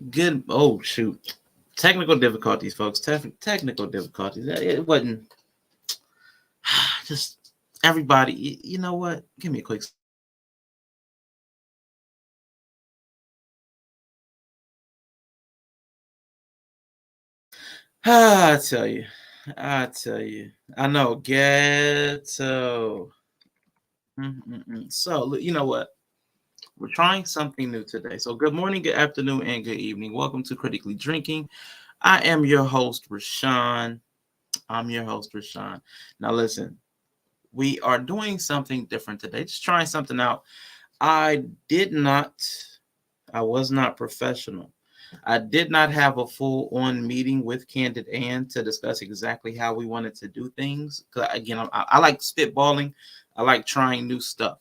Good. Oh shoot. Technical difficulties, folks. Technical difficulties. It wasn't just everybody. You know what? Give me a quick. I tell you. I know. Ghetto. So you know what? We're trying something new today. So good morning, good afternoon, and good evening. Welcome to Critically Drinking. I am your host, Rashawn. Now listen, we are doing something different today. Just trying something out. I was not professional. I did not have a full-on meeting with Candid to discuss exactly how we wanted to do things. Again, I like spitballing. I like trying new stuff.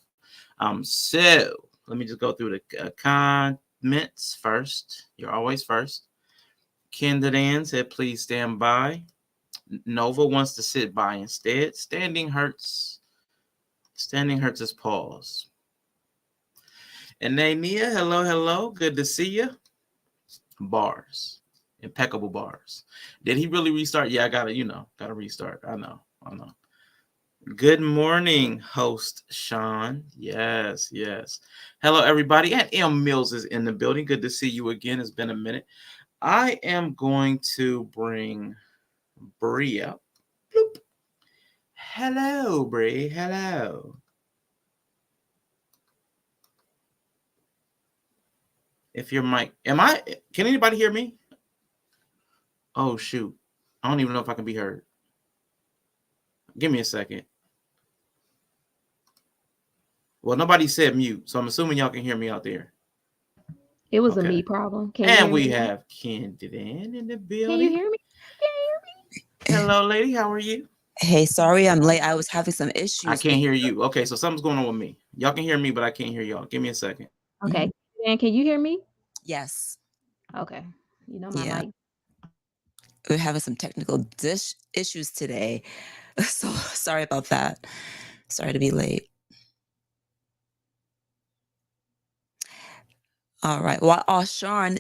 So let me just go through the comments first. You're always first. Candid said, please stand by. Nova wants to sit by instead. Standing hurts his paws. And Kneya, hello. Good to see you. Bars. Impeccable bars. Did he really restart? Yeah, I gotta restart. I know. Good morning, host Sean. Yes. Hello, everybody. And M Mills is in the building. Good to see you again. It's been a minute. I am going to bring Bree up. Bloop. Hello, Bree. Hello. If your mic, can anybody hear me? Oh, shoot. I don't even know if I can be heard. Give me a second. Well, nobody said mute, so I'm assuming y'all can hear me out there. It was a me problem. And we have Candid in the building. Can you hear me? Hello, lady. How are you? Hey, sorry I'm late. I was having some issues. I can't hear you. Okay, so something's going on with me. Y'all can hear me, but I can't hear y'all. Give me a second. Okay. And can you hear me? Yes. Okay. You know my mic. We're having some technical issues today. So sorry about that. Sorry to be late. All right. While Rashawn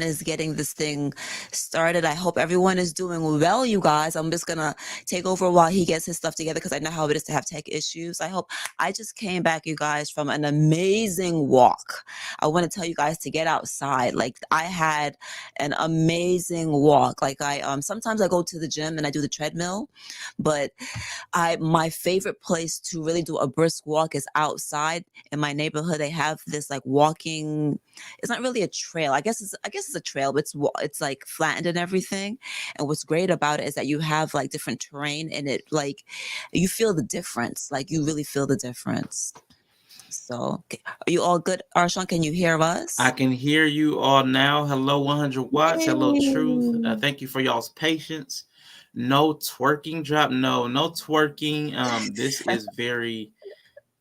is getting this thing started, I hope everyone is doing well, you guys. I'm just going to take over while he gets his stuff together because I know how it is to have tech issues. I just came back, you guys, from an amazing walk. I want to tell you guys to get outside. Like, I had an amazing walk. Like, sometimes I go to the gym and I do the treadmill, but my favorite place to really do a brisk walk is outside. In my neighborhood, they have this like walking. It's not really a trail. I guess it's a trail, but it's like flattened and everything. And what's great about it is that you have like different terrain and it like you feel the difference. Like you really feel the difference. So, are you all good, Arshawn? Can you hear us? I can hear you all now. Hello, 100 watts. Hello, Truth. Thank you for y'all's patience. No twerking drop. No twerking. This is very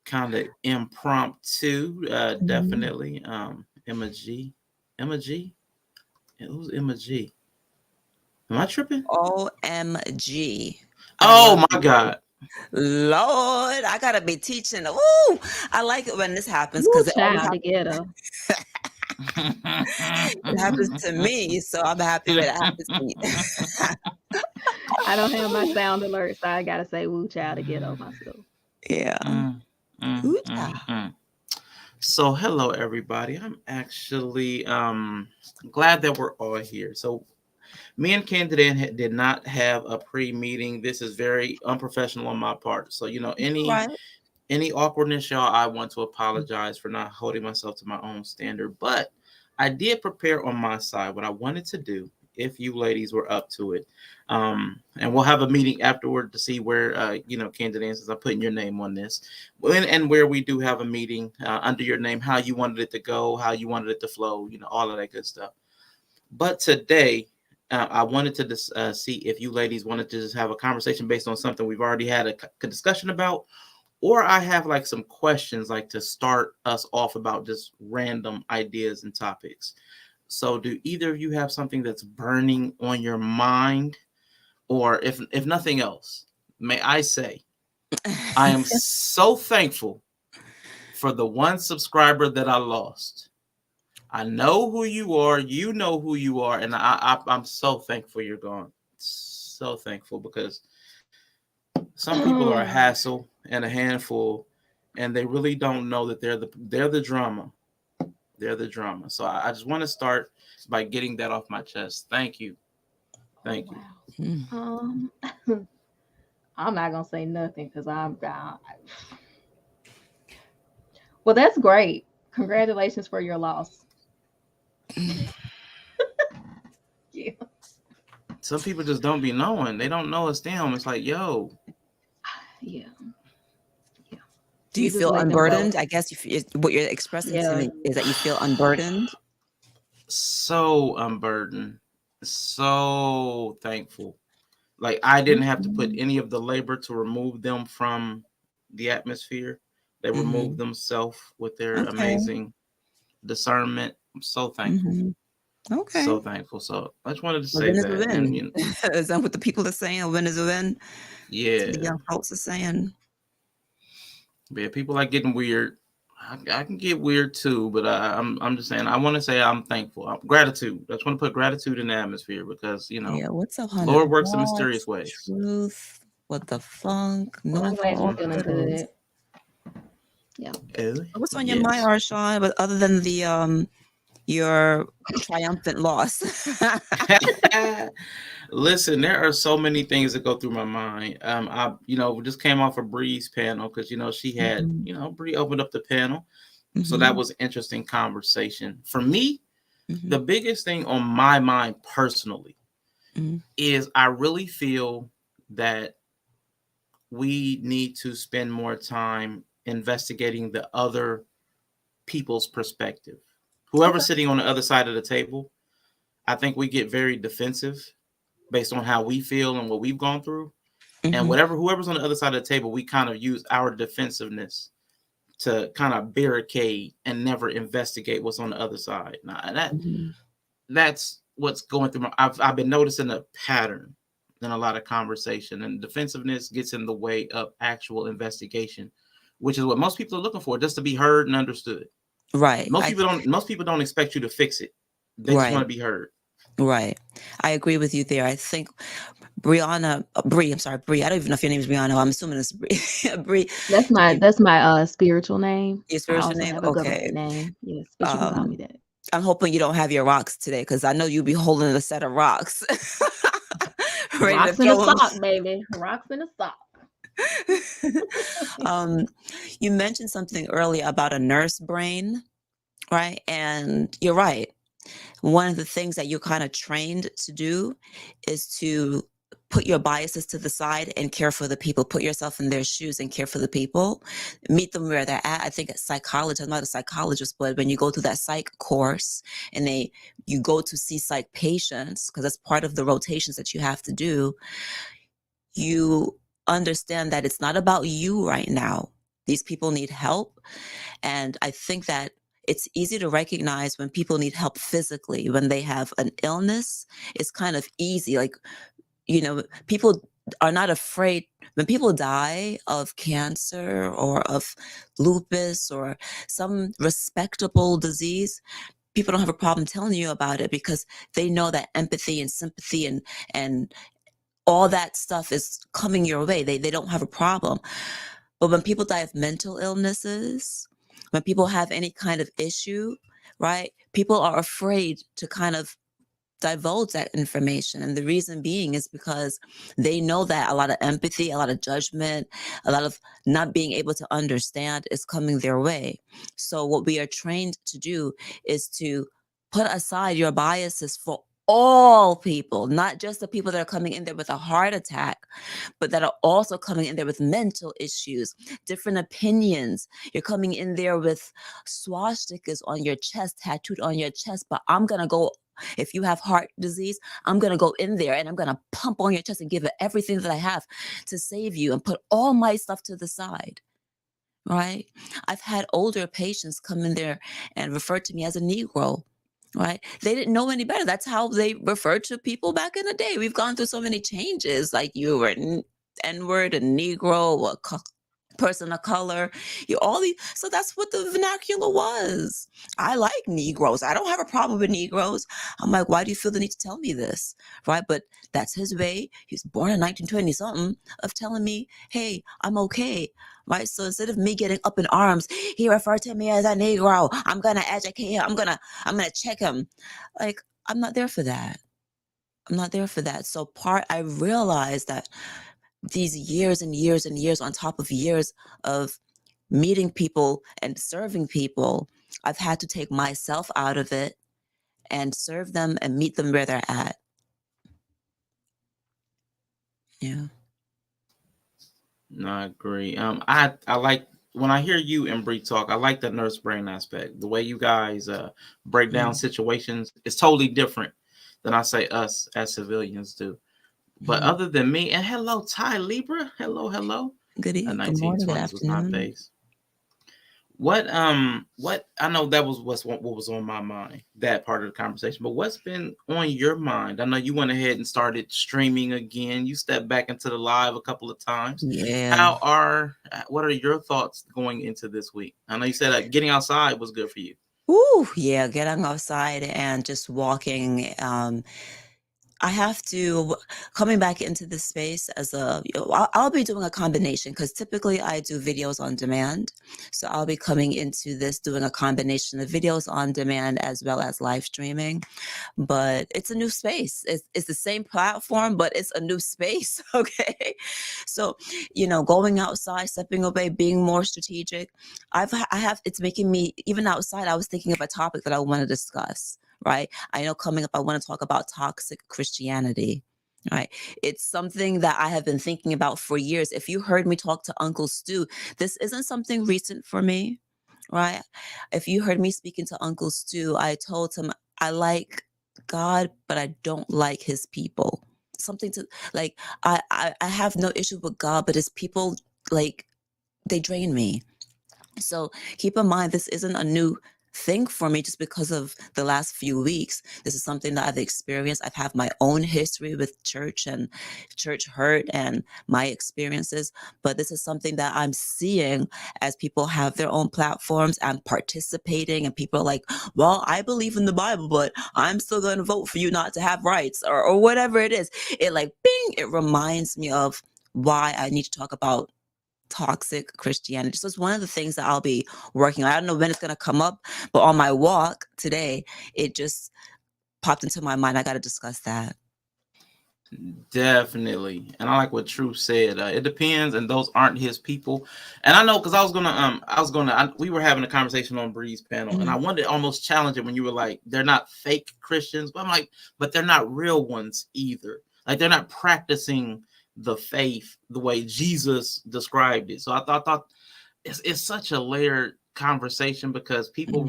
kind of impromptu. Definitely. Emma G. Who's Emma G? Am I tripping? OMG. Oh my God. Lord, I gotta be teaching. Ooh, I like it when this happens because it always happens. It happens to me, so I'm happy when it happens to me. I don't have my sound alert, so I gotta say "woo child" to get on myself. Yeah. So hello everybody. I'm actually glad that we're all here. So me and Candid did not have a pre-meeting. This is very unprofessional on my part. So any awkwardness, y'all, I want to apologize for not holding myself to my own standard. But I did prepare on my side what I wanted to do if you ladies were up to it. And we'll have a meeting afterward to see where, Candid since I'm putting your name on this. And where we do have a meeting under your name, how you wanted it to go, how you wanted it to flow, all of that good stuff. But today, I wanted to see if you ladies wanted to just have a conversation based on something we've already had a discussion about, or I have like some questions like to start us off about just random ideas and topics. So do either of you have something that's burning on your mind? Or if nothing else, may I say, I am so thankful for the one subscriber that I lost. I know who you are. You know who you are, and I'm so thankful you're gone. So thankful because some people are a hassle and a handful, and they really don't know that they're the drama. They're the drama. So I just want to start by getting that off my chest. Thank you. Oh Thank you. Mm. wow. I'm not gonna say nothing because well, that's great. Congratulations for your loss. Yeah. Some people just don't be knowing. They don't know it's them. It's like, yo, Yeah. Yeah. Do You you just feel let them go. unburdened? I guess what you're expressing to Yeah. me is that you feel unburdened. so unburdened, so thankful. Like I didn't have to put Mhm. any of the labor to remove them from the atmosphere. They removed Hmm. themselves with their Okay. amazing discernment. I'm so thankful. Hmm. Okay. So thankful. So I just wanted to A say win is a that. And win. Is that what the people are saying? A win is a win. That's what the yeah, young folks are saying. yeah, people like getting weird. I can get weird too, but I'm just saying I want to say I'm thankful. Gratitude. I just want to put gratitude in the atmosphere because Yeah. What's up, Lord 100 works in mysterious watts? ways. Truth. What the funk? Well, No I'm glad you're Mhm. feeling filters. good. Yeah. Oh, What's on your mind, yes. Arshawn? But other than the your triumphant loss. Listen, there are so many things that go through my mind. I just came off a Bree's panel because she had Hmm. Bree opened up the panel, so that Hmm. was an interesting conversation for me. Hmm. The biggest thing on my mind personally Hmm. is I really feel that we need to spend more time investigating the other people's perspective. Whoever's Okay. sitting on the other side of the table, I think we get very defensive based on how we feel and what we've gone through. And Hmm. whoever's on the other side of the table, we kind of use our defensiveness to kind of barricade and never investigate what's on the other side. Now Hmm. that's what's going through I've been noticing a pattern in a lot of conversation, and defensiveness gets in the way of actual investigation, which is what most people are looking for, just to be heard and understood. Right. Most people don't expect you to fix it. They just want Right. to be heard. Right. I agree with you there. I think Bree, I'm sorry, Bree. I don't even know if your name is Brianna. I'm assuming it's Bree. Bree, you, That's my spiritual name. your I spiritual also name? have a Okay. government name. Yes, but you can call Um, me that. I'm hoping you don't have your rocks today because I know you'll be holding a set of rocks ready to Rocks in a throw them. sock, baby. Rocks in a sock. um, you mentioned something earlier about a nurse brain, right? And you're right. One of the things that you're kind of trained to do is to put your biases to the side and care for the people, put yourself in their shoes and care for the people, meet them where they're at. I think at psychology, I'm not a psychologist, but when you go through that psych course and you go to see psych patients, because that's part of the rotations that you have to do, you understand that it's not about you right now. These people need help. And I think that it's easy to recognize when people need help physically, when they have an illness. It's kind of easy. Like, people are not afraid when people die of cancer or of lupus or some respectable disease. People don't have a problem telling you about it because they know that empathy and sympathy and all that stuff is coming your way. They don't have a problem. But when people die of mental illnesses, when people have any kind of issue, right, people are afraid to kind of divulge that information. And the reason being is because they know that a lot of empathy, a lot of judgment, a lot of not being able to understand is coming their way. So what we are trained to do is to put aside your biases for all people, not just the people that are coming in there with a heart attack, but that are also coming in there with mental issues, different opinions. You're coming in there with swastikas on your chest, tattooed on your chest, but I'm going to go, if you have heart disease, I'm going to go in there and I'm going to pump on your chest and give it everything that I have to save you and put all my stuff to the side. Right? I've had older patients come in there and refer to me as a Negro. Right? They didn't know any better. That's how they referred to people back in the day. We've gone through so many changes. Like you were N-word, a Negro, a person of color, you all these. So that's what the vernacular was. I like Negroes. I don't have a problem with Negroes. I'm like, why do you feel the need to tell me this? Right? But that's his way. He was born in 1920 something of telling me, hey, I'm okay. Right? So instead of me getting up in arms, he referred to me as a Negro. I'm gonna educate him. I'm gonna check him. Like, I'm not there for that. I'm not there for that. So I realized that these years and years and years on top of years of meeting people and serving people, I've had to take myself out of it and serve them and meet them where they're at. Yeah. No, I agree. I like when I hear you and Bree talk. I like the nurse brain aspect. The way you guys break down situations is totally different than I say us as civilians do. But other than me, and hello, Ty Libra. Hello, hello. Good evening. Good morning. Good 1920s was my afternoon. base. What I know that was what was on my mind, that part of the conversation. But what's been on your mind? I know you went ahead and started streaming again. You stepped back into the live a couple of times. Yeah. What are your thoughts going into this week? I know you said that getting outside was good for you. Ooh, yeah, getting outside and just walking. I have to coming back into this space as I'll be doing a combination because typically I do videos on demand. So I'll be coming into this doing a combination of videos on demand as well as live streaming. But it's a new space. It's the same platform, but it's a new space. Okay. So, going outside, stepping away, being more strategic. It's making me, even outside, I was thinking of a topic that I want to discuss. Right. I know coming up, I want to talk about toxic Christianity. Right. It's something that I have been thinking about for years. If you heard me talk to Uncle Stu, this isn't something recent for me. Right. If you heard me speaking to Uncle Stu, I told him I like God, but I don't like his people. Something to like, I have no issue with God, but his people, like, they drain me. So keep in mind, this isn't a new thing for me just because of the last few weeks. This is something that I've experienced. I've had my own history with church and church hurt and my experiences, but this is something that I'm seeing as people have their own platforms and participating, and people are like, well, I believe in the Bible, but I'm still going to vote for you not to have rights, or whatever it is. It like, bing, it reminds me of why I need to talk about toxic Christianity. So it's one of the things that I'll be working on. I don't know when it's going to come up, but on my walk today, it just popped into my mind. I got to discuss that. Definitely. And I like what Truth said. It depends, and those aren't his people. And I know, because we were having a conversation on Bree's panel, and I wanted to almost challenge it when you were like, they're not fake Christians, but I'm like, but they're not real ones either. Like, they're not practicing the faith the way Jesus described it. So I thought it's such a layered conversation, because people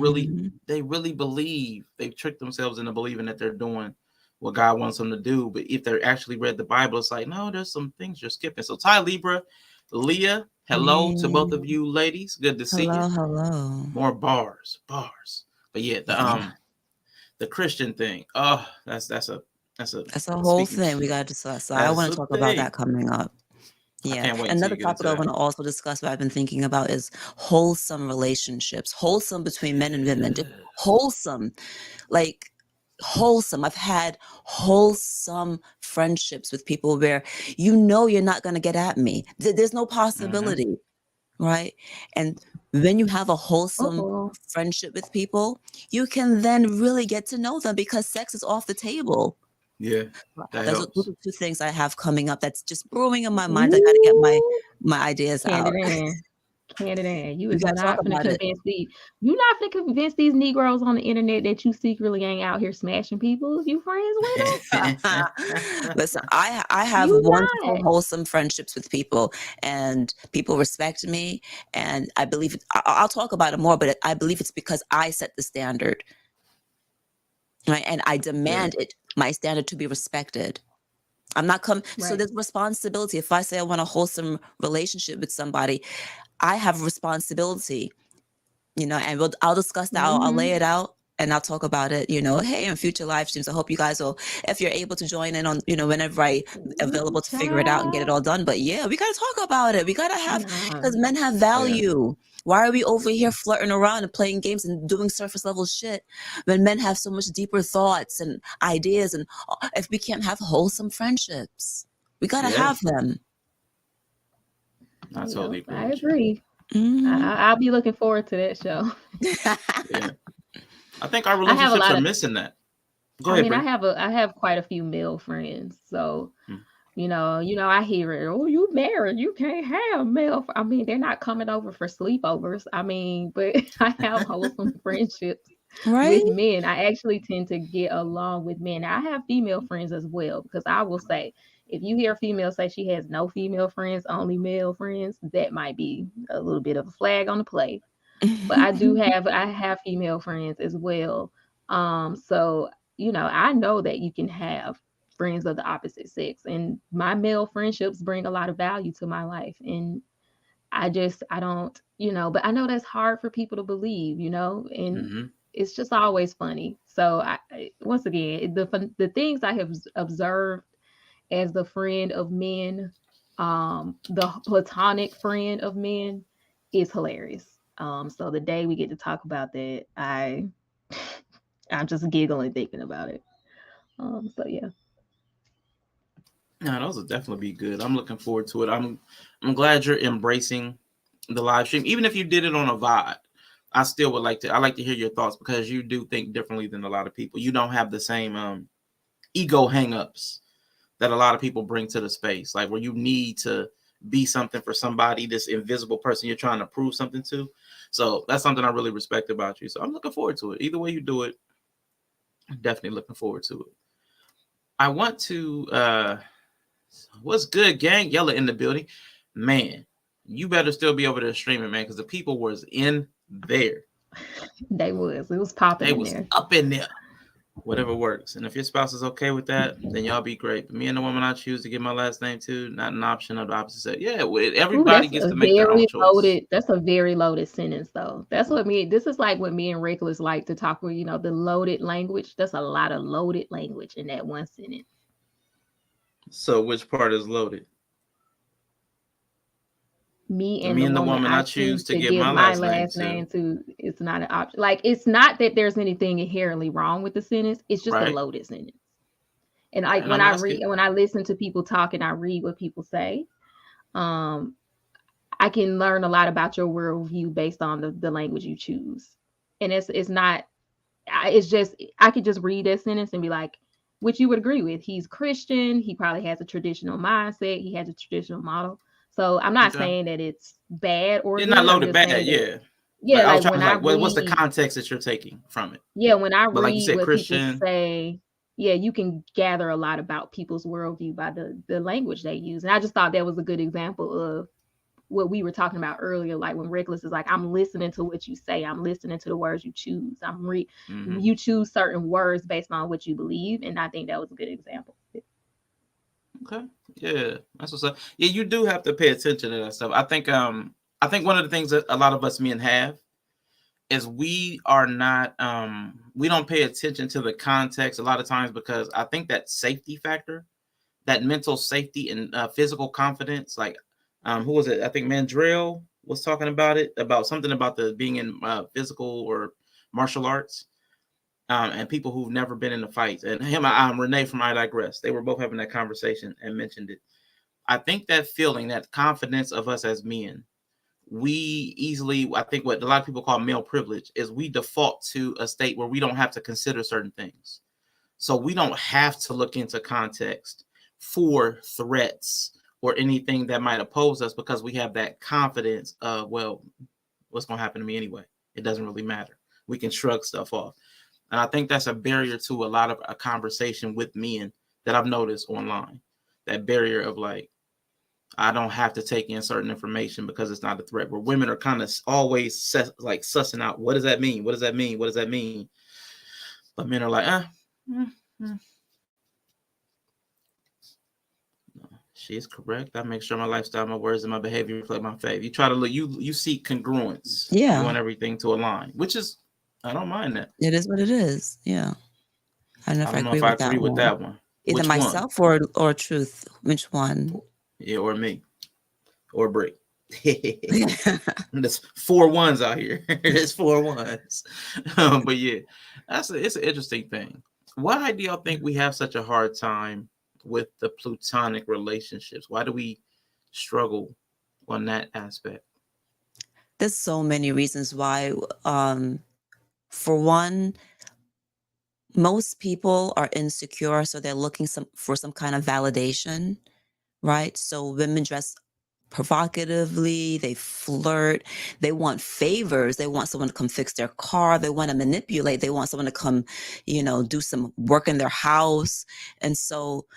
they really believe, they've tricked themselves into believing that they're doing what God wants them to do. But if they actually read the Bible, it's like, no, there's some things you're skipping. So Ty Libra, Leah, hello to both of you ladies. Good to see you. Hello. More bars. But yeah, the Christian thing. Oh, that's a whole thing we got to discuss. So I want to talk about that coming up. Yeah. Another topic I want to also discuss, what I've been thinking about, is wholesome relationships. Wholesome between men and women. Just wholesome. Like, wholesome. I've had wholesome friendships with people where you're not going to get at me. There's no possibility. Right. And when you have a wholesome friendship with people, you can then really get to know them, because sex is off the table. Yeah, those are two things I have coming up that's just brewing in my mind. I got to get my ideas out. Candid, you is not going to convince these Negroes on the internet that you secretly ain't out here smashing people. You friends with them? Listen, I have wonderful, wholesome friendships with people, and people respect me. And I believe I'll talk about it more, but I believe it's because I set the standard. Right. And I demand my standard to be respected. I'm not So there's responsibility. If I say I want a wholesome relationship with somebody, I have responsibility, and I'll discuss that. I'll lay it out and I'll talk about it, hey, in future live streams. I hope you guys will, if you're able to join in on, whenever I available to figure it out and get it all done. But yeah, we got to talk about it. We got to have, because men have value. Why are we over here flirting around and playing games and doing surface level shit when men have so much deeper thoughts and ideas? And if we can't have wholesome friendships, we got to have them. I totally agree. I agree. I'll be looking forward to that show. Yeah. I think our relationships are missing that. Go ahead, Brie. I have quite a few male friends, so I hear it. Oh, you married? You can't have male. I mean, they're not coming over for sleepovers. I mean, but I have wholesome friendships with men. I actually tend to get along with men. I have female friends as well, because I will say, if you hear a female say she has no female friends, only male friends, that might be a little bit of a flag on the play. But I have female friends as well. So, I know that you can have friends of the opposite sex, and my male friendships bring a lot of value to my life. And I don't, but I know that's hard for people to believe, and it's just always funny. So once again, the things I have observed as the friend of men, the platonic friend of men, is hilarious. So the day we get to talk about that, I'm just giggling thinking about it. So yeah. No, those will definitely be good. I'm looking forward to it. I'm glad you're embracing the live stream, even if you did it on a VOD. I still would like to hear your thoughts, because you do think differently than a lot of people. You don't have the same ego hangups that a lot of people bring to the space, like where you need to be something for somebody, this invisible person you're trying to prove something to. So that's something I really respect about you. So I'm looking forward to it. Either way you do it, I'm definitely looking forward to it. I want to what's good, gang? Yella in the building. Man, you better still be over there streaming, man, because the people was in there. It was popping in there. Up in there. Whatever works. And if your spouse is okay with that, then y'all be great. But me and the woman I choose to give my last name to, not an option of the opposite sex. Yeah, everybody gets to make their own choice. That's a very loaded sentence, though. That's what this is like what me and Reckless like to talk with, the loaded language. That's a lot of loaded language in that one sentence. So which part is loaded? Me and the woman I choose to give my last name to, it's not an option. Like, it's not that there's anything inherently wrong with the sentence. It's just a loaded sentence. And when I listen to people talk and I read what people say, I can learn a lot about your worldview based on the language you choose. And it's just, I could just read that sentence and be like, which you would agree with. He's Christian. He probably has a traditional mindset. He has a traditional model. So I'm not saying that it's bad or it's not loaded bad. Yeah. Yeah. Like when I read, what's the context that you're taking from it? Yeah. When I read like you said, what Christian, people say, yeah, you can gather a lot about people's worldview by the language they use. And I just thought that was a good example of what we were talking about earlier. Like when Reckless is like, I'm listening to what you say. I'm listening to the words you choose. You choose certain words based on what you believe. And I think that was a good example. Okay. Yeah, that's what's up. Yeah, you do have to pay attention to that stuff. I think one of the things that a lot of us men have is we are not we don't pay attention to the context a lot of times, because I think that safety factor, that mental safety and physical confidence, like who was it? I think Mandrill was talking about it, about something about the being in physical or martial arts. And people who've never been in a fight, and Renee from I Digress, they were both having that conversation and mentioned it. I think that feeling, that confidence of us as men, we easily, I think what a lot of people call male privilege, is we default to a state where we don't have to consider certain things. So we don't have to look into context for threats or anything that might oppose us, because we have that confidence of, well, what's going to happen to me anyway? It doesn't really matter. We can shrug stuff off. And I think that's a barrier to a lot of a conversation with men that I've noticed online. That barrier of like, I don't have to take in certain information because it's not a threat. Where women are kind of always sussing out, what does that mean? What does that mean? What does that mean? But men are like, She is correct. I make sure my lifestyle, my words, and my behavior reflect my faith. You try to look, you seek congruence. Yeah. You want everything to align, which is I don't mind that. It is what it is. Yeah. I don't know I if I don't know agree if I with agree that with one. that one. Either Which one? myself or truth. Which one? Yeah, or me, or Brick. There's four ones out here. There's four ones. But yeah, it's an interesting thing. Why do y'all think we have such a hard time with the platonic relationships? Why do we struggle on that aspect? There's so many reasons why. For one, most people are insecure, so they're looking for some kind of validation, right? So women dress provocatively, they flirt, they want favors, they want someone to come fix their car, they want to manipulate, they want someone to come, do some work in their house. And so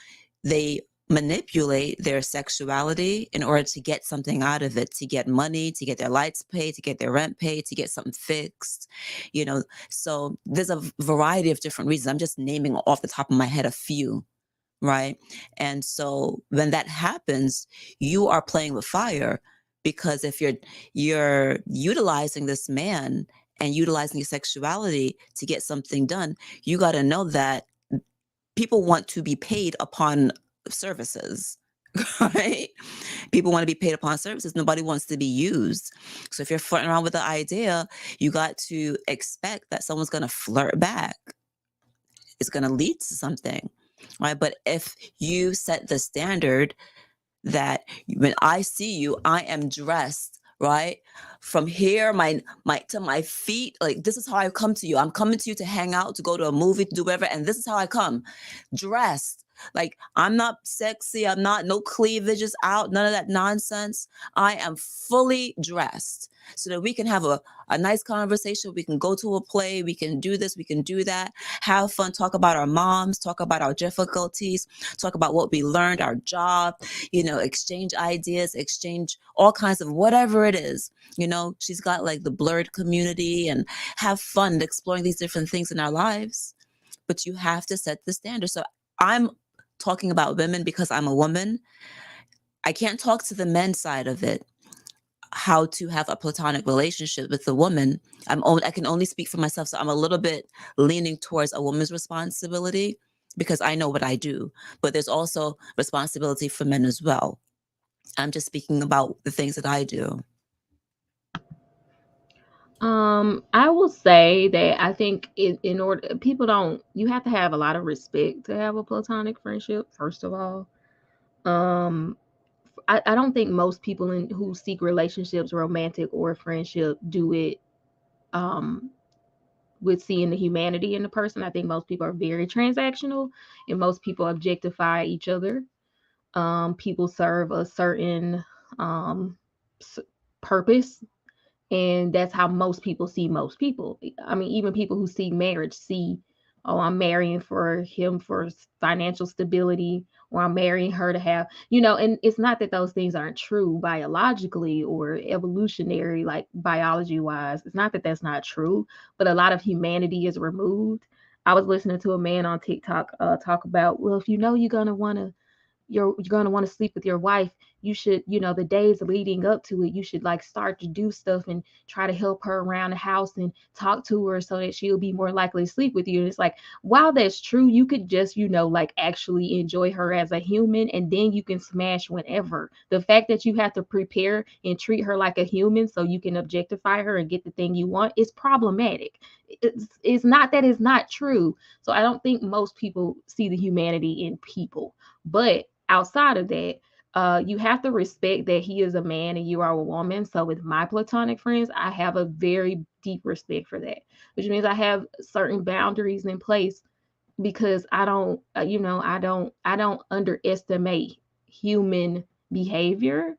they manipulate their sexuality in order to get something out of it, to get money, to get their lights paid, to get their rent paid, to get something fixed, you know. So there's a variety of different reasons. I'm just naming off the top of my head a few, right? And so when that happens, you are playing with fire, because if you're utilizing this man and utilizing your sexuality to get something done, you got to know that people want to be paid upon services, right? People want to be paid upon services. Nobody wants to be used. So if you're flirting around with the idea, you got to expect that someone's going to flirt back. It's going to lead to something, right? But if you set the standard that when I see you, I am dressed, right? From here, my to my feet, like this is how I come to you. I'm coming to you to hang out, to go to a movie, to do whatever, and this is how I come, dressed. Like I'm not sexy, I'm not, no cleavage is out, none of that nonsense. I am fully dressed so that we can have a nice conversation. We can go to a play, we can do this, we can do that, have fun, talk about our moms, talk about our difficulties, talk about what we learned, our job, exchange ideas, exchange all kinds of whatever it is. She's got like the blurred community and have fun exploring these different things in our lives. But you have to set the standard. So I'm talking about women because I'm a woman. I can't talk to the men's side of it, how to have a platonic relationship with a woman. I can only speak for myself. So I'm a little bit leaning towards a woman's responsibility because I know what I do. But there's also responsibility for men as well. I'm just speaking about the things that I do. I will say that I think in order people don't you have to have a lot of respect to have a platonic friendship, first of all. Um I don't think most people who seek relationships, romantic or friendship, do it um with seeing the humanity in the person. I think most people are very transactional and most people objectify each other. People serve a certain um purpose, and that's how most people see most people. I mean, even people who see marriage see, oh, I'm marrying for him for financial stability, or I'm marrying her to have, and it's not that those things aren't true biologically or evolutionary, like biology wise. It's not that that's not true, but a lot of humanity is removed. I was listening to a man on TikTok talk about, well, if you're gonna want to you're going to want to sleep with your wife, you should, the days leading up to it, you should like start to do stuff and try to help her around the house and talk to her so that she'll be more likely to sleep with you. And it's like, while that's true, you could just, like actually enjoy her as a human, and then you can smash whenever. The fact that you have to prepare and treat her like a human so you can objectify her and get the thing you want is problematic. It's not that it's not true. So I don't think most people see the humanity in people. But outside of that, you have to respect that he is a man and you are a woman. So with my platonic friends, I have a very deep respect for that, which means I have certain boundaries in place because I don't, I don't underestimate human behavior.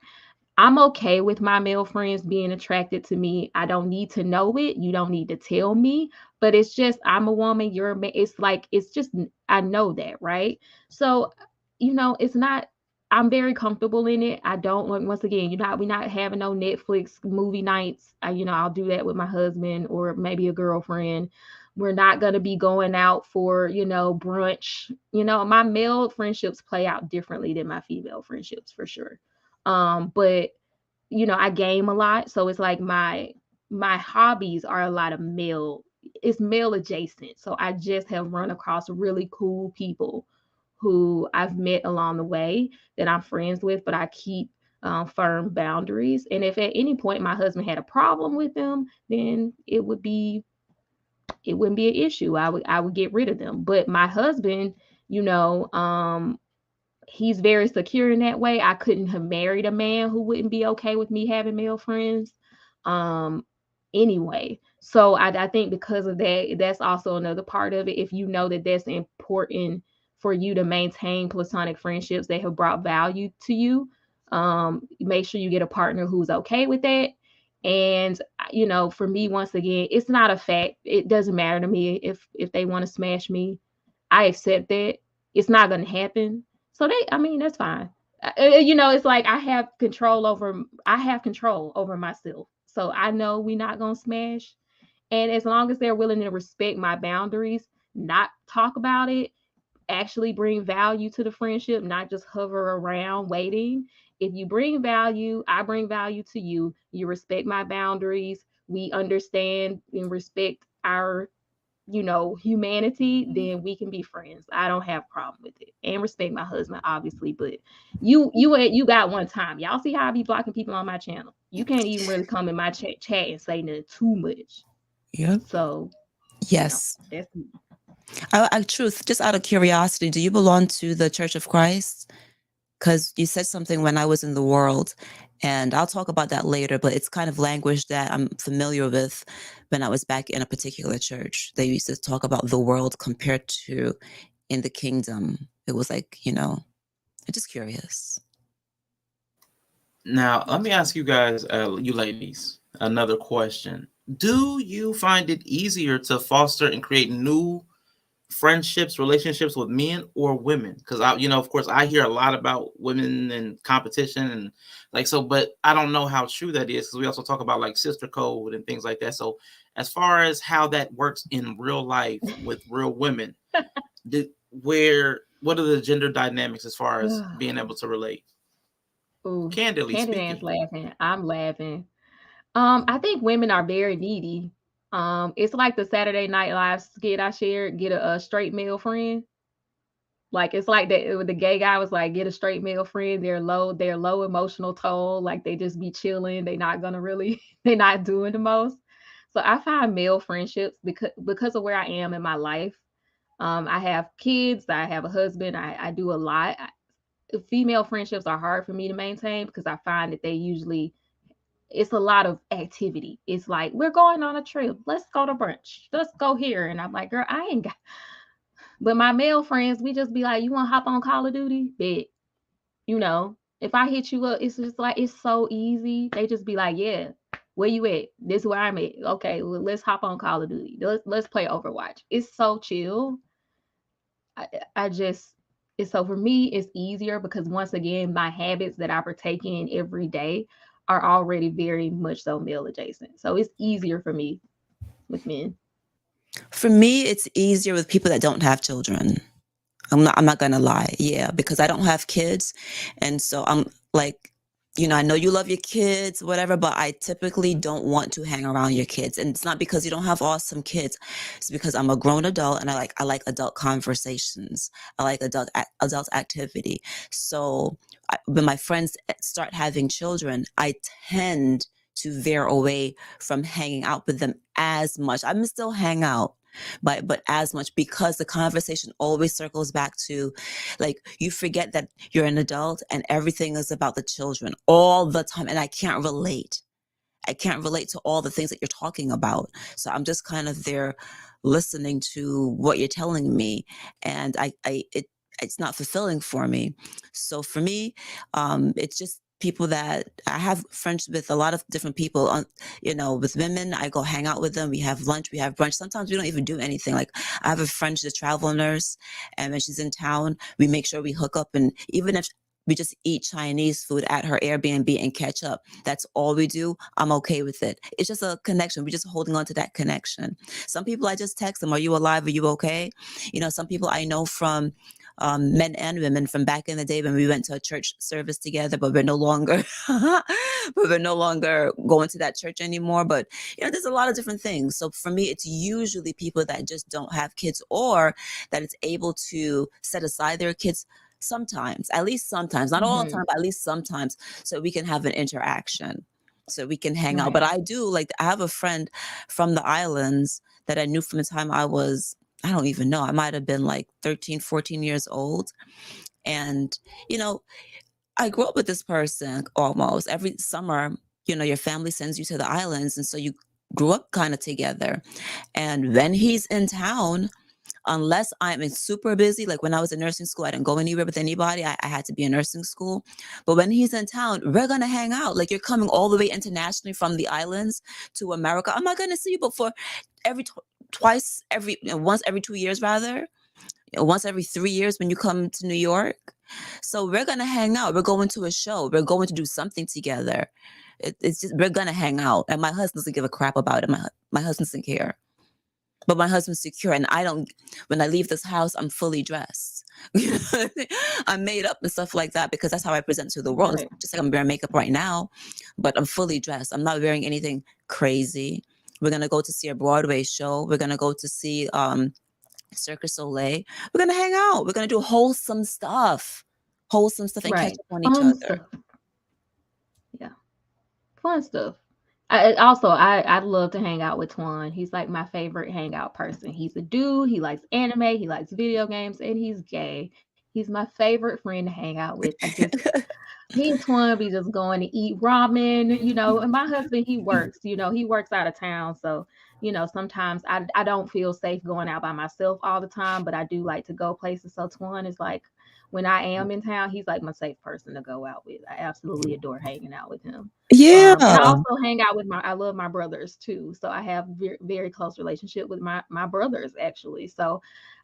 I'm okay with my male friends being attracted to me. I don't need to know it. You don't need to tell me. But it's just, I'm a woman, you're a man. It's like, it's just, I know that, right? So, it's not, I'm very comfortable in it. I don't want, once again, we're not having no Netflix movie nights. I'll do that with my husband or maybe a girlfriend. We're not going to be going out for, brunch. My male friendships play out differently than my female friendships for sure. But I game a lot, so it's like my hobbies are a lot of male, it's male adjacent. So I just have run across really cool people who I've met along the way that I'm friends with, but I keep firm boundaries. And if at any point my husband had a problem with them, then it wouldn't be an issue. I would get rid of them. But my husband, you know, he's very secure in that way. I couldn't have married a man who wouldn't be okay with me having male friends. Um, anyway. So I think because of that, that's also another part of it. If you know that that's important for you to maintain platonic friendships that have brought value to you, make sure you get a partner who's okay with that. And for me, once again, it's not a fact. It doesn't matter to me if they want to smash me. I accept that. It's not going to happen. So I mean, that's fine. It's like I have control over myself. So I know we're not going to smash. And as long as they're willing to respect my boundaries, not talk about it, actually bring value to the friendship, not just hover around waiting. If you bring value, I bring value to you. You respect my boundaries. We understand and respect our humanity, then we can be friends. I don't have a problem with it, and respect my husband, obviously. But you got one time. Y'all see how I be blocking people on my channel? You can't even really come in my chat and say nothing too much. Yep. So yes, that's truth. Just out of curiosity, do you belong to the Church of Christ? Because you said something when I was in the world, and I'll talk about that later, but it's kind of language that I'm familiar with when I was back in a particular church. They used to talk about the world compared to in the kingdom. It was like, I'm just curious. Now, let me ask you guys, you ladies, another question. Do you find it easier to foster and create new friendships, relationships with men or women? Because of course, I hear a lot about women and competition and but I don't know how true that is, because we also talk about like sister code and things like that. So as far as how that works in real life with real women, what are the gender dynamics as far as being able to relate? Ooh, Candidly Candyman's speaking. laughing. I'm laughing. I think women are very needy. It's like the Saturday Night Live skit I shared. Get a straight male friend. Like it's like the gay guy was like, get a straight male friend. They're low emotional toll. Like they just be chilling. They not gonna really. They're not doing the most. So I find male friendships because of where I am in my life. I have kids. I have a husband. I do a lot. Female friendships are hard for me to maintain because I find that it's a lot of activity. It's like, we're going on a trip. Let's go to brunch. Let's go here. And I'm like, girl, I ain't got. But my male friends, we just be like, you want to hop on Call of Duty? Bet. If I hit you up, it's just like, it's so easy. They just be like, yeah, where you at? This is where I'm at. Okay, well, let's hop on Call of Duty. Let's play Overwatch. It's so chill. I just, so for me, it's easier because once again, my habits that I partake in every day are already very much so male adjacent. So it's easier for me with men. For me, it's easier with people that don't have children. I'm not gonna lie. Yeah, because I don't have kids. And so I'm like, I know you love your kids, whatever, but I typically don't want to hang around your kids. And it's not because you don't have awesome kids. It's because I'm a grown adult and I like adult conversations. I like adult activity. So when my friends start having children, I tend to veer away from hanging out with them as much. I'm still hang out, but as much, because the conversation always circles back to, like, you forget that you're an adult and everything is about the children all the time, and I can't relate to all the things that you're talking about. So I'm just kind of there listening to what you're telling me, and it's not fulfilling for me. So for me, it's just people that I have friends with, a lot of different people. With women, I go hang out with them. We have lunch, we have brunch. Sometimes we don't even do anything. Like, I have a friend, she's a travel nurse, and when she's in town, we make sure we hook up, and even if we just eat Chinese food at her Airbnb and catch up, that's all we do, I'm okay with it. It's just a connection. We're just holding on to that connection. Some people, I just text them, are you alive? Are you okay? Some people I know from men and women from back in the day when we went to a church service together, but we're no longer, but we're no longer going to that church anymore. But there's a lot of different things. So for me, it's usually people that just don't have kids, or that it's able to set aside their kids sometimes, at least sometimes, not all the time, but at least sometimes, so we can have an interaction, so we can hang out. But Right. I do I have a friend from the islands that I knew from the time I don't even know, I might have been like 13, 14 years old. And, I grew up with this person almost every summer. Your family sends you to the islands. And so you grew up kind of together. And when he's in town, unless I'm super busy, like when I was in nursing school, I didn't go anywhere with anybody. I had to be in nursing school. But when he's in town, we're going to hang out. Like, you're coming all the way internationally from the islands to America. I'm not going to see you, but for once every 2 years, rather, once every 3 years when you come to New York. So we're going to hang out. We're going to a show. We're going to do something together. It's just, we're going to hang out. And my husband doesn't give a crap about it. My husband doesn't care. But my husband's secure, and when I leave this house, I'm fully dressed. I'm made up and stuff like that, because that's how I present to the world. Right. It's just like I'm wearing makeup right now, but I'm fully dressed. I'm not wearing anything crazy. We're going to go to see a Broadway show. We're going to go to see Circus Soleil. We're going to hang out. We're going to do wholesome stuff and catch Right. up on each Fun other. stuff. Yeah. Fun stuff. I'd love to hang out with Twan. He's like my favorite hangout person. He's a dude. He likes anime. He likes video games, and he's gay. He's my favorite friend to hang out with. Me and Twan be just going to eat ramen, and my husband, he works, he works out of town. So, sometimes I don't feel safe going out by myself all the time, but I do like to go places. So Twan is like, when I am in town, he's like my safe person to go out with. I absolutely adore hanging out with him. Yeah. And I also hang out with I love my brothers too. So I have very, very close relationship with my brothers actually. So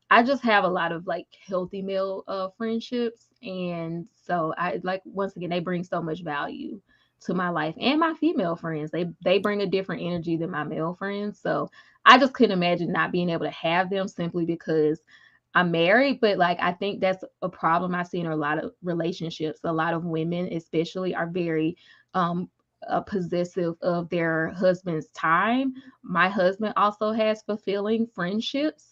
I just have a lot of like healthy male friendships. And so I like, once again, they bring so much value to my life, and my female friends. They bring a different energy than my male friends. So I just couldn't imagine not being able to have them simply because I'm married. But like, I think that's a problem I see in a lot of relationships. A lot of women especially are very um possessive of their husband's time. My husband also has fulfilling friendships.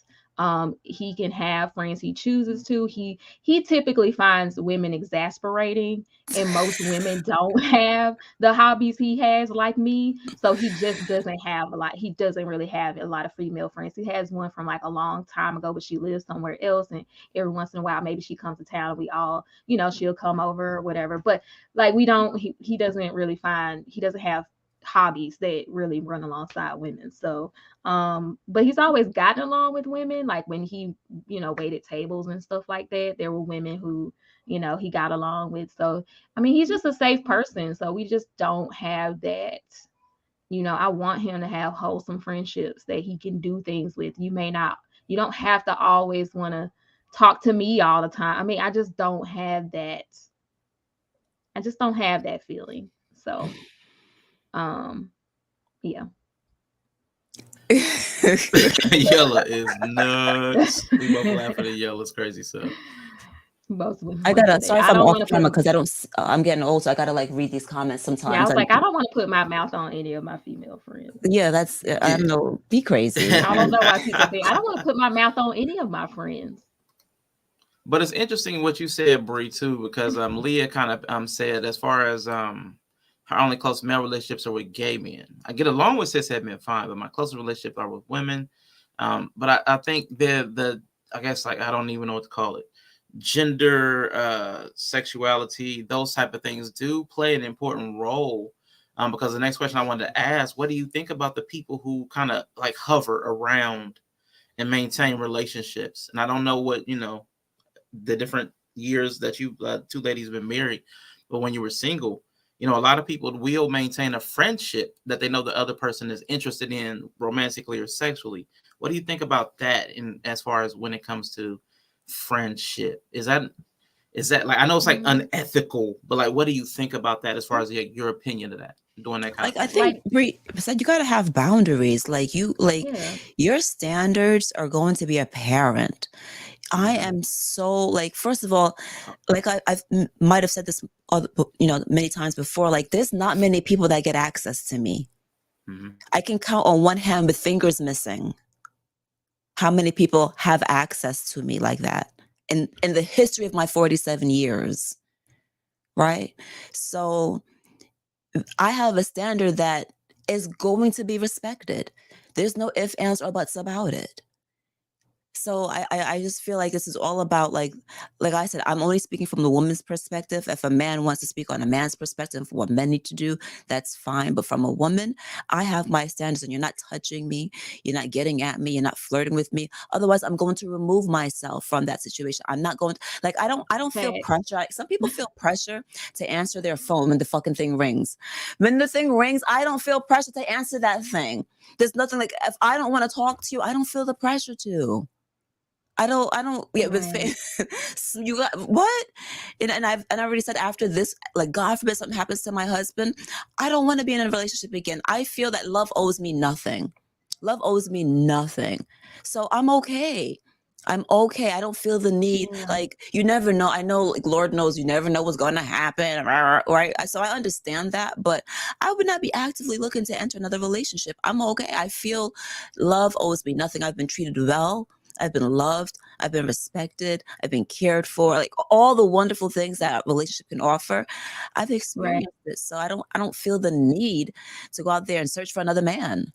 He can have friends he chooses to. He typically finds women exasperating, and most women don't have the hobbies he has like me. So he just doesn't have a lot. He doesn't really have a lot of female friends. He has one from like a long time ago, but she lives somewhere else, and every once in a while maybe she comes to town and we all, she'll come over or whatever. But like, we don't he doesn't really find, he doesn't have hobbies that really run alongside women. So but he's always gotten along with women. Like when he, waited tables and stuff like that, there were women who, he got along with. So I mean, he's just a safe person. So we just don't have that. I want him to have wholesome friendships that he can do things with. You don't have to always want to talk to me all the time. I mean, I just don't have that. I just don't have that feeling. So, yeah. Yella is nuts. We both laughing at Yella's crazy stuff. Most women I would gotta, say that. sorry if I I'm don't off want to camera, put. because I'm getting old, so I gotta like read these comments Yeah, I sometimes. was like, I don't want to put my mouth on any of my female friends. Yeah, that's, I don't know, be crazy. I don't know why people think I don't want to put my mouth on any of my friends. But it's interesting what you said, Bree, too, because Leah kind of said, as far as her only close male relationships are with gay men. I get along with cishet men fine, but my closest relationships are with women. But I think I guess, like, I don't even know what to call it. Gender, sexuality, those type of things do play an important role. Because the next question I wanted to ask, what do you think about the people who kind of like hover around and maintain relationships? And I don't know what, the different years that you two ladies have been married, but when you were single, a lot of people will maintain a friendship that they know the other person is interested in romantically or sexually. What do you think about that, in as far as when it comes to friendship? Is that Is that like, I know it's like Mm, unethical, but like, what do you think about that as far as your opinion of that, doing that kind of Like I thing? think like, Brie said, you gotta have boundaries. Like yeah, your standards are going to be apparent. I Mm-hmm. am so like, first of all, like might have said this, many times before. Like, there's not many people that get access to me. Mm-hmm. I can count on one hand with fingers missing how many people have access to me like that in the history of my 47 years, right? So I have a standard that is going to be respected. There's no ifs, ands, or buts about it. So I just feel like this is all about like I said, I'm only speaking from the woman's perspective. If a man wants to speak on a man's perspective for what men need to do, that's fine. But from a woman, I have my standards, and you're not touching me, you're not getting at me, you're not flirting with me. Otherwise, I'm going to remove myself from that situation. I'm not going to, like, I don't feel facts. pressure. Some people feel pressure to answer their phone when the fucking thing rings. When the thing rings, I don't feel pressure to answer that thing. There's nothing like, if I don't want to talk to you, I don't feel the pressure to. I don't, yeah, with Right, so you got what? And I already said, after this, like, God forbid something happens to my husband, I don't want to be in a relationship again. I feel that love owes me nothing. Love owes me nothing. So I'm okay. I'm okay. I don't feel the need. yeah, Like, you never know. I know, like, Lord knows, you never know what's going to happen, right? So I understand that, but I would not be actively looking to enter another relationship. I'm okay. I feel love owes me nothing. I've been treated well. I've been loved. I've been respected. I've been cared for. Like, all the wonderful things that a relationship can offer, I've right. experienced this. So I don't feel the need to go out there and search for another man.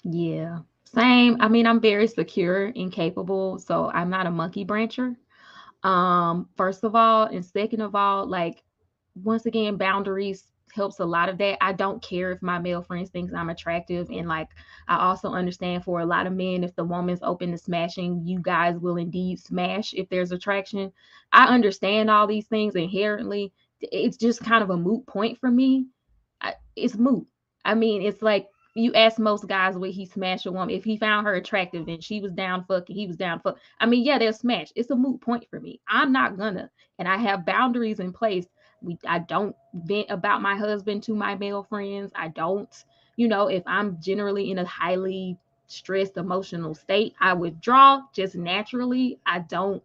Yeah. Same. I mean, I'm very secure and capable, so I'm not a monkey brancher. First of all, and second of all, like, once again, boundaries helps a lot of that. I don't care if my male friends thinks I'm attractive, and like, I also understand for a lot of men, if the woman's open to smashing, you guys will indeed smash if there's attraction. I understand all these things inherently. It's just kind of a moot point for me. It's moot. I mean, it's like, you ask most guys, would he smash a woman if he found her attractive and she was down fucking, he was down fuck. I mean, yeah, they'll smash. It's a moot point for me. I'm not gonna, and I have boundaries in place. I don't vent about my husband to my male friends. I don't, if I'm generally in a highly stressed emotional state, I withdraw just naturally. I don't,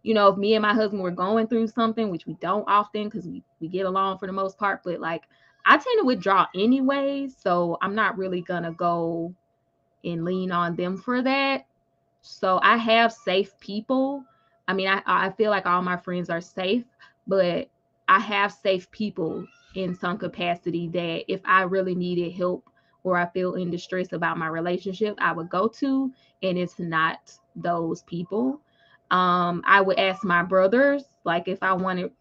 if me and my husband were going through something, which we don't often because we get along for the most part, but like, I tend to withdraw anyways. So I'm not really gonna go and lean on them for that. So I have safe people. I mean, I feel like all my friends are safe, but I have safe people in some capacity that if I really needed help or I feel in distress about my relationship, I would go to, and it's not those people. I would ask my brothers, like, if I wanted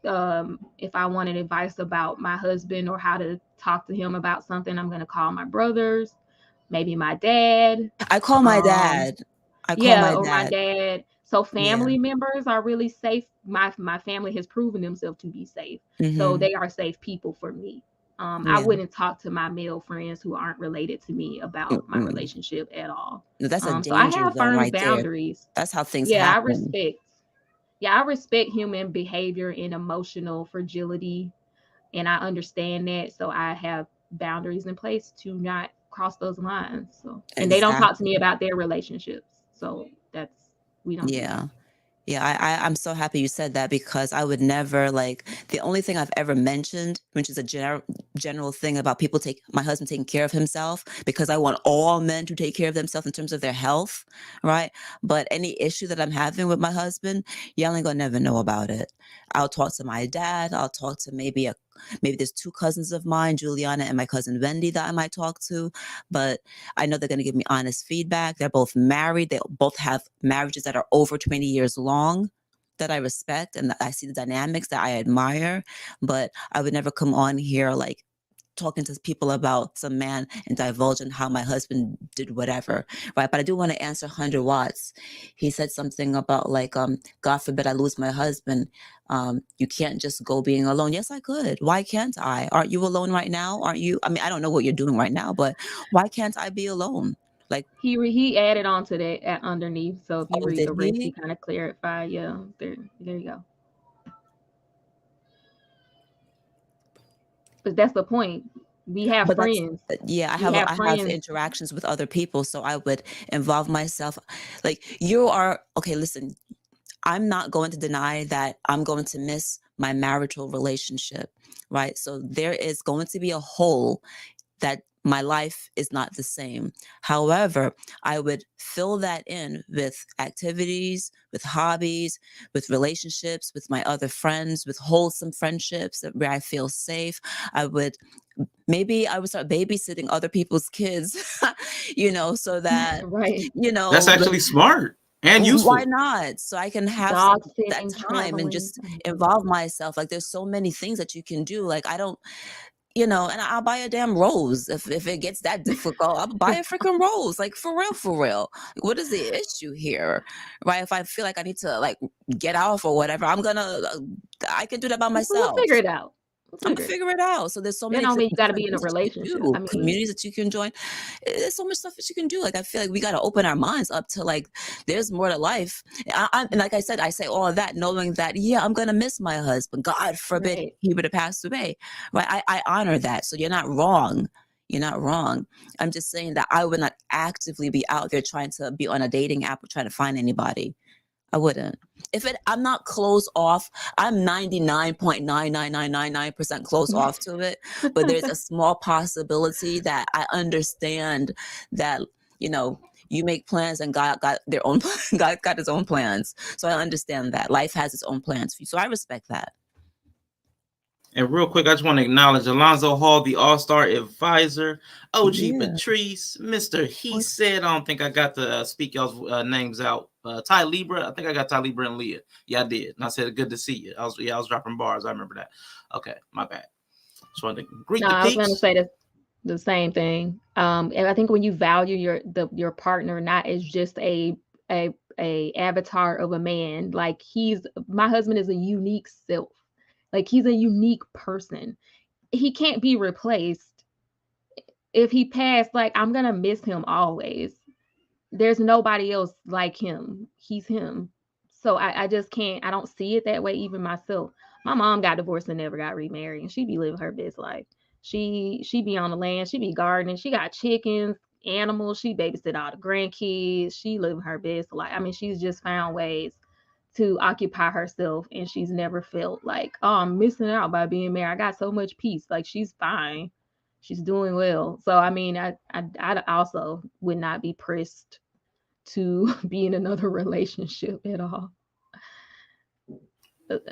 advice about my husband or how to talk to him about something, I'm gonna call my brothers, maybe my dad. I call my Um, dad. I call yeah, my or my dad. dad. So Yeah. family members are really safe. My family has proven themselves to be safe. So Mm-hmm. they are safe people for me. I Yeah. wouldn't talk to my male friends who aren't related to me about my Mm-mm. relationship at all. That's a So I danger have zone firm right there. boundaries. That's how things Yeah, I happen. respect. Yeah, I respect human behavior and emotional fragility, and I understand that. So I have boundaries in place to not cross those lines. So, and they don't talk to me Exactly. about their relationships. So we don't do that. Yeah. Yeah, I'm so happy you said that, because I would never, like, the only thing I've ever mentioned, which is a general thing about people my husband taking care of himself, because I want all men to take care of themselves in terms of their health, right? But any issue that I'm having with my husband, y'all ain't gonna never know about it. I'll talk to my dad. I'll talk to maybe there's two cousins of mine, Juliana and my cousin Wendy, that I might talk to, but I know they're going to give me honest feedback. They're both married. They both have marriages that are over 20 years long, that I respect, and that I see the dynamics that I admire. But I would never come on here like talking to people about some man and divulging how my husband did whatever, right? But I do want to answer 100 Watts. He said something about, like, God forbid I lose my husband. You can't just go being alone. Yes, I could. Why can't I? Aren't you alone right now? Aren't you? I mean, I don't know what you're doing right now, but why can't I be alone? Like, He added on to that underneath. So if you oh, read did the rest, he he? kind of clarified. Yeah, there you go. But that's the point. We have But that's friends. yeah, We have I have friends. interactions with other people, so I would involve myself. Like you are okay, listen, I'm not going to deny that I'm going to miss my marital relationship, right? So there is going to be a hole that my life is not the same. However, I would fill that in with activities, with hobbies, with relationships, with my other friends, with wholesome friendships where I feel safe. I would maybe I would start babysitting other people's kids, so that, Right. That's like, actually smart and why useful. not? So I can have Dog that sitting, time and traveling. just involve myself. Like there's so many things that you can do. Like I don't, and I'll buy a damn rose if it gets that difficult. I'll buy a freaking rose, like for real, for real. Like, what is the issue here, right? If I feel like I need to like get off or whatever, I can do that by We'll myself. figure it out. We'll I'm gonna figure it out. figure it out. So there's so That many don't mean you got to different be in a things that you can relationship. I do, mean, communities that you can join. There's so much stuff that you can do. Like I feel like we got to open our minds up to like there's more to life. And like I said, I say all of that knowing that I'm gonna miss my husband. God forbid right. he would have passed away. Right? I honor that. So you're not wrong. You're not wrong. I'm just saying that I would not actively be out there trying to be on a dating app or trying to find anybody. I wouldn't. I'm not closed off. I'm 99.99999% closed off to it. But there's a small possibility that I understand that, you make plans and God got their own God got his own plans. So I understand that. Life has its own plans for you. So I respect that. And real quick, I just want to acknowledge Alonzo Hall, the All-Star Advisor, OG Yeah. Patrice, Mr. He Said. I don't think I got to speak y'all's names out. Ty Libra, I think I got Ty Libra and Leah. Yeah, I did. And I said, good to see you. I was dropping bars. I remember that. Okay, my bad. Just wanted to greet No, the I was going to peeps. say the same thing. And I think when you value your partner not as just a avatar of a man, like my husband is a unique self. Like he's a unique person. He can't be replaced. If he passed, like I'm gonna miss him always. There's nobody else like him. He's him. So I just can't, I don't see it that way, even myself. My mom got divorced and never got remarried, and she be living her best life. She be on the land, she be gardening, she got chickens, animals, she babysit all the grandkids, she living her best life. I mean, she's just found ways to occupy herself, and she's never felt like, oh, I'm missing out by being married. I got so much peace. Like she's fine. She's doing well. So I mean, I also would not be pressed to be in another relationship at all.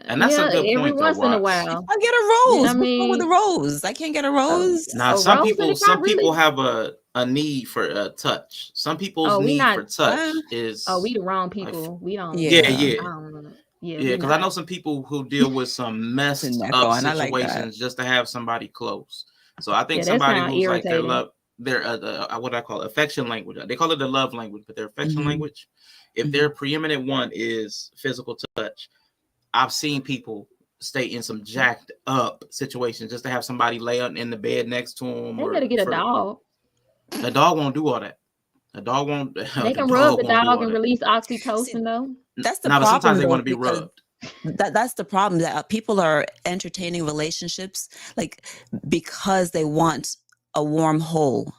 And that's a Yeah, good every point, though, once in a Watts. while. I'll get a Yeah, I rose. What's wrong with a mean, rose? I can't get a rose. Now, a some rose, and people, if I really, have a need for touch. Some people's oh, we need not, for touch is we the wrong like, people. We don't. yeah, Yeah. yeah. I don't. Yeah, Yeah, we because I know not. some people who deal with some It's a messed neck up on. I like that. situations just to have somebody close. So I think Yeah, that somebody sounds who's like irritating. their what I call affection language. They call it the love language, but their affection Mm-hmm. language, if Mm-hmm. their preeminent one is physical touch, I've seen people stay in some jacked up situations just to have somebody lay in the bed next to them, They or better get a for dog. the dog won't do all that. The dog won't. They The can rub dog the won't do dog all and that. release See, oxytocin, though. that's the Now, but sometimes problem they want though, to be because rubbed. that's the problem, that people are entertaining relationships like because they want a warm hole,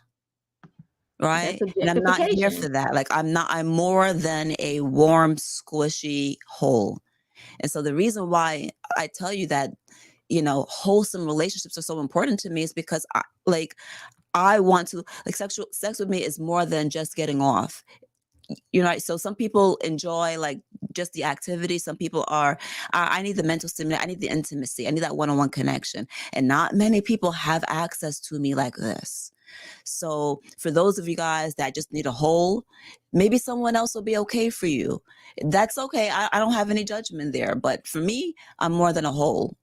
That's right? And I'm not here for objectification. that. Like I'm more than a warm, squishy hole. And so the reason why I tell you that, wholesome relationships are so important to me is because I want to, like, sex with me is more than just getting off. So some people enjoy like just the activity. Some people are, I need the mental stimulation. I need the intimacy. I need that one-on-one connection. And not many people have access to me like this. So for those of you guys that just need a hole, maybe someone else will be okay for you. That's okay. I don't have any judgment there. But for me, I'm more than a hole.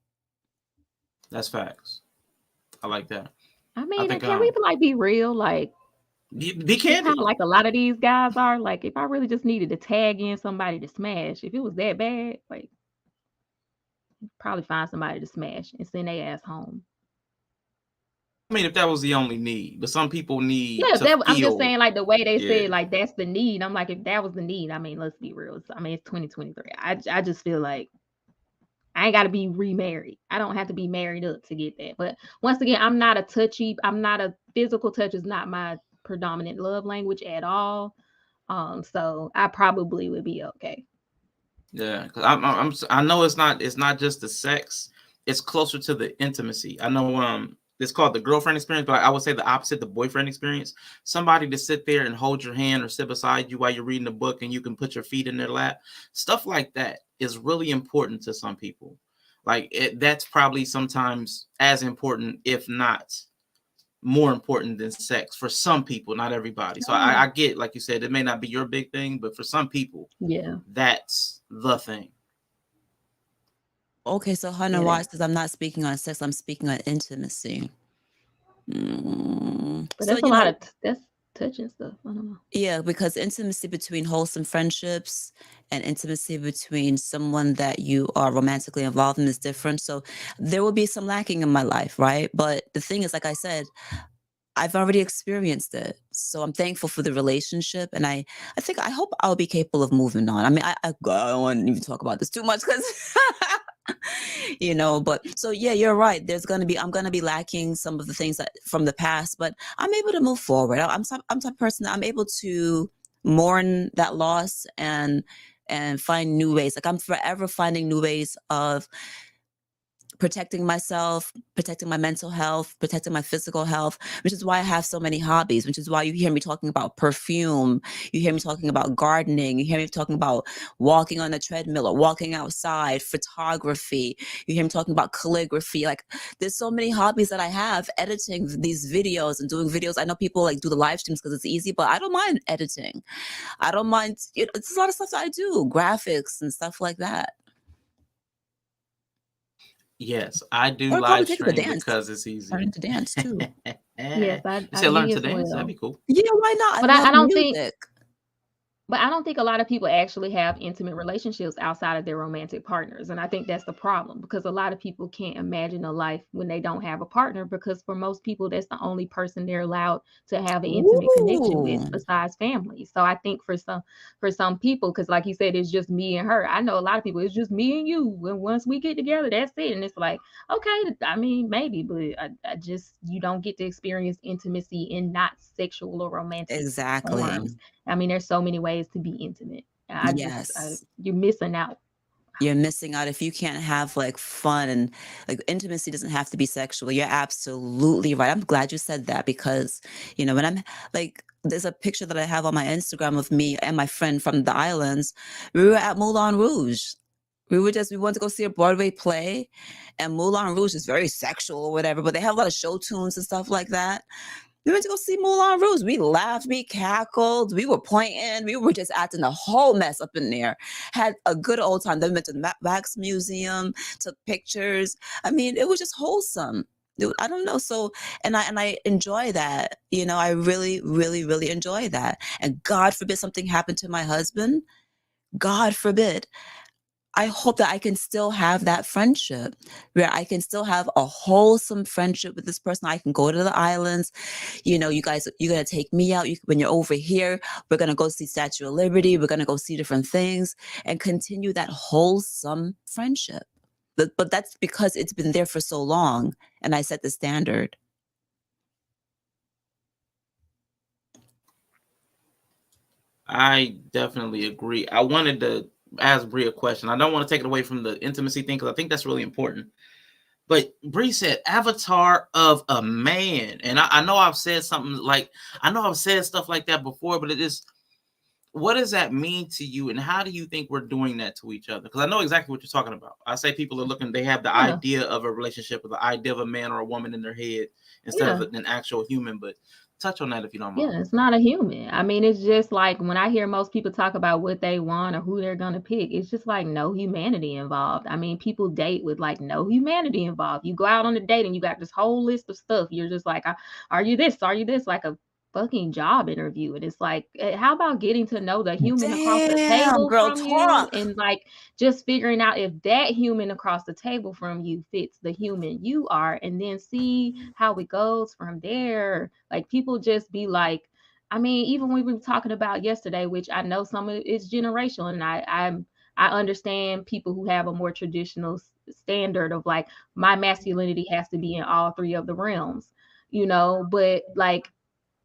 That's facts. I like that. I I mean, think can we be real? Like, be it's kind candid. of like a lot of these guys are. Like, if I really just needed to tag in somebody to smash, if it was that bad, like, probably find somebody to smash and send their ass home. I mean, if that was the only need, but some people need Yeah, to I'm just feel. saying, like, the way they Yeah, said, like, that's the need. I'm like, if that was the need, I mean, let's be real. I mean, it's 2023. I just feel like I ain't got to be remarried. I don't have to be married up to get that. But once again, I'm not a touchy. I'm not a physical touch is not my predominant love language at all. So I probably would be okay. Yeah, because I know it's not just the sex. It's closer to the intimacy. I know it's called the girlfriend experience, but I would say the opposite, the boyfriend experience. Somebody to sit there and hold your hand or sit beside you while you're reading a book, and you can put your feet in their lap. Stuff like that is really important to some people. That's probably sometimes as important, if not more important than sex for some people, not everybody. So I get, like you said, it may not be your big thing, but for some people, Yeah. that's the thing. Okay, so Hunter Yeah. Watts says I'm not speaking on sex, I'm speaking on intimacy. But So, that's a lot of that's touching stuff. I don't know. yeah, because intimacy between wholesome friendships and intimacy between someone that you are romantically involved in is different. So there will be some lacking in my life, right? But the thing is, like I said, I've already experienced it. So I'm thankful for the relationship. And I hope I'll be capable of moving on. I mean, I don't want to even talk about this too much because, but so yeah, you're right. I'm going to be lacking some of the things from the past, but I'm able to move forward. I'm type of person that I'm able to mourn that loss and find new ways. Like I'm forever finding new ways of protecting myself, protecting my mental health, protecting my physical health, which is why I have so many hobbies, which is why you hear me talking about perfume, you hear me talking about gardening, you hear me talking about walking on a treadmill or walking outside, photography, you hear me talking about calligraphy. Like there's so many hobbies that I have, editing these videos and doing videos. I know people like do the live streams because it's easy, but I don't mind editing. I don't mind, it's a lot of stuff that I do, graphics and stuff like that. Yes, I do Or probably live take up a stream dance. because it's easy. Learn to dance too. Yes, You I said learn me to as dance? That'd be well. cool. Yeah, why not? I But love I don't think music. But I don't think a lot of people actually have intimate relationships outside of their romantic partners. And I think that's the problem because a lot of people can't imagine a life when they don't have a partner because for most people, that's the only person they're allowed to have an intimate connection with Ooh, besides family. So I think for some people, because like you said, it's just me and her. I know a lot of people, it's just me and you. When once we get together, that's it. And it's like, okay, I mean, maybe, but I just you don't get to experience intimacy in not sexual or romantic exactly. forms. I mean, there's so many ways to be intimate. Yes. You're missing out. You're missing out if you can't have like fun and like intimacy doesn't have to be sexual. You're absolutely right. I'm glad you said that because, when I'm like, there's a picture that I have on my Instagram of me and my friend from the islands. We were at Moulin Rouge. We wanted to go see a Broadway play, and Moulin Rouge is very sexual or whatever, but they have a lot of show tunes and stuff like that. We went to go see Moulin Rouge. We laughed, we cackled, we were pointing, we were just acting a whole mess up in there. Had a good old time. Then we went to the Wax Museum, took pictures. I mean, it was just wholesome. I don't know. So, and I enjoy that. I really, really, really enjoy that. And God forbid something happened to my husband. God forbid. I hope that I can still have that friendship where I can still have a wholesome friendship with this person. I can go to the islands. You guys, you're going to take me out. When you're over here, we're going to go see Statue of Liberty. We're going to go see different things and continue that wholesome friendship. But that's because it's been there for so long and I set the standard. I definitely agree. I wanted to ask Bree a question. I don't want to take it away from the intimacy thing because I think that's really important. But Bree said avatar of a man. And I know I've said something like, I know I've said stuff like that before, but it is, what does that mean to you? And how do you think we're doing that to each other? Because I know exactly what you're talking about. I say people are looking, they have the Yeah. idea of a relationship with the idea of a man or a woman in their head instead Yeah. of an actual human. But touch on that if you don't mind. Yeah, it's not a human. I mean, it's just like when I hear most people talk about what they want or who they're going to pick, it's just like no humanity involved. I mean, people date with like no humanity involved. You go out on a date and you got this whole list of stuff. You're just like, are you this? Are you this? Like a fucking job interview. And it's like, how about getting to know the human across the Damn, table girl, from you talk. and like just figuring out if that human across the table from you fits the human you are and then see how it goes from there. Like people just be like, I mean, even we were talking about yesterday, which I know some of it's generational, and I understand people who have a more traditional standard of like my masculinity has to be in all three of the realms, but like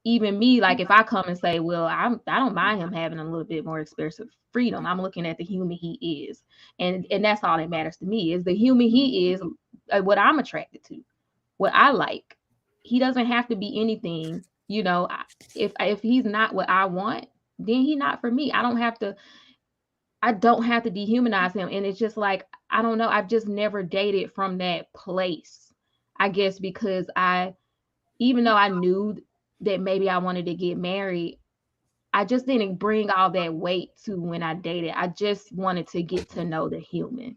even me, like if I come and say, well, I don't mind him having a little bit more expressive freedom. I'm looking at the human he is. And that's all that matters to me is the human he is, what I'm attracted to, what I like. He doesn't have to be anything, if he's not what I want, then he's not for me. I don't have to dehumanize him. And it's just like, I don't know. I've just never dated from that place. I guess because even though I knew that maybe I wanted to get married, I just didn't bring all that weight to when I dated. I just wanted to get to know the human.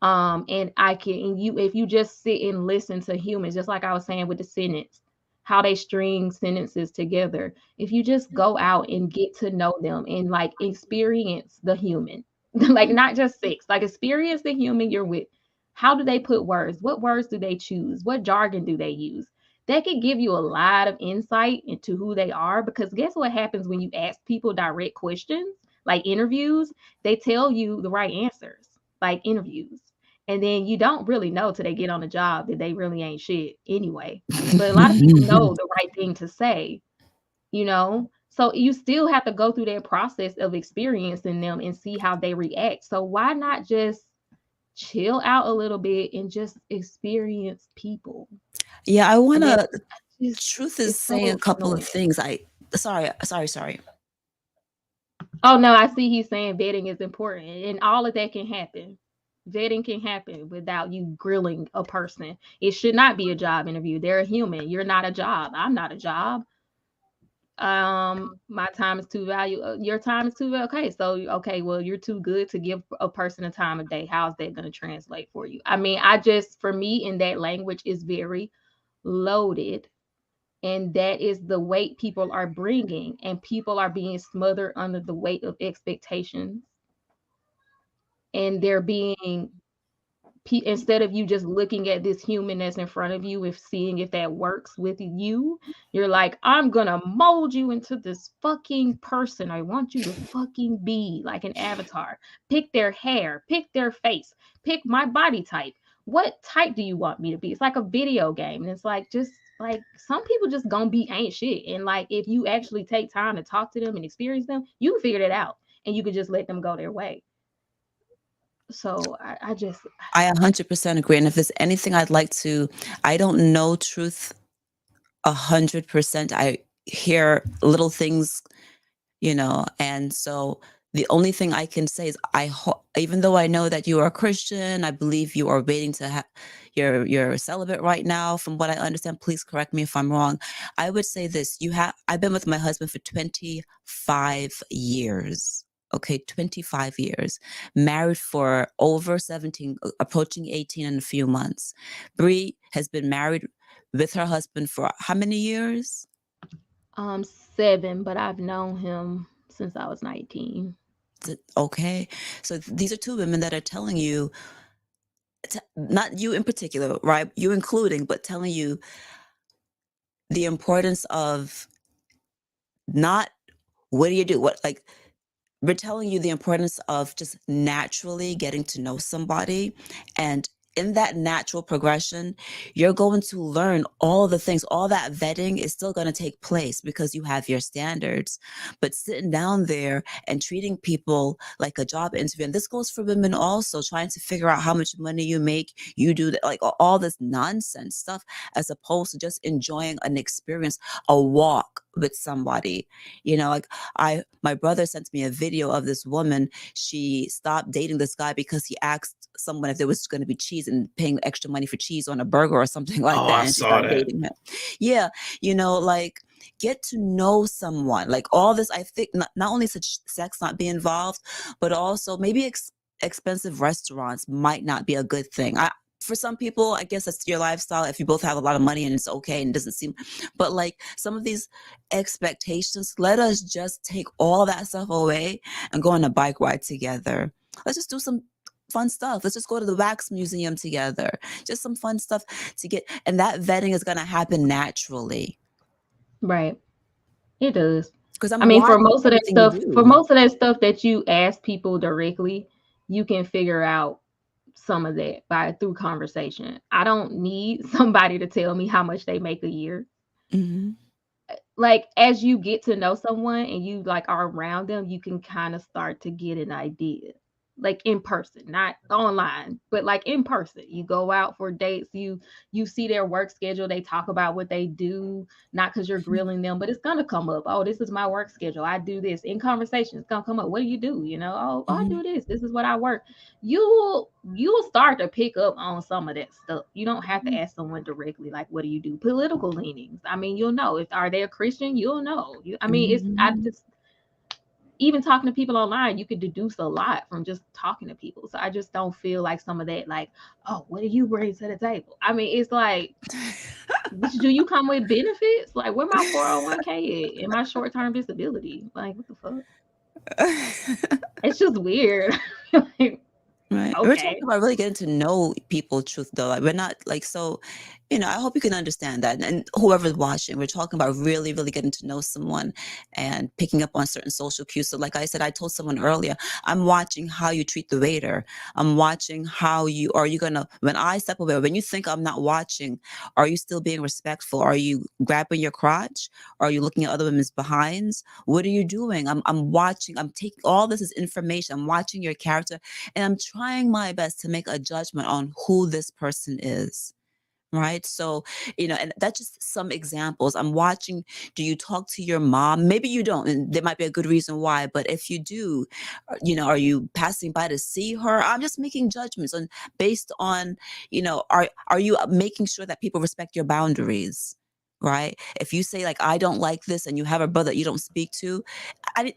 And if you just sit and listen to humans, just like I was saying with the sentence, how they string sentences together. If you just go out and get to know them and like experience the human, like not just sex, like experience the human you're with. How do they put words? What words do they choose? What jargon do they use? That could give you a lot of insight into who they are, because guess what happens when you ask people direct questions, like interviews? They tell you the right answers, like interviews. And then you don't really know till they get on the job that they really ain't shit anyway. But a lot of people know the right thing to say, So you still have to go through that process of experiencing them and see how they react. So why not just chill out a little bit and just experience people? Yeah, I want to. Just, Truth is it's so saying a couple of annoying. things. Sorry. Oh no, I see he's saying vetting is important, and all of that can happen. Vetting can happen without you grilling a person. It should not be a job interview. They're a human. You're not a job. I'm not a job. My time is too valuable. Your time is too okay. So okay, well, you're too good to give a person a time of day. How's that going to translate for you? I mean, for me, in that language is very loaded, and that is the weight people are bringing, and people are being smothered under the weight of expectations, and they're being instead of you just looking at this human that's in front of you, if seeing if that works with you, you're like, I'm gonna mold you into this fucking person I want you to fucking be, like an avatar. Pick their hair, pick their face, pick my body type. What type do you want me to be? It's like a video game, and it's like, just like, some people just gonna be ain't shit, and like if you actually take time to talk to them and experience them, you can figure it out, and you can just let them go their way. So I 100% agree. And if there's anything I don't know truth 100%. I hear little things, and so the only thing I can say is even though I know that you are a Christian, I believe you are waiting to have you're celibate right now. From what I understand, please correct me if I'm wrong. I would say this: I've been with my husband for 25 years. Okay, 25 years, married for over 17, approaching 18 in a few months. Bree has been married with her husband for how many years? 7, but I've known him since I was 19. Okay, so these are two women that are telling you, not you in particular, right? You including, but telling you the importance of not what do you do? We're telling you the importance of just naturally getting to know somebody. And in that natural progression, you're going to learn all the things. All that vetting is still going to take place because you have your standards. But sitting down there and treating people like a job interview, and this goes for women also, trying to figure out how much money you make, you do that, like all this nonsense stuff, as opposed to just enjoying an experience, a walk with somebody. My brother sent me a video of this woman. She stopped dating this guy because he asked someone if there was going to be cheese and paying extra money for cheese on a burger or something like that. I And she saw started that. dating him. Yeah. Get to know someone. Like all this, I think not only such sex not be involved, but also maybe expensive restaurants might not be a good thing. For some people, I guess that's your lifestyle. If you both have a lot of money and it's okay and it doesn't seem, but like some of these expectations, let us just take all that stuff away and go on a bike ride together. Let's just do some fun stuff. Let's just go to the wax museum together. Just some fun stuff to get, and that vetting is going to happen naturally. Right. It does. Because I mean, for watching most of that everything you stuff, do. that you ask people directly, you can figure out some of that by through conversation. I don't need somebody to tell me how much they make a year. Mhm. Like as you get to know someone and you like are around them, you can kind of start to get an idea. Like in person, not online, but like in person. You go out for dates, you see their work schedule, they talk about what they do, not because you're grilling them, but it's gonna come up. Oh, this is my work schedule. I do this in conversation. It's gonna come up. What do you do? You know, oh, I Mhm. do this. This is what I work. You'll start to pick up on some of that stuff. You don't have to Mhm. ask someone directly, like, what do you do? Political leanings. I mean, you'll know. If are they a Christian, you'll know. I mean, it's I Mhm. just even talking to people online, you could deduce a lot from just talking to people. So I just don't feel like some of that, like, oh, what do you bring to the table? I mean, it's like, do you come with benefits? Like, where my 401k at and my short term disability? Like, what the fuck? It's just weird. Like, Right. We're talking okay. about really getting to know people, truth though. Like we're not like so, I hope you can understand that. And whoever's watching, we're talking about really, really getting to know someone and picking up on certain social cues. So like I said, I told someone earlier, I'm watching how you treat the waiter. I'm watching how you are you gonna when I step away, when you think I'm not watching, are you still being respectful? Are you grabbing your crotch? Are you looking at other women's behinds? What are you doing? I'm watching, I'm taking all this as information. I'm watching your character and I'm trying my best to make a judgment on who this person is. Right. So, and that's just some examples. I'm watching. Do you talk to your mom? Maybe you don't. And there might be a good reason why. But if you do, are you passing by to see her? I'm just making judgments based on, are you making sure that people respect your boundaries? Right. If you say, like, I don't like this and you have a brother that you don't speak to, I,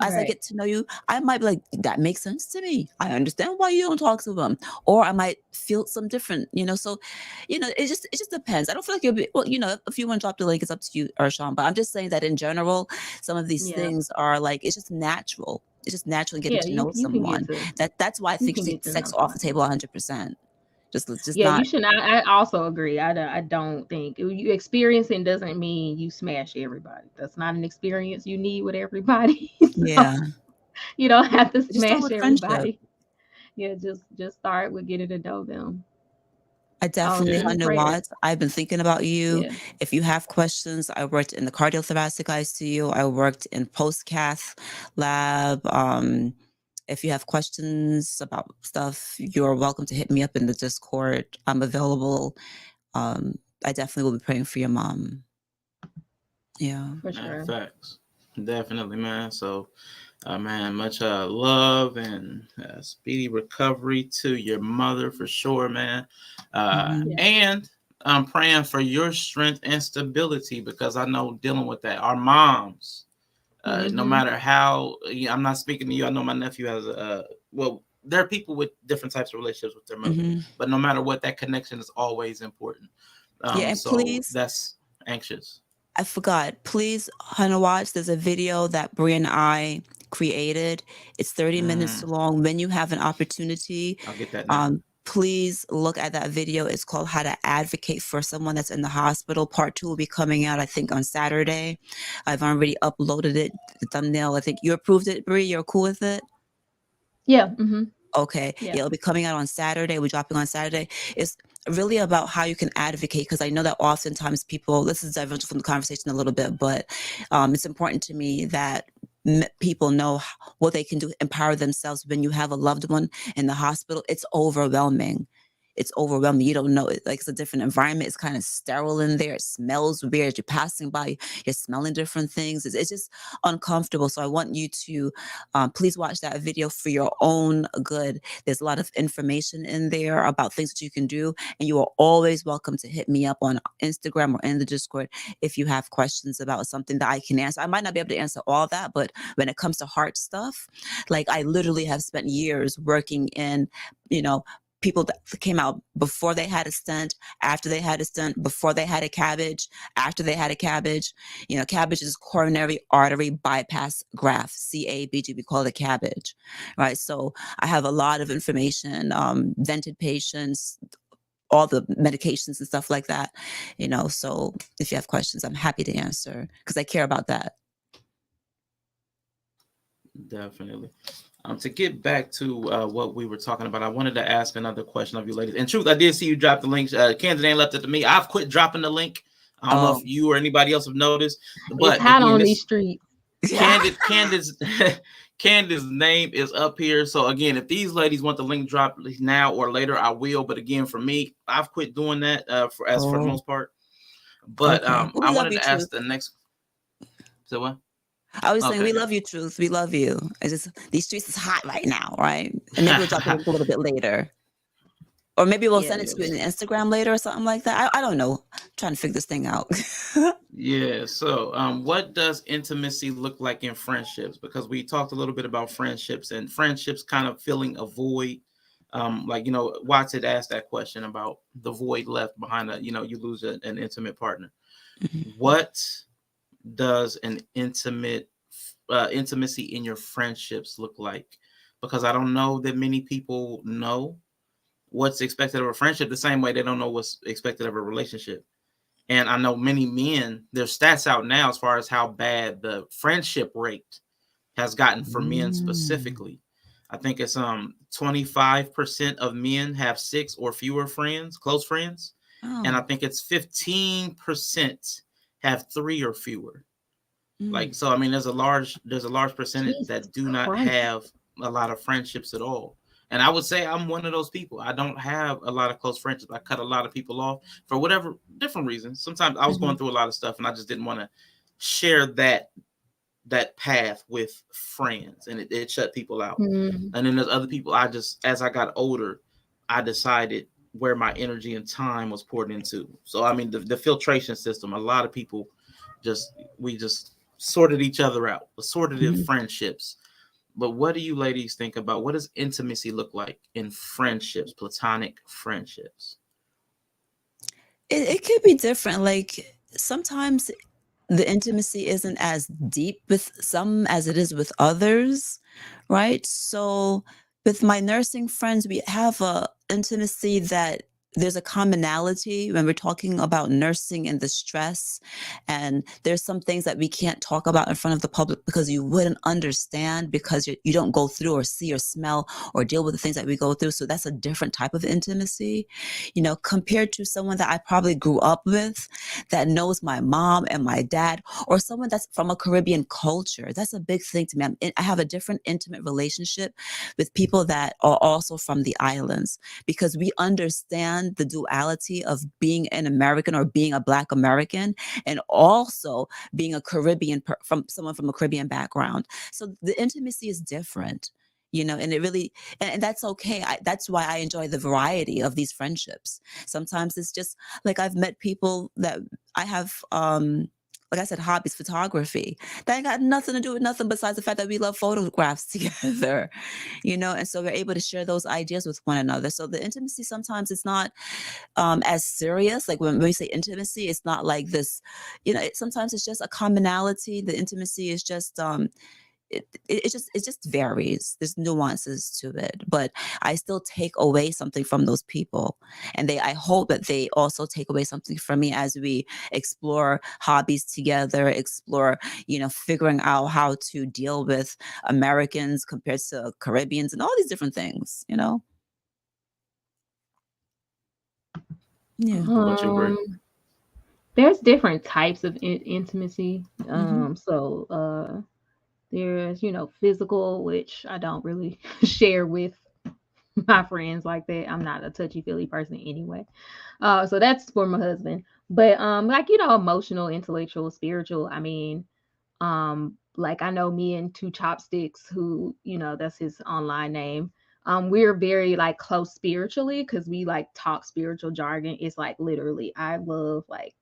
as I Right. get to know you, I might be like, that makes sense to me. I understand why you don't talk to them. Or I might feel some different, so it just depends. I don't feel like you'll be well, if you want to drop the link, it's up to you, Urshan. But I'm just saying that in general, some of these Yeah. things are like it's just natural. It's just naturally getting Yeah. to You know you can get someone. to That's why I you think can get to sex know off the somebody. table 100%. Just Yeah, you not. should. I also agree. I don't think you experiencing doesn't mean you smash everybody. That's not an experience you need with everybody. So Yeah. you don't have to Just start smash with friendship. everybody. Yeah, just start with getting to know them. I Oh, definitely, send me Yeah. prayers. 100 watts. I've been thinking about you. Yeah. If you have questions, I worked in the cardiothoracic ICU. I worked in post-cath lab. If you have questions about stuff, you're welcome to hit me up in the Discord. I'm available. Um, I definitely will be praying for your mom. Yeah. For Man, sure. facts. Definitely, man. So, man, much love and speedy recovery to your mother for sure, man. Hmm. Yeah. And I'm praying for your strength and stability because I know dealing with that, our moms, no Mm-hmm. matter how, yeah, I'm not speaking to you. I know my nephew has well, there are people with different types of relationships with their mother, Hmm. but no matter what, that connection is always important. Yeah, and So please, that's anxious. I forgot. Please, Hannah, watch. There's a video that Brie and I created. It's 30 minutes Mm, long. When you have an opportunity, I'll get that now. please look at that video. It's called How to Advocate for Someone That's in the Hospital. Part two will be coming out, I think, on Saturday. I've already uploaded it, the thumbnail. I think you approved it, Brie. You're cool with it? Yeah. Mm-hmm. Okay. Yeah. Yeah, it'll be coming out on Saturday. We're dropping on Saturday. It's really about how you can advocate because I know that oftentimes people, this is divergent from the conversation a little bit, but it's important to me that people know what they can do, empower themselves when you have a loved one in the hospital. It's overwhelming. It's overwhelming. You don't know it. Like it's a different environment. It's kind of sterile in there. It smells weird. You're passing by, you're smelling different things. It's just uncomfortable. So I want you to please watch that video for your own good. There's a lot of information in there about things that you can do. And you are always welcome to hit me up on Instagram or in the Discord if you have questions about something that I can answer. I might not be able to answer all that, but when it comes to heart stuff, like I literally have spent years working in, you know, people that came out before they had a stent, after they had a stent, before they had a cabbage, after they had a cabbage. Cabbage is coronary artery bypass graft, CABG. We call it cabbage, right? So I have a lot of information, vented patients, all the medications and stuff like that. So if you have questions, I'm happy to answer because I care about that. Definitely. To get back to what we were talking about, I wanted to ask another question of you ladies. In truth, I did see you drop the links. Kansas ain't left it to me. I've quit dropping the link. I don't know if Oh. you or anybody else have noticed, It's but hot again, on this these streets. Candace Candace's name is up here. So again, if these ladies want the link dropped now or later, I will. But again, for me, I've quit doing that for the Oh, most part. But okay. Well, we I love wanted you, to ask Truth. the next. So what? I was saying Okay, we good. love you, Truth. We love you. It's just these streets is hot right now, right? And maybe we'll drop the link a little bit later. Or maybe we'll Yeah, send it yeah. to you in Instagram later or something like that. I don't know. I'm trying to figure this thing out. Yeah. So, what does intimacy look like in friendships? Because we talked a little bit about friendships and friendships kind of filling a void. Like Watts had asked that question about the void left behind you lose an intimate partner. What does an intimacy in your friendships look like? Because I don't know that many people know what's expected of a friendship the same way they don't know what's expected of a relationship. And I know many men, there's stats out now as far as how bad the friendship rate has gotten for men Mm. specifically. I think it's 25% of men have 6 or fewer friends, close friends, and I Oh. think it's 15% have 3 or fewer. Like, Mm. so I mean there's a large percentage Jesus that do not Christ. have a lot of friendships at all. And I would say I'm one of those people. I don't have a lot of close friendships. I cut a lot of people off for whatever different reasons. Sometimes I was Hmm. going through a lot of stuff and I just didn't want to share that path with friends, and it shut people out. Hmm. And then there's other people I just, as I got older, I decided where my energy and time was poured into. So I mean the filtration system, a lot of people we just sorted each other out, sorted Mhm. friendships. But what do you ladies think about what does intimacy look like in friendships, platonic friendships? It could be different. Like sometimes the intimacy isn't as deep with some as it is with others, right? So with my nursing friends, we have a intimacy that there's a commonality when we're talking about nursing and the stress. And there's some things that we can't talk about in front of the public because you wouldn't understand because you don't go through or see or smell or deal with the things that we go through. So that's a different type of intimacy, compared to someone that I probably grew up with that knows my mom and my dad, or someone that's from a Caribbean culture. That's a big thing to me. I have a different intimate relationship with people that are also from the islands because we understand the duality of being an American or being a Black American and also being a Caribbean from someone from a Caribbean background. So the intimacy is different. And it really, and that's okay. That's why I enjoy the variety of these friendships. Sometimes it's just like I've met people that I have, like I said, hobbies, photography. That ain't got nothing to do with nothing besides the fact that we love photographs together, and so we're able to share those ideas with one another. So the intimacy sometimes it's not as serious. Like when we say intimacy, it's not like this, sometimes it's just a commonality. The intimacy is just it just varies. There's nuances to it, but I still take away something from those people, and I hope that they also take away something from me as we explore hobbies together, explore figuring out how to deal with Americans compared to Caribbeans and all these different things. Yeah. What about you, Brie? Um, there's different types of intimacy. Hmm. There's physical, which I don't really share with my friends like that. I'm not a touchy feely person anyway. So that's for my husband. But like emotional, intellectual, spiritual. I mean, like I know me and Two Chopsticks, who that's his online name. We're very like close spiritually because we like talk spiritual jargon. It's like literally, I love like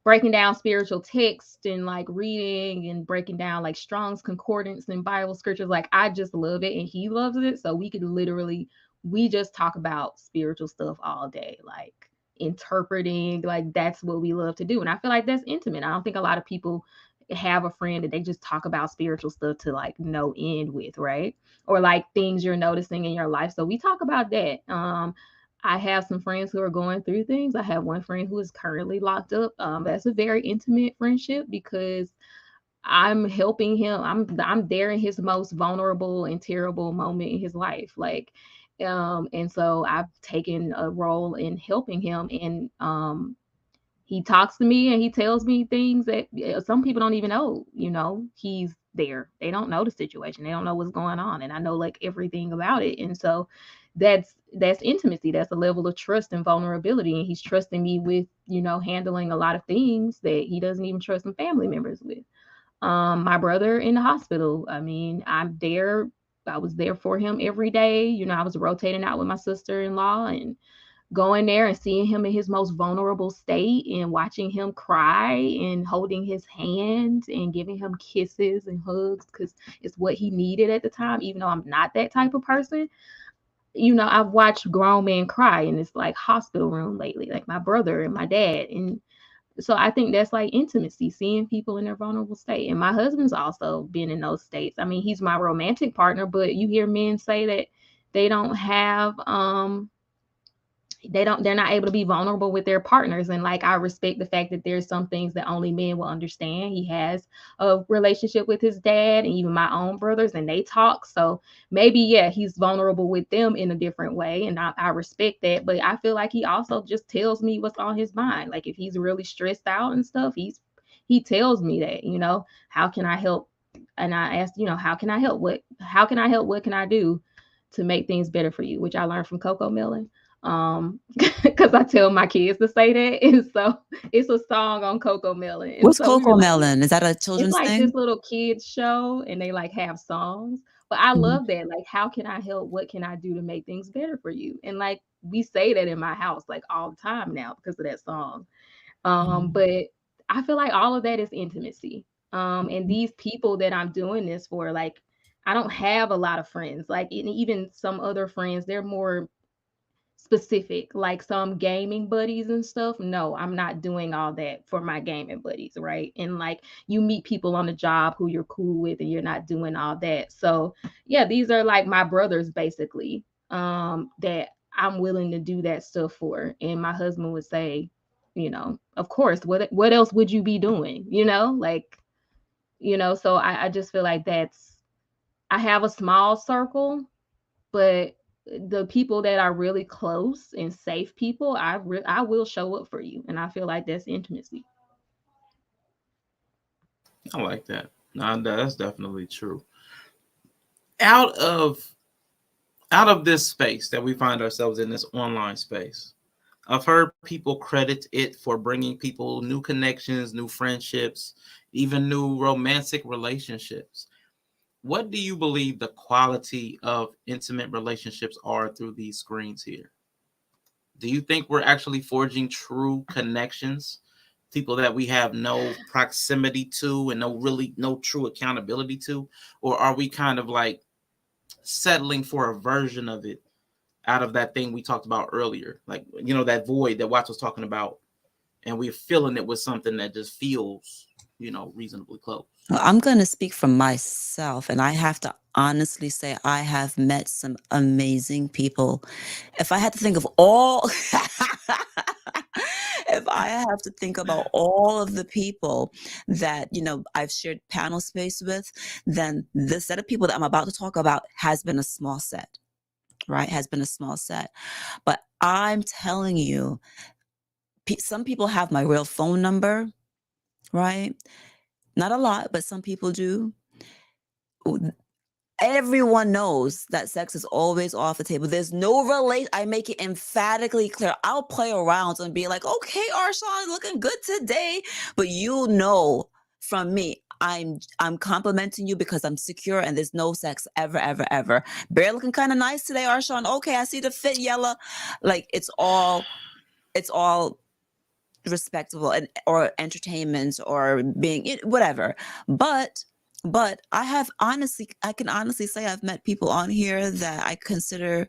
breaking down spiritual text and like reading and breaking down like Strong's concordance and Bible scriptures. Like I just love it and he loves it. So we could literally we just talk about spiritual stuff all day, like interpreting, like that's what we love to do. And I feel like that's intimate. I don't think a lot of people have a friend that they just talk about spiritual stuff to like no end with, right? Or like things you're noticing in your life. So we talk about that. I have some friends who are going through things. I have one friend who is currently locked up. That's a very intimate friendship because I'm helping him. I'm there in his most vulnerable and terrible moment in his life. Like, and so I've taken a role in helping him. And he talks to me and he tells me things that some people don't even know. He's there. They don't know the situation. They don't know what's going on. And I know like everything about it. And so that's intimacy. That's a level of trust and vulnerability. And he's trusting me with, handling a lot of things that he doesn't even trust some family members with. My brother in the hospital. I mean, I'm there. I was there for him every day. I was rotating out with my sister-in-law and going there and seeing him in his most vulnerable state and watching him cry and holding his hand and giving him kisses and hugs because it's what he needed at the time, even though I'm not that type of person. I've watched grown men cry in this like hospital room lately, like my brother and my dad. And so I think that's like intimacy, seeing people in their vulnerable state. And my husband's also been in those states. I mean, he's my romantic partner, but you hear men say that they don't have they're not able to be vulnerable with their partners. And like, I respect the fact that there's some things that only men will understand. He has a relationship with his dad and even my own brothers, and they talk. So maybe, yeah, he's vulnerable with them in a different way, and I respect that. But I feel like he also just tells me what's on his mind. Like if he's really stressed out and stuff, he tells me that, how can I help? And I asked, how can I help? How can I help? What can I do to make things better for you? Which I learned from Coco Melon. Because I tell my kids to say that. And so it's a song on Coco Melon. And What's so we Coco were like, Melon? Is that a it's children's like thing? this little kids show and they like have songs. But I Mhm. love that. Like, how can I help? What can I do to make things better for you? And like we say that in my house like all the time now because of that song. But I feel like all of that is intimacy. And these people that I'm doing this for, like, I don't have a lot of friends. Like, and even some other friends, they're more specific, like some gaming buddies and stuff. No, I'm not doing all that for my gaming buddies, right? And like you meet people on the job who you're cool with and you're not doing all that. So yeah, these are like my brothers basically, that I'm willing to do that stuff for. And my husband would say, of course, what else would you be doing? Like, so I just feel like I have a small circle, but the people that are really close and safe people, I will show up for you, and I feel like that's intimacy. I like that. No, that's definitely true. Out of out of this space that we find ourselves in, this online space, I've heard people credit it for bringing people new connections, new friendships, even new romantic relationships. What do you believe the quality of intimate relationships are through these screens here? Do you think we're actually forging true connections? People that we have no proximity to and no true accountability to? Or are we kind of like settling for a version of it out of that thing we talked about earlier? Like, that void that Watts was talking about, and we're filling it with something that just feels, reasonably close. Well, I'm going to speak for myself, and I have to honestly say I have met some amazing people. If I had to think of all, if I have to think about all of the people that, I've shared panel space with, then the set of people that I'm about to talk about has been a small set, right? Has been a small set. But I'm telling you, some people have my real phone number, right? Not a lot, but some people do. Everyone knows that sex is always off the table. There's no relate. I make it emphatically clear. I'll play around and be like, okay, Arshawn, looking good today. But from me, I'm complimenting you because I'm secure and there's no sex ever, ever, ever. Bear looking kind of nice today, Arshawn. Okay, I see the fit yellow. Like it's all respectable or entertainment or being whatever. But I can honestly say I've met people on here that I consider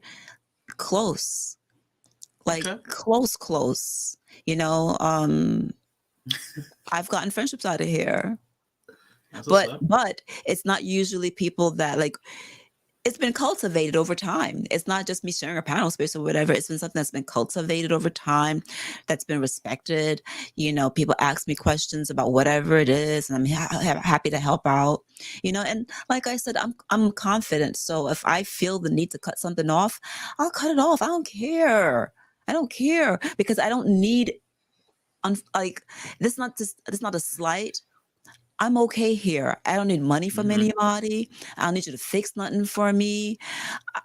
close, like Okay. close. I've gotten friendships out of here, That's what's but up. it's not usually people that like it's been cultivated over time. It's not just me sharing a panel space or whatever. It's been something that's been cultivated over time, that's been respected. People ask me questions about whatever it is, and I'm happy to help out. And like I said, I'm confident. So if I feel the need to cut something off, I'll cut it off. I don't care. I don't care because I don't need like this. This not a slight. I'm okay here. I don't need money from Mm-hmm. anybody. I don't need you to fix nothing for me.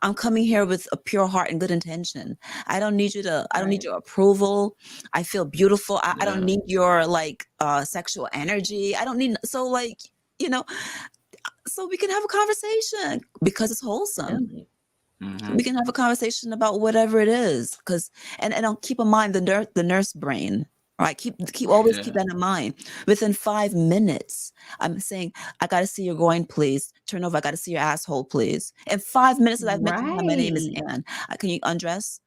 I'm coming here with a pure heart and good intention. I don't need I don't need Right. your approval. I feel beautiful. I don't Yeah. need your sexual energy. I don't need, so you know, so we can have a conversation because it's wholesome. Definitely. Mm-hmm. We can have a conversation about whatever it is. And I'll keep in mind the nurse brain. Right. Always keep Yeah. that in mind. Within 5 minutes, I'm saying, I got to see your groin, please. Turn over. I got to see your asshole, please. In 5 minutes that I've mentioned, hi, my name is Right. Anne. Can you undress?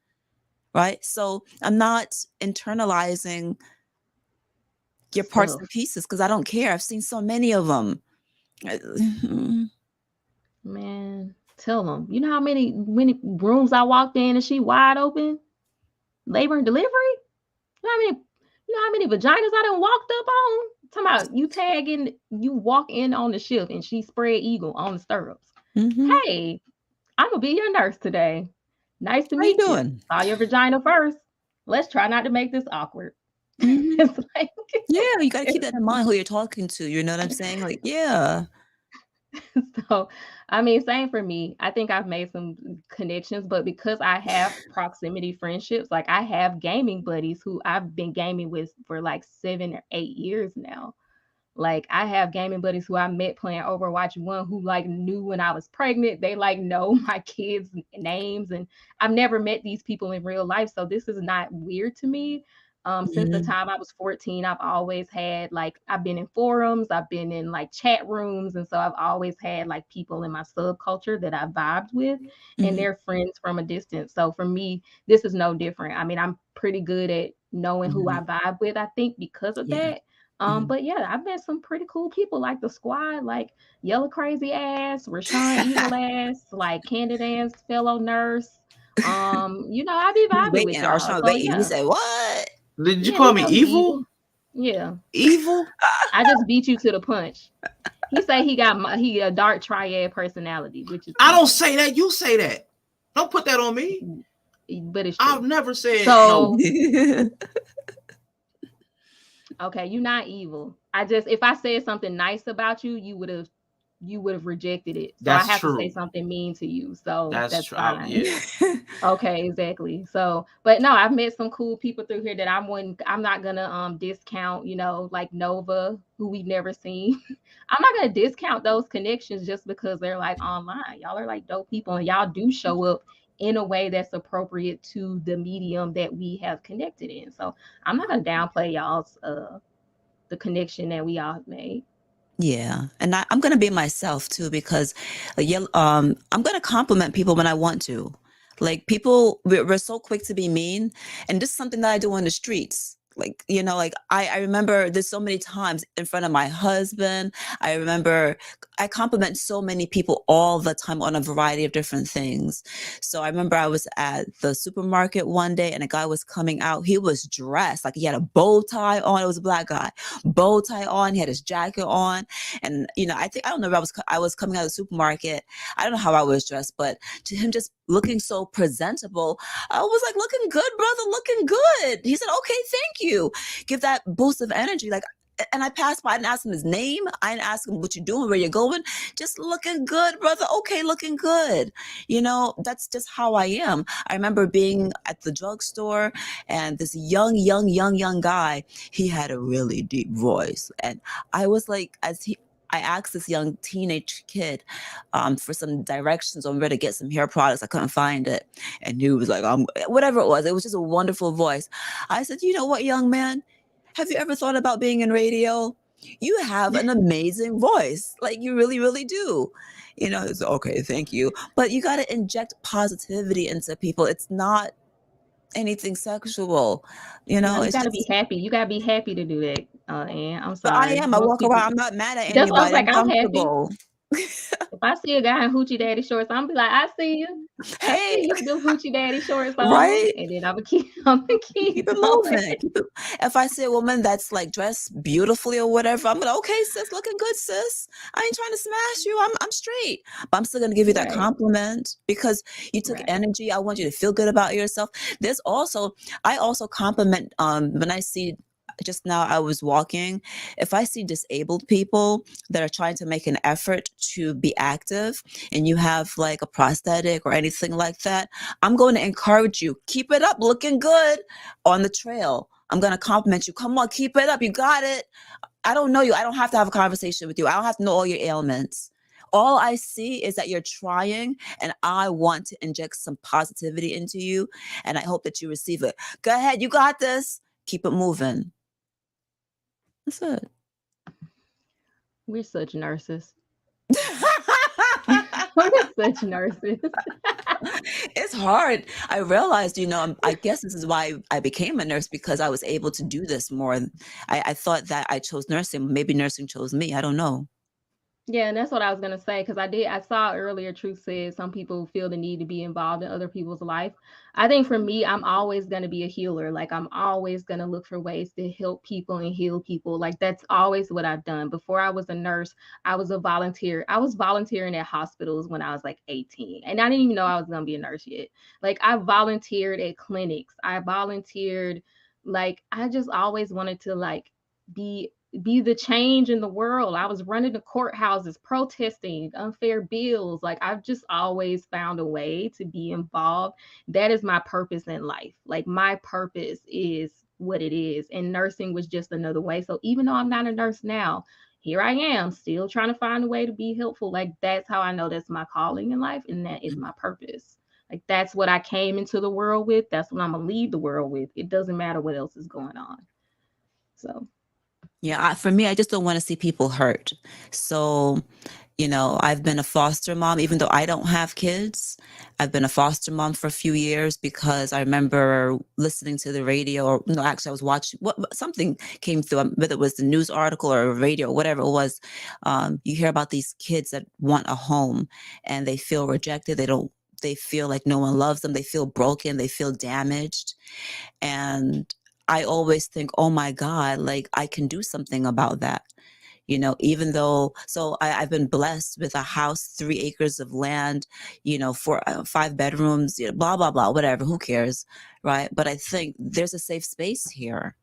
Right. So I'm not internalizing your parts and Stuff. pieces because I don't care. I've seen so many of them. Man, tell them. You know how many rooms I walked in and she wide open? Labor and delivery? You know how many vaginas I done walked up on? Talking about you tagging, you walk in on the shift and she spread eagle on the stirrups. Mm-hmm. Hey, I'm gonna be your nurse today. Nice to How you meet you. doing? Saw your vagina first. Let's try not to make this awkward. Mm-hmm. It's like Yeah, you got to keep that in mind who you're talking to. You know what I'm saying? Like, yeah. so I mean, same for me. I think I've made some connections, but because I have proximity friendships, like I have gaming buddies who I've been gaming with for like 7 or 8 years now. Like I have gaming buddies who I met playing Overwatch 1 who like knew when I was pregnant. They like know my kids' names, and I've never met these people in real life. So this is not weird to me. Since the Mm-hmm. time I was 14, I've always had like I've been in forums, I've been in like chat rooms, and so I've always had like people in my subculture that I vibed with, and Mm-hmm. they're friends from a distance. So for me, this is no different. I mean, I'm pretty good at knowing who Mm-hmm. I vibe with, I think, because of Yeah. that. Mm-hmm. But yeah, I've met some pretty cool people like the squad, like Yellow Crazy Ass, Rashawn Evil Ass, like Candid Ass, fellow nurse. I be He's vibing waiting. with y'all. Arshawn So waiting. He yeah. said, "What?" Did you Yeah, call you me know he evil? evil. Yeah. Evil? I just beat you to the punch. He say he a dark triad personality, which is I don't evil. say that. You say that. Don't put that on me. But it's I've true. never said no. So okay, you're not evil. I just if I said something nice about you, you would have rejected it. So I That's have to say true. something mean to you. So That's that's true. fine. Yeah. Okay, exactly. So, but no, I've met some cool people through here that I'm not gonna discount, like Nova, who we've never seen. I'm not gonna discount those connections just because they're like online. Y'all are like dope people and y'all do show up in a way that's appropriate to the medium that we have connected in. So I'm not gonna downplay y'all's the connection that we all have made. Yeah, and I'm gonna be myself too because, I'm gonna compliment people when I want to. Like people, we're so quick to be mean, and this is something that I do on the streets. I remember there's so many times in front of my husband. I remember I compliment so many people all the time on a variety of different things. So I remember I was at the supermarket one day and a guy was coming out. He was dressed like he had a bow tie on. It was a black guy, bow tie on. He had his jacket on, and I don't know if I was coming out of the supermarket. I don't know how I was dressed, but to him just looking so presentable, I was like, looking good, brother, looking good. He said, okay, thank you. Give that boost of energy. And I passed by, I didn't ask him his name. I didn't ask him what you're doing, where you're going. Just looking good, brother. Okay, looking good. That's just how I am. I remember being at the drugstore and this young guy, he had a really deep voice. And I was like, I asked this young teenage kid for some directions on where to get some hair products. I couldn't find it. And he was like, whatever it was just a wonderful voice. I said, you know what, young man? Have you ever thought about being in radio? You have an amazing voice. Like you really, really do. It's okay, thank you. But you got to inject positivity into people. It's not anything sexual. No, you It's gotta be just, happy. You gotta be happy to do that. And I'm but I sorry. am. I Most walk people around. I'm not mad at that's what I was anybody. like, I'm I'm happy. comfortable. If I see a guy in hoochie daddy shorts, I'm be like, I see you. I Hey, see you with them hoochie daddy shorts on. right? And then I'm gonna keep, I'm gonna Keep keep it going. moving. If I see a woman that's like dressed beautifully or whatever, I'm gonna, okay, sis, looking good, sis. I ain't trying to smash you. I'm straight, but I'm still gonna give you that Right, compliment because you took right. energy. I want you to feel good about yourself. There's also, I also compliment when I see. Just now, I was walking. If I see disabled people that are trying to make an effort to be active, and you have like a prosthetic or anything like that, I'm going to encourage you. Keep it up, looking good on the trail. I'm going to compliment you. Come on, keep it up. You got it. I don't know you. I don't have to have a conversation with you. I don't have to know all your ailments. All I see is that you're trying, and I want to inject some positivity into you, and I hope that you receive it. Go ahead. You got this. Keep it moving. That's it. We're such nurses. We're such nurses. It's hard. I realized, I guess this is why I became a nurse because I was able to do this more. I thought that I chose nursing. Maybe nursing chose me. I don't know. Yeah, and that's what I was gonna say because I saw earlier. Truth said some people feel the need to be involved in other people's life. I think for me, I'm always gonna be a healer. Like I'm always gonna look for ways to help people and heal people. Like that's always what I've done. Before I was a nurse, I was a volunteer. I was volunteering at hospitals when I was like 18, and I didn't even know I was gonna be a nurse yet. Like I volunteered at clinics. I volunteered. Like I just always wanted to like be be the change in the world. I was running the courthouses, protesting unfair bills. Like I've just always found a way to be involved. That is my purpose in life. Like my purpose is what it is. And nursing was just another way. So even though I'm not a nurse now, here I am still trying to find a way to be helpful. Like that's how I know that's my calling in life and that is my purpose. Like that's what I came into the world with. That's what I'm gonna leave the world with. It doesn't matter what else is going on. So Yeah, for me, I just don't want to see people hurt. So, I've been a foster mom, even though I don't have kids. I've been a foster mom for a few years because I remember listening to the radio, or no, actually, I was watching something came through, whether it was the news article or radio, whatever it was. You hear about these kids that want a home and they feel rejected. They feel like no one loves them. They feel broken. They feel damaged. And I always think, oh my God, like I can do something about that. Even though, so I've been blessed with a house, 3 acres of land, for 5 bedrooms, blah, blah, blah, whatever, who cares, right? But I think there's a safe space here.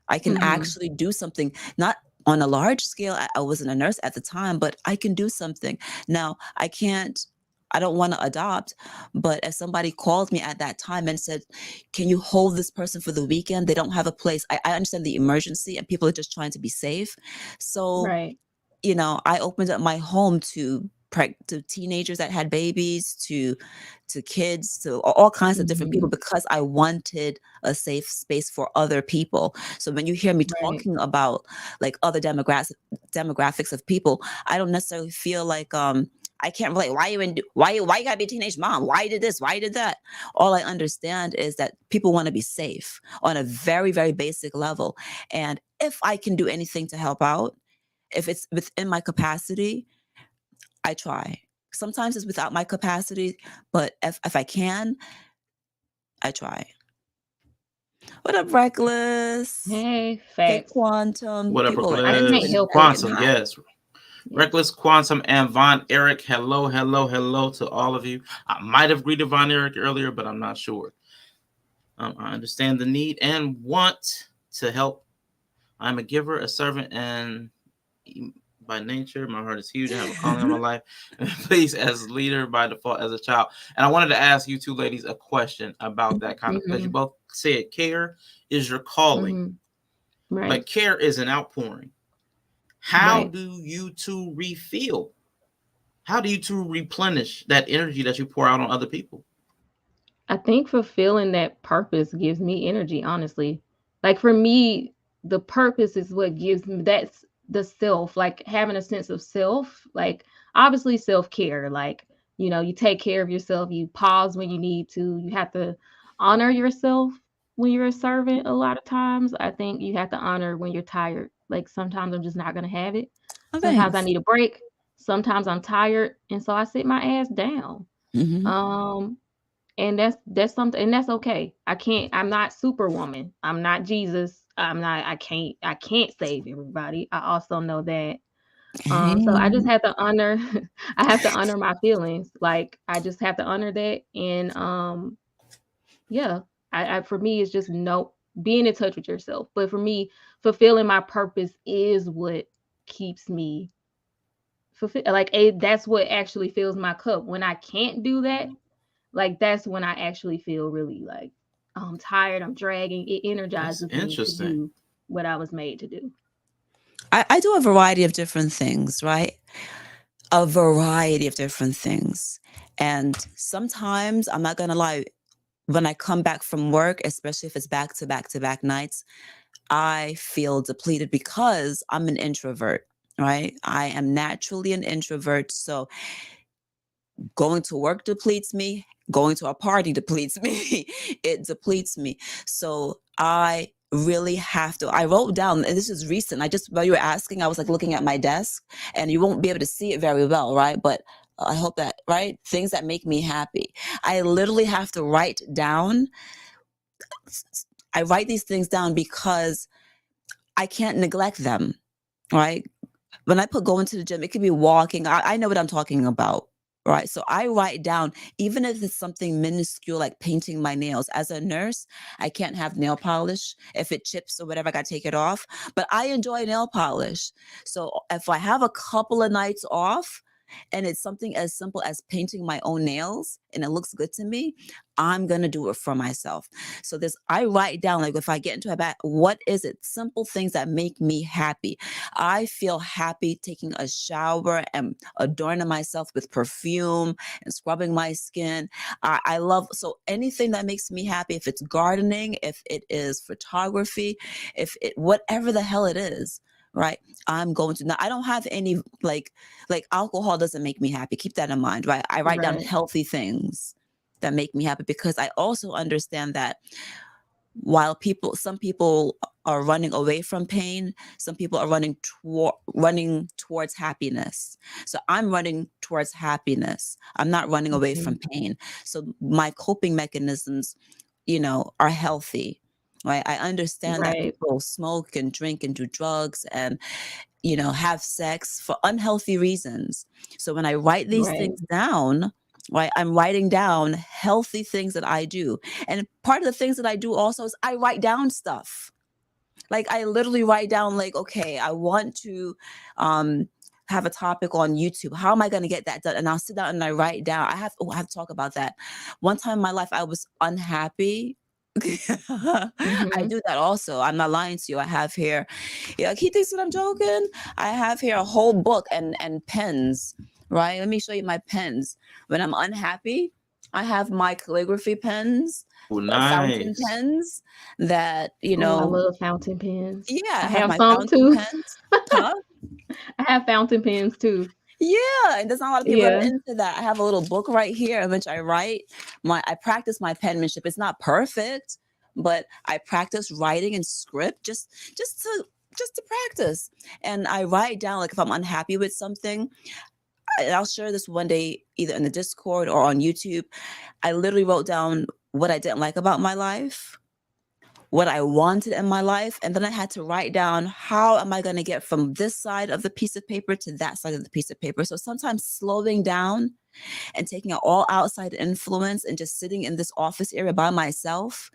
I can mhm. actually do something, not on a large scale. I wasn't a nurse at the time, but I can do something. Now, I don't want to adopt, but if somebody called me at that time and said, can you hold this person for the weekend? They don't have a place. I understand the emergency and people are just trying to be safe. So, Right. I opened up my home to teenagers that had babies, to kids, to all kinds of different people Mhm. because I wanted a safe space for other people. So when you hear me Right. talking about like other demographics of people, I don't necessarily feel like I can't relate. Why you gotta be a teenage mom? Why you did this? Why you did that? All I understand is that people want to be safe on a very, very basic level. And if I can do anything to help out, if it's within my capacity, I try. Sometimes it's without my capacity, but if I can, I try. What up, Reckless? Hey, Hey, facts. Quantum. What up, People are I can't Reckless? entering help it. freaking Quantum, hot. yes. Yeah. Reckless, Quantum, and Von Eric. Hello, hello, hello to all of you. I might have greeted Von Eric earlier, but I'm not sure. I understand the need and want to help. I'm a giver, a servant, and by nature, my heart is huge. I have a calling on my life. Please, as leader by default, as a child. And I wanted to ask you two ladies a question about that kind of, because you Mhm. both said care is your calling, Mhm. Right. but care is an outpouring. How Right. do you two refill? How do you two replenish that energy that you pour out on other people? I think fulfilling that purpose gives me energy, honestly. Like for me, the purpose is what gives me that's the self, like having a sense of self, like obviously self-care, like, you take care of yourself, you pause when you need to, you have to honor yourself when you're a servant a lot of times. I think you have to honor when you're tired. Like sometimes I'm just not going to have it. Oh, Sometimes I thanks. need a break. sometimes I'm tired, and so I sit my ass down. Mm-hmm. And that's something, and that's okay. I'm not superwoman. I'm not Jesus. I can't save everybody. I also know that. So I just Hey. have to honor I have to honor my feelings. Like I just have to honor that. And yeah, I for me it's just no being in touch with yourself. But for me, fulfilling my purpose is what keeps me like that's what actually fills my cup. When I can't do that, like that's when I actually feel really like, oh, I'm tired, I'm dragging. It That's energizes me to interesting. do what I was made to do. I do a variety of different things, right? A variety of different things. And sometimes, I'm not going to lie, when I come back from work, especially if it's back to back to back nights, I feel depleted because I'm an introvert, right? I am naturally an introvert. So going to work depletes me, going to a party depletes me. It depletes me. So I really have to. I wrote down, and this is recent. While you were asking, I was like looking at my desk, and you won't be able to see it very well, right? But I hope that, right? Things that make me happy. I literally have to write down. I write these things down because I can't neglect them, right? When I put going to the gym, it could be walking. I know what I'm talking about, right? So I write down, even if it's something minuscule like painting my nails. As a nurse, I can't have nail polish. If it chips or whatever, I got to take it off. But I enjoy nail polish. So if I have a couple of nights off, and it's something as simple as painting my own nails and it looks good to me, I'm going to do it for myself. So I write down, like if I get into a bad, what is it? Simple things that make me happy. I feel happy taking a shower and adorning myself with perfume and scrubbing my skin. I love, so anything that makes me happy, if it's gardening, if it is photography, whatever the hell it is, right? I'm going to, now I don't have any like alcohol doesn't make me happy. Keep that in mind, right? I write down Right. healthy things that make me happy because I also understand that while some people are running away from pain, some people are running towards happiness. So I'm running towards happiness. I'm not running away Mhm. from pain. So my coping mechanisms, are healthy. Right? I understand that Right. people smoke and drink and do drugs and have sex for unhealthy reasons. So when I write these Right. things down, right, I'm writing down healthy things that I do. And part of the things that I do also is I write down stuff. Like I literally write down like, okay, I want to have a topic on YouTube. How am I going to get that done? And I'll sit down and I write down. I have to talk about that. One time in my life, I was unhappy. I Mhm. do that also. I'm not lying to you. I have here, he thinks that I'm joking. I have here a whole book and pens, right? Let me show you my pens. When I'm unhappy, I have my calligraphy pens, Oh, fountain nice. pens that, Oh, I love fountain pens. yeah, I I have have my some fountain too. pens. Huh? I have fountain pens too. Yeah, and there's not a lot of people that Yeah. are into that. I have a little book right here in which I write I practice my penmanship. It's not perfect, but I practice writing and script just to practice. And I write down like if I'm unhappy with something, and I'll share this one day either in the Discord or on YouTube. I literally wrote down what I didn't like about my life, what I wanted in my life. And then I had to write down how am I going to get from this side of the piece of paper to that side of the piece of paper. So sometimes slowing down and taking an all outside influence and just sitting in this office area by myself,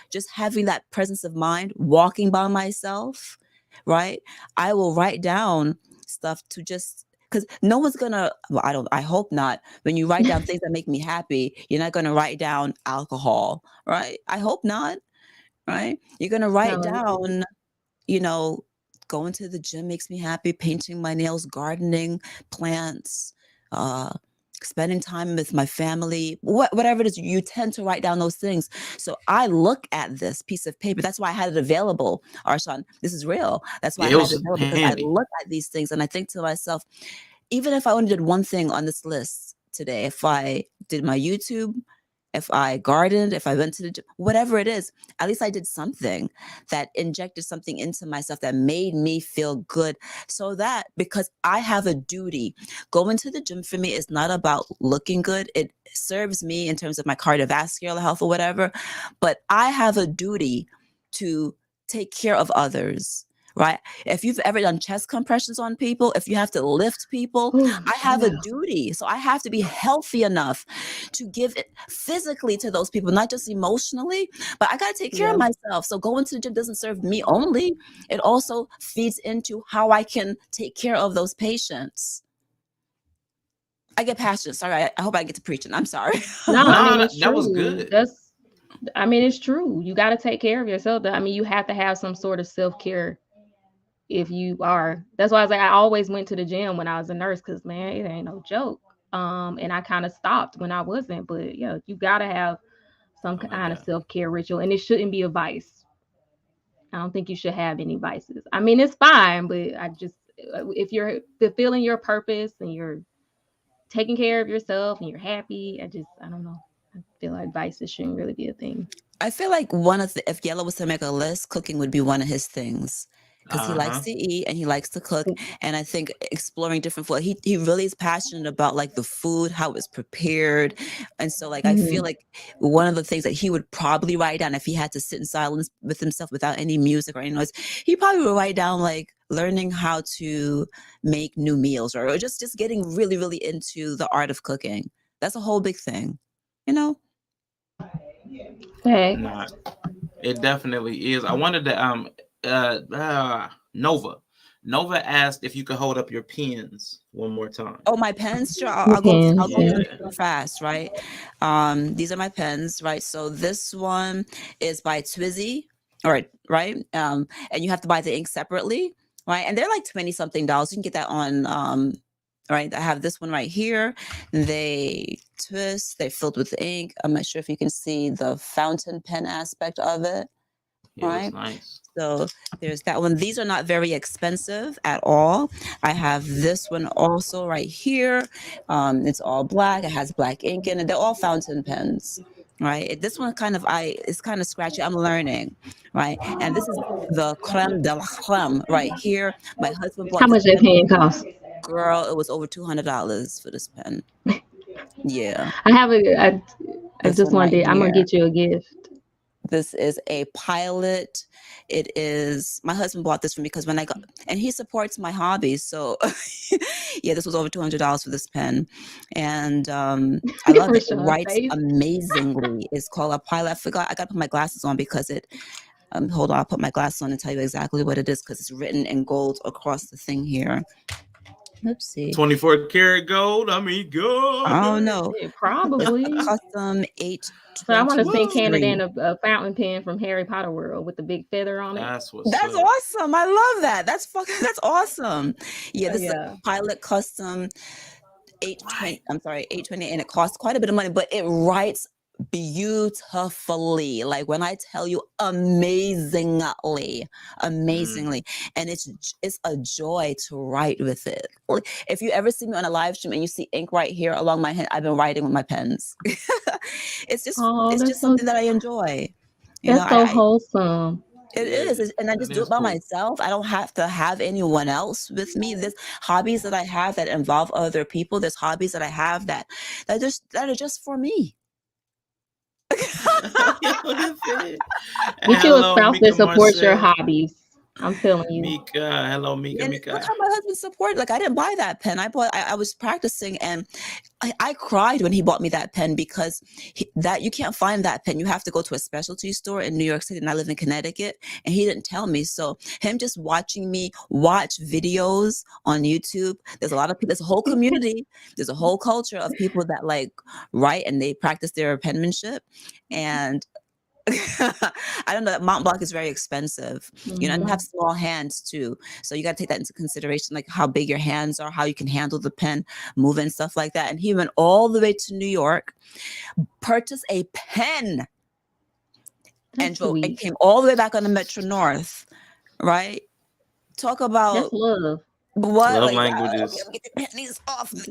just having that presence of mind, walking by myself, right? I will write down stuff to just because no one's gonna, well, I hope not. When you write down things that make me happy, you're not gonna write down alcohol, right? I hope not, right? You're going to write No. down, you know, going to the gym makes me happy, painting my nails, gardening, plants, uh, spending time with my family, whatever it is, you tend to write down those things. So I look at this piece of paper. That's why I had it available, Arshan. This is real. That's why I Yeah, it had it was available because I handy. look at these things and I think to myself, even if I only did one thing on this list today, if I did my YouTube, if I gardened, if I went to the gym, whatever it is, at least I did something that injected something into myself that made me feel good. So that, because I have a duty, going to the gym for me is not about looking good. It serves me in terms of my cardiovascular health or whatever, but I have a duty to take care of others. Right? If you've ever done chest compressions on people, if you have to lift people, Ooh, I have a yeah. duty. So I have to be healthy enough to give it physically to those people, not just emotionally, but I got to take care of Yeah. myself. So going to the gym doesn't serve me only. It also feeds into how I can take care of those patients. I get passionate. Sorry. I hope I get to preaching. I'm sorry. No, I mean No, it's that was true. good. I mean it's true. You got to take care of yourself. I mean you have to have some sort of self-care if you are. That's why I was like I always went to the gym when I was a nurse cuz man, it ain't no joke. And I kind of stopped when I wasn't, but yeah, you got to have some I like kind of that. self-care ritual and it shouldn't be a vice. I don't think you should have any vices. I mean, it's fine, but I just if you're fulfilling your purpose and you're taking care of yourself and you're happy, I don't know. I feel like vices shouldn't really be a thing. I feel like if Yellow was to make a list, cooking would be one of his things because he likes Uh-huh. to eat and he likes to cook. And I think exploring different food, he really is passionate about like the food, how it's prepared. And so like, I feel Mhm. like one of the things that he would probably write down if he had to sit in silence with himself without any music or any noise, he probably would write down like learning how to make new meals or just getting really, really into the art of cooking. That's a whole big thing, you know? Hey, Nah, it definitely is. I wanted to Nova. Nova asked if you could hold up your pens one more time. Oh, my pens, sure. I'll depends. go Yeah. through super fast, right? These are my pens, right? So this one is by Twizzy, all right? And you have to buy the ink separately, right? And they're like 20 something dollars. You can get that on right. I have this one right here. They twist, they're filled with ink. I'm not sure if you can see the fountain pen aspect of it, It looks right? nice. So there's that one. These are not very expensive at all. I have this one also right here. It's all black. It has black ink in it. They're all fountain pens, right? This one it's kind of scratchy. I'm learning, right? And this is the creme de la creme right here. My husband How bought this much that pen. pen cost? Girl, it was over $200 for this pen. Yeah, I have a. I this just one right wanted. I'm gonna here. get you a gift. This is a Pilot. It is my husband bought this for me because when I got and he supports my hobbies. So yeah, this was over $200 for this pen. And I love it. It Rashawn's writes face. amazingly. It's called a Pilot. I gotta put my glasses on because it hold on, I'll put my glasses on and tell you exactly what it is because it's written in gold across the thing here. Oopsie. 24 karat gold. I mean, gold. I don't know. Yeah, It's a probably. custom So I want to send Woo! Canada in 823. a fountain pen from Harry Potter World with the big feather on it. That's what's That's up. awesome. I love that. That's awesome. Yeah, this is a Yeah. Pilot custom 820. Right. I'm sorry, 820, and it costs quite a bit of money, but it writes beautifully. Like when I tell you amazingly, Mm. amazingly. And it's a joy to write with it. If you ever see me on a live stream and you see ink right here along my hand, I've been writing with my pens. Oh, it's just something that I enjoy. You know, that's so I wholesome. it Yeah, is, and I that just do is it by cool. myself. I don't have to have anyone else with me. There's hobbies that I have that involve other people. There's hobbies that I have that are just for me. Yeah, look at that. Get you a Hello, spouse that Mika supports your Marcel. hobbies. I'm telling you. Mika. Hello, Mika. And look Mika. how my husband supported. Like I didn't buy that pen. I was practicing, and I cried when he bought me that pen because that you can't find that pen. You have to go to a specialty store in New York City, and I live in Connecticut. And he didn't tell me. So him just watching me watch videos on YouTube. There's a lot of people. There's a whole community. There's a whole culture of people that like write and they practice their penmanship. And I don't know. Mont Blanc is very expensive, and I have Mhm. small hands too. So you got to take that into consideration, like how big your hands are, how you can handle the pen, move and stuff like that. And he went all the way to New York, purchased a pen, and That's drove and sweet. came all the way back on the Metro North, right? Talk That's about love. What? Love Like, okay, languages. let me get the panties off. I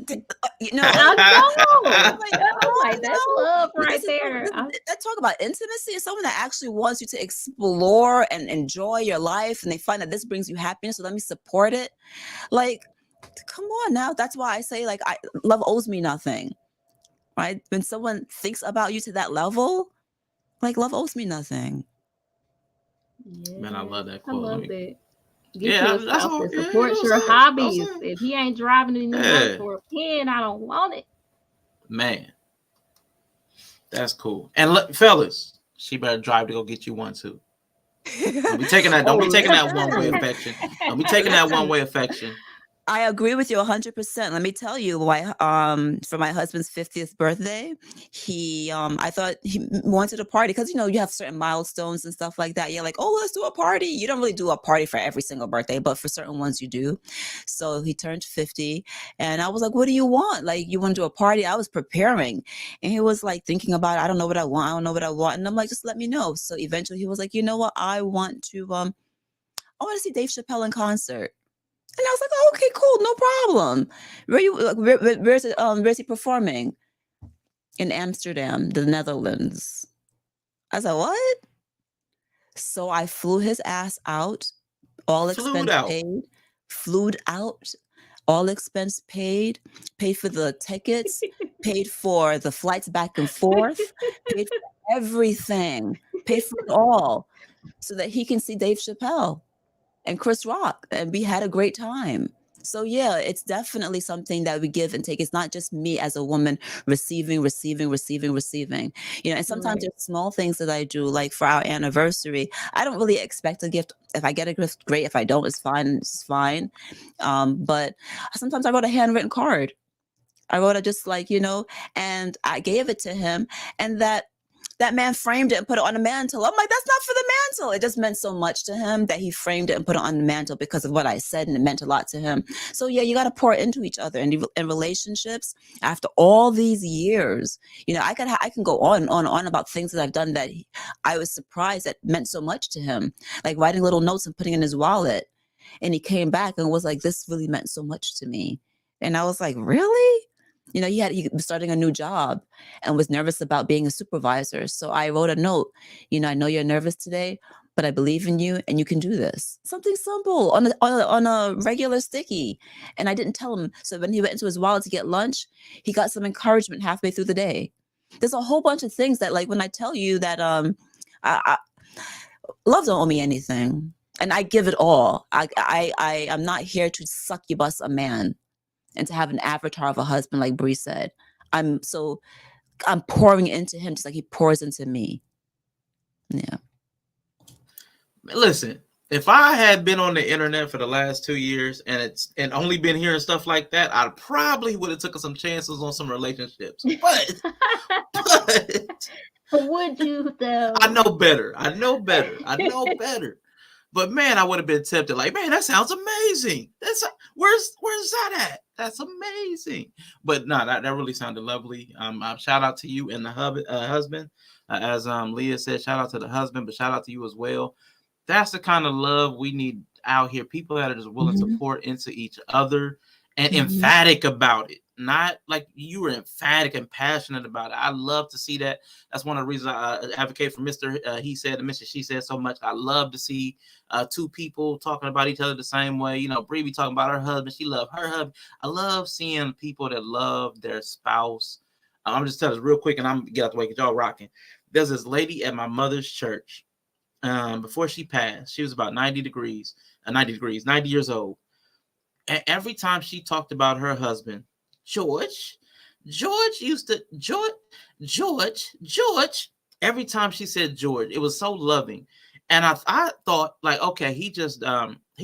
I'm know. like, I'm like, that's love but right there. that talk about intimacy is someone that actually wants you to explore and enjoy your life, and they find that this brings you happiness, so let me support it. Like, come on now. That's why I say, like, love owes me nothing, right? When someone thinks about you to that level, like, love owes me nothing. Man, I Yes, love that I quote. love that. Get you Yeah, a that's spouse all. that Yeah, you know supports what your I'm hobbies. saying? If he ain't driving to work Yeah, for a pen, I don't want it. man, that's cool. And look, fellas, she better drive to go get you one too. Don't be taking that. Don't Oh, be taking that one way listen. affection. Don't be taking that one Listen, way affection. I agree with you 100%. Let me tell you why. For my husband's 50th birthday, I thought he wanted a party because you have certain milestones and stuff like that. You're like, oh, let's do a party. You don't really do a party for every single birthday, but for certain ones you do. So he turned 50, and I was like, what do you want? Like, you want to do a party? I was preparing, and he was like thinking about it. I don't know what I want. I don't know what I want, and I'm like, just let me know. So eventually, he was like, you know what? I want to see Dave Chappelle in concert. And I was like, oh, okay, cool, no problem. Where's he performing? In Amsterdam, the Netherlands. I was like, what? So I flew his ass out, all Flued expense out. paid, flew out, all expense paid, paid for the tickets, paid for the flights back and forth, paid for everything, paid for it all so that he can see Dave Chappelle and Chris Rock, and we had a great time. So yeah, it's definitely something that we give and take. It's not just me as a woman receiving, receiving, receiving, receiving. And sometimes Right. there's small things that I do, like for our anniversary. I don't really expect a gift. If I get a gift, great. If I don't, it's fine. It's fine. But sometimes I wrote a handwritten card. I wrote it just like, and I gave it to him, and that man framed it and put it on the mantle. I'm like, that's not for the mantle. It just meant so much to him that he framed it and put it on the mantle because of what I said, and it meant a lot to him. So yeah, you got to pour into each other, and in relationships. After all these years, I can go on and on about things that I've done that I was surprised that meant so much to him, like writing little notes and putting in his wallet. And he came back and was like, this really meant so much to me. And I was like, really? He was starting a new job and was nervous about being a supervisor. So I wrote a note, I know you're nervous today, but I believe in you and you can do this. Something simple on a regular sticky. And I didn't tell him. So when he went into his wallet to get lunch, he got some encouragement halfway through the day. There's a whole bunch of things that, like, when I tell you that I love don't owe me anything. And I give it all. I'm not here to succubus a man and to have an avatar of a husband, like Bree said. I'm pouring into him just like he pours into me. Yeah. Listen, if I had been on the internet for the last 2 years and only been hearing stuff like that, I probably would have taken some chances on some relationships. But Would you I though? know better. I know better. I know better. But man, I would have been tempted. Like, man, that sounds amazing. Where's that at? That's amazing. But no, that really sounded lovely. Shout out to you and the husband. As Leah said, shout out to the husband, but shout out to you as well. That's the kind of love we need out here. People that are just willing to pour into each other and emphatic about it. Not like you were emphatic and passionate about it. I love to see that. That's one of the reasons I advocate for Mr. He said and Mr. She said so much. I love to see two people talking about each other the same way. Bree be talking about her husband. She loved her husband. I love seeing people that love their spouse. I'm just telling you real quick, and I'm gonna get out the way because y'all rocking. There's this lady at my mother's church. Before she passed, she was about 90 years old. And every time she talked about her husband, George, George. Every time she said George, it was so loving. And I thought, like, okay, he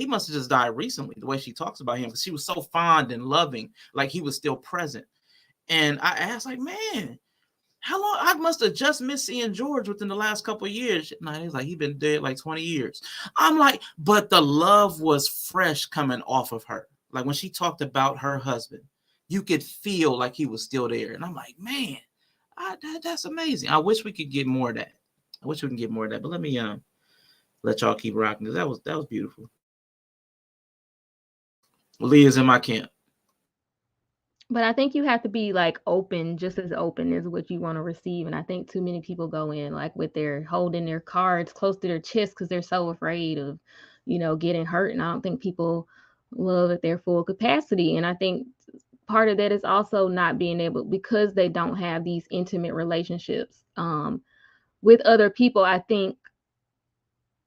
must have just died recently, the way she talks about him, because she was so fond and loving, like he was still present. And I asked, like, man, how long? I must have just missed seeing George within the last couple of years. And he's like, he's been dead like 20 years. I'm like, but the love was fresh coming off of her. Like when she talked about her husband, you could feel like he was still there. And I'm like, man, that's amazing. I wish we could get more of that. I wish we can get more of that. But let me let y'all keep rocking. That was beautiful. Lee is in my camp. But I think you have to be like open, just as open as what you want to receive. And I think too many people go in like with their holding their cards close to their chest because they're so afraid of, getting hurt. And I don't think people love at their full capacity. And I think part of that is also not being able, because they don't have these intimate relationships with other people. I think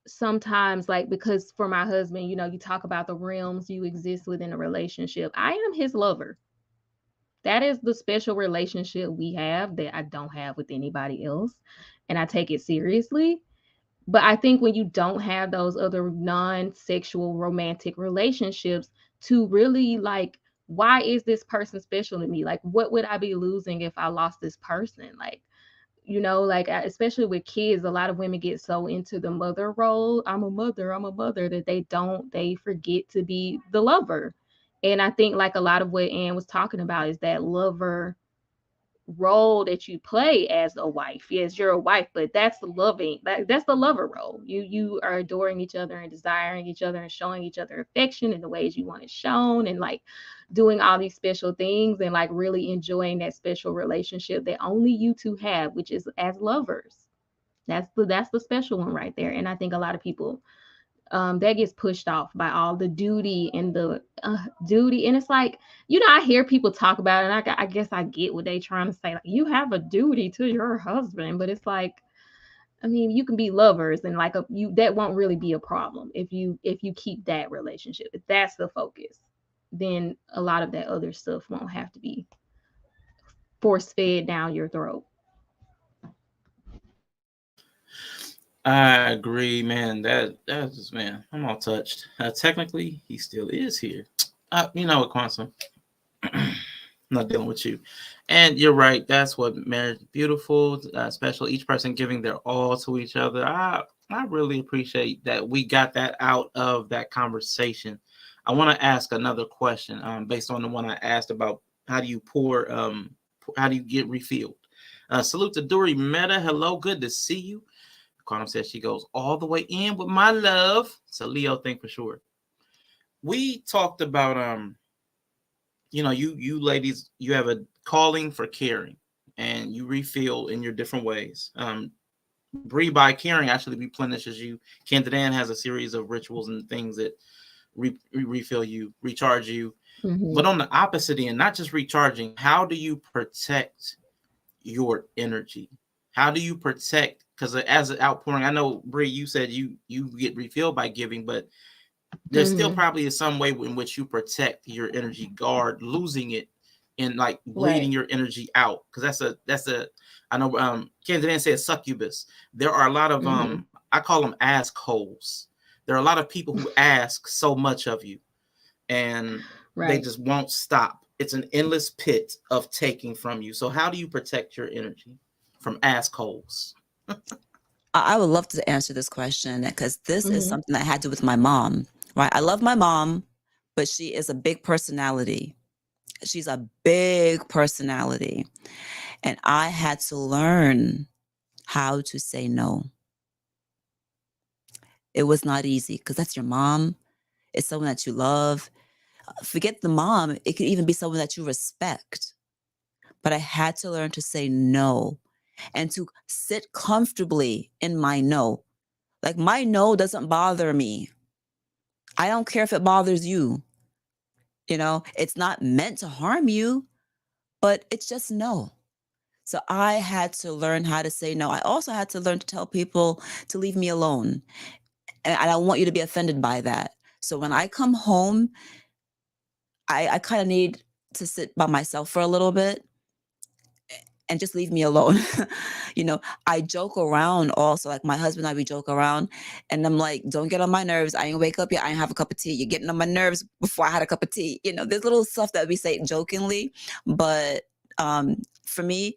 sometimes, like, because for my husband, you talk about the realms you exist within a relationship. I am his lover. That is the special relationship we have that I don't have with anybody else. And I take it seriously. But I think when you don't have those other non sexual romantic relationships, to really like, why is this person special to me? Like, what would I be losing if I lost this person? Like, like, especially with kids, a lot of women get so into the mother role. I'm a mother, that they forget to be the lover. And I think like a lot of what Ann was talking about is that lover role that you play as a wife. Yes, you're a wife, but that's the loving, that's the lover role. You are adoring each other and desiring each other and showing each other affection in the ways you want it shown, and like doing all these special things, and like really enjoying that special relationship that only you two have, which is as lovers. That's the special one right there. And I think a lot of people, that gets pushed off by all the duty and the duty. And it's like, I hear people talk about it, and I guess I get what they trying to say. Like, you have a duty to your husband, but it's like, I mean, you can be lovers, and like that won't really be a problem if you keep that relationship. If that's the focus, then a lot of that other stuff won't have to be force fed down your throat. I agree, man. That's man. I'm all touched. Technically, he still is here. You know what, Quantum? I'm not dealing with you. And you're right. That's what marriage is beautiful, special. Each person giving their all to each other. I really appreciate that we got that out of that conversation. I want to ask another question, based on the one I asked about how do you pour, how do you get refilled? Salute to Dory Meta. Hello, good to see you. Quantum says she goes all the way in with my love. It's a Leo thing for sure. We talked about you ladies, you have a calling for caring, and you refill in your different ways. Bree, by caring, actually replenishes you. Candid has a series of rituals and things that refill you, recharge you. Mm-hmm. But on the opposite end, not just recharging, how do you protect your energy? How do you protect? Because as an outpouring, I know, Bree, you said you get refilled by giving, but there's still probably is some way in which you protect your energy, guard losing it, and like bleeding your energy out. Because that's a I know Candid said succubus. There are a lot of I call them ask holes. There are a lot of people who ask so much of you, and they just won't stop. It's an endless pit of taking from you. So how do you protect your energy from ask holes? I would love to answer this question, because this is something that I had to do with my mom, right? I love my mom, but she is a big personality. She's a big personality. And I had to learn how to say no. It was not easy, because that's your mom. It's someone that you love. Forget the mom. It could even be someone that you respect. But I had to learn to say no, and to sit comfortably in my no. Like, my no doesn't bother me. I don't care if it bothers you. It's not meant to harm you, but it's just no. So I had to learn how to say no. I also had to learn to tell people to leave me alone. And I don't want you to be offended by that. So when I come home, I kind of need to sit by myself for a little bit and just leave me alone. I joke around also. Like, my husband and I, we joke around, and I'm like, don't get on my nerves. I ain't wake up yet. I ain't have a cup of tea. You're getting on my nerves before I had a cup of tea. There's little stuff that we say jokingly, but for me,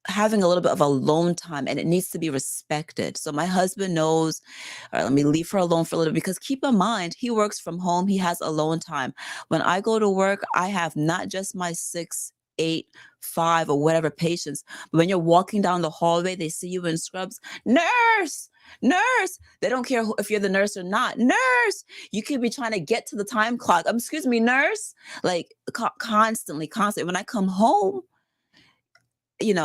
having a little bit of alone time, and it needs to be respected. So my husband knows, all right, let me leave her alone for a little bit, because keep in mind, he works from home. He has alone time. When I go to work, I have not just my 6, 8, 5 or whatever patients, but when you're walking down the hallway, they see you in scrubs. Nurse, Nurse. They don't care if you're the nurse or not. Nurse. You could be trying to get to the time clock. Excuse me, nurse. Like constantly. When I come home,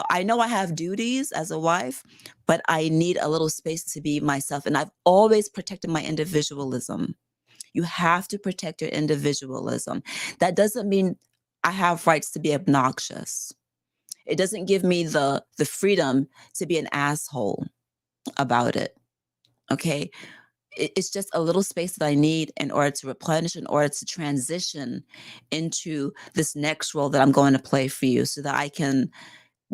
I know I have duties as a wife, but I need a little space to be myself. And I've always protected my individualism. You have to protect your individualism. That doesn't mean I have rights to be obnoxious. It doesn't give me the freedom to be an asshole about it. Okay. It's just a little space that I need in order to replenish, in order to transition into this next role that I'm going to play for you, so that I can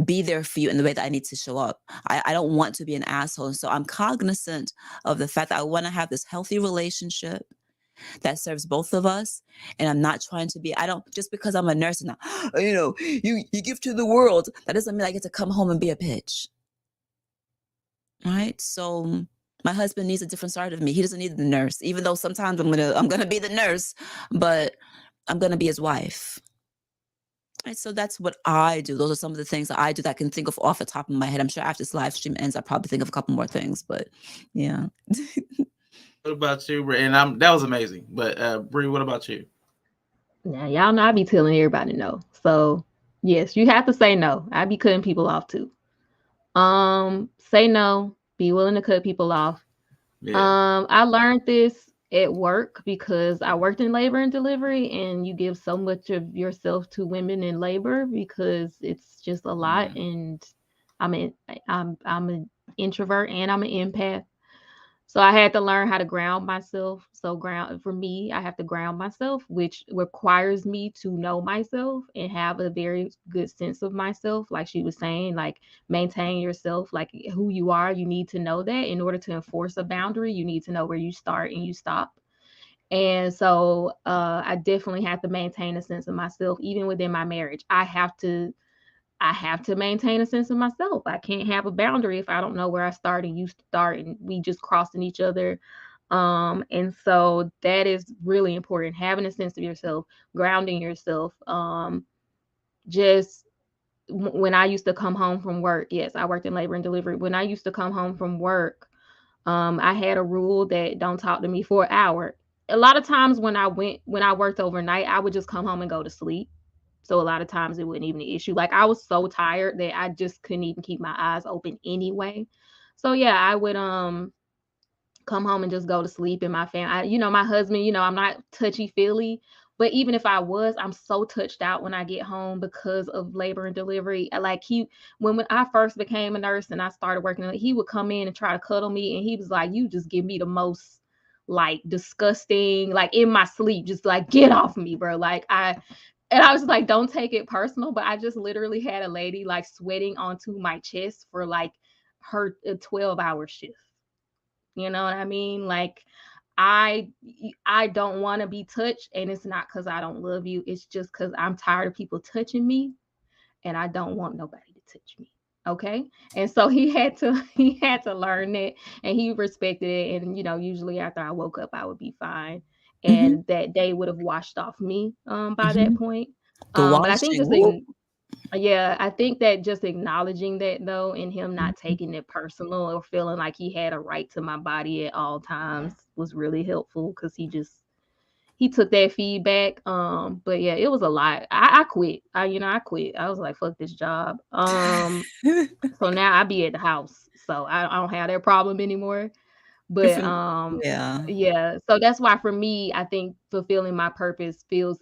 be there for you in the way that I need to show up. I don't want to be an asshole. And so I'm cognizant of the fact that I want to have this healthy relationship that serves both of us. And I'm not trying to be, I don't, just because I'm a nurse and you give to the world, that doesn't mean I get to come home and be a bitch. Right? So my husband needs a different side of me. He doesn't need the nurse, even though sometimes I'm gonna be the nurse, but I'm gonna be his wife. Right, so that's what I do. Those are some of the things that I do that I can think of off the top of my head. I'm sure after this live stream ends, I'll probably think of a couple more things, but yeah. What about you, Bree? And that was amazing. But Bree, what about you? Now, y'all know I be telling everybody no. So, yes, you have to say no. I be cutting people off too. Say no. Be willing to cut people off. Yeah. I learned this at work because I worked in labor and delivery, and you give so much of yourself to women in labor because it's just a lot. And I'm an introvert and I'm an empath. So I had to learn how to ground myself. So for me, I have to ground myself, which requires me to know myself and have a very good sense of myself. Like she was saying, like maintain yourself, like who you are. You need to know that in order to enforce a boundary. You need to know where you start and you stop. And so I definitely have to maintain a sense of myself, even within my marriage. I have to maintain a sense of myself. I can't have a boundary if I don't know where I start and you start and we just crossing each other. And so that is really important. Having a sense of yourself, grounding yourself. Just when I used to come home from work, yes, I worked in labor and delivery. When I used to come home from work, I had a rule that don't talk to me for an hour. A lot of times when I worked overnight, I would just come home and go to sleep. So a lot of times it wasn't even an issue. Like I was so tired that I just couldn't even keep my eyes open anyway. So yeah, I would come home and just go to sleep. And my family, my husband, I'm not touchy feely, but even if I was, I'm so touched out when I get home because of labor and delivery. Like when I first became a nurse and I started working, he would come in and try to cuddle me, and he was like, "You just give me the most like disgusting, like in my sleep, just like get off me, bro." And I was just like, don't take it personal, but I just literally had a lady like sweating onto my chest for like her 12-hour shift. You know what I mean? Like I I don't want to be touched, and it's not because I don't love you. It's just because I'm tired of people touching me, and I don't want nobody to touch me. Okay. And so he had to learn that, and he respected it. And usually after I woke up, I would be fine. Mm-hmm. And that day would have washed off me by that Mm-hmm. point. The But I think washing. Whoop. yeah, I think that just acknowledging that though, and him not taking it personal or feeling like he had a right to my body at all times was really helpful because he took that feedback. But yeah, it was a lot. I quit. I quit. I was like, fuck this job. So now I be at the house. So I don't have that problem anymore. Good But for yeah. yeah, so that's why for me, I think fulfilling my purpose fills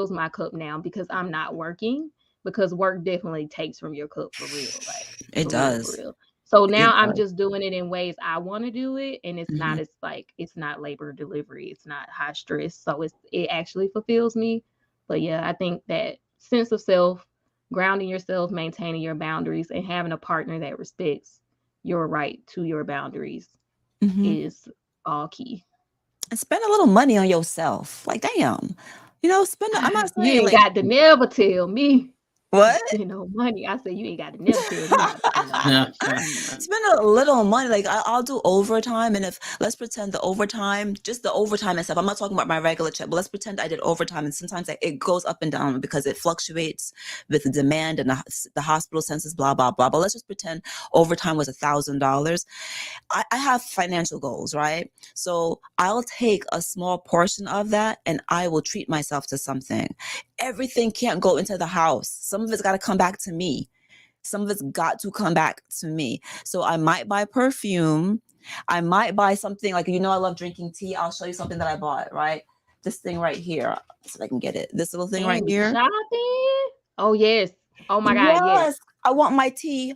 my cup now because I'm not working, because work definitely takes from your cup for real, like It for real, for does. real. So It now I'm does. just doing it in ways I want to do it, and Mm-hmm. it's not labor delivery, it's not high stress, so it actually fulfills me. But yeah, I think that sense of self, grounding yourself, maintaining your boundaries, and having a partner that respects your right to your boundaries Mm-hmm. is all key. And spend a little money on yourself. Like, damn. I'm not You saying ain't like got to never tell me. What? spend no money. I said, you ain't got to never tell me not to spend no money. Shit. Spend a little money. Like I'll do overtime, and if let's pretend the overtime, just the overtime and stuff. I'm not talking about my regular check, but let's pretend I did overtime, and sometimes it goes up and down because it fluctuates with the demand and the hospital census, blah blah blah. But let's just pretend overtime was $1,000. I have financial goals, right? So I'll take a small portion of that, and I will treat myself to something. Everything can't go into the house. Some of it's got to come back to me. Some of it's got to come back to me. So I might buy perfume. I might buy something like, I love drinking tea. I'll show you something that I bought, right? This thing right here. So I can get it. This little thing right And here. shopping? Oh, yes. Oh, my God, yes. Yes. I want my tea.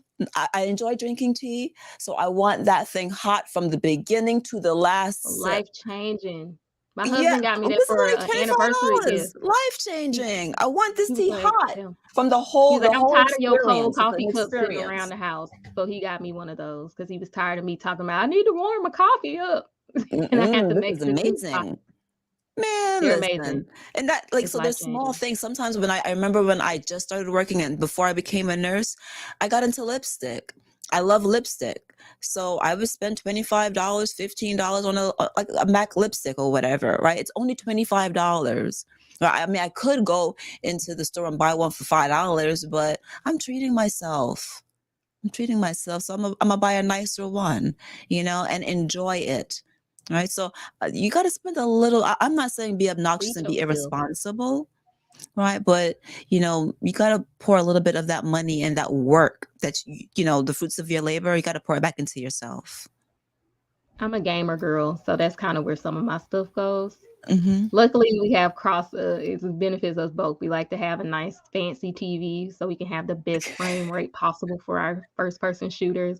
I enjoy drinking tea. So I want that thing hot from the beginning to the last sip. Life-changing. My Yeah, husband got me that this is for like an anniversary $25. gift. Life He changing. I want this he was tea like, hot yeah. from the He's like, I'm whole tired of your cold experience. It's coffee an cup sitting around experience. the house. So he got me one of those because he was tired of me talking about, I need to warm my coffee up. And I had to This make is the too hot. amazing. Man, They're listen. amazing. And that, like, It's so there's small life-changing. things. Sometimes when I remember when I just started working and before I became a nurse, I got into lipstick. I love lipstick. So I would spend $25, $15 on like a MAC lipstick or whatever, right? It's only $25. Right? I mean, I could go into the store and buy one for $5, but I'm treating myself. So I'm gonna buy a nicer one, and enjoy it. Right. So you got to spend a little. I'm not saying be obnoxious Treat and be yourself. irresponsible. Right. But, you got to pour a little bit of that money and that work that, the fruits of your labor, you got to pour it back into yourself. I'm a gamer girl, so that's kind of where some of my stuff goes. Mm-hmm. Luckily, we have it benefits us both. We like to have a nice fancy TV so we can have the best frame rate possible for our first person shooters.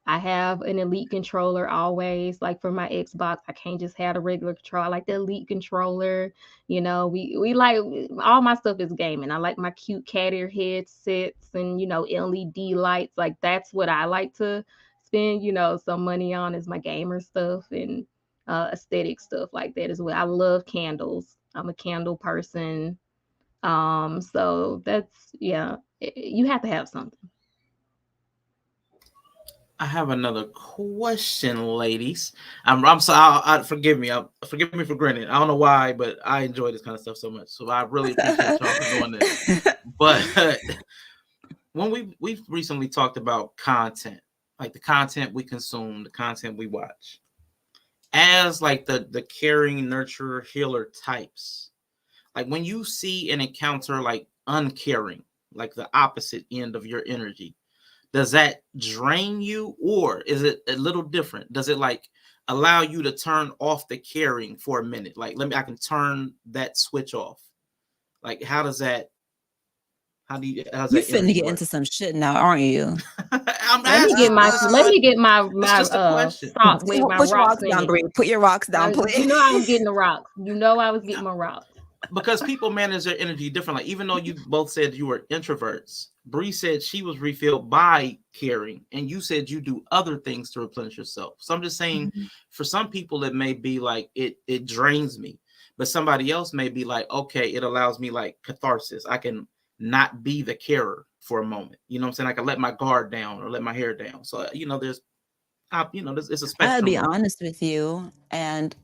I have an elite controller always. Like for my Xbox, I can't just have a regular controller. I like the elite controller. We like all my stuff is gaming. I like my cute cat ear headsets and LED lights. Like that's what I like to spend some money on is my gamer stuff and aesthetic stuff like that as well. I love candles. I'm a candle person. So that's you have to have something. I have another question, ladies. I'm sorry. Forgive me. Forgive me for grinning. I don't know why, but I enjoy this kind of stuff so much. So I really appreciate y'all for doing this. But when we've recently talked about content, like the content we consume, the content we watch, as like the caring, nurturer, healer types. Like when you see and encounter like uncaring, like the opposite end of your energy, does that drain you, or is it a little different? Does it like allow you to turn off the caring for a minute? Like I can turn that switch off. Like how's that You finna energy get work? into some shit now, aren't you? I'm Let me asking. get my It's just a question. sock with my Put your rocks rocks in down, it. Bree. Put your rocks down, please. I was getting the rocks. I was getting my rocks. Because people manage their energy differently. Even though you both said you were introverts, Bree said she was refilled by caring, and you said you do other things to replenish yourself. So I'm just saying, for some people, it may be like it drains me, but somebody else may be like, okay, it allows me like catharsis. I can not be the carer for a moment. You know what I'm saying? I can let my guard down or let my hair down. So there's it's a I'll spectrum be of. honest with you, and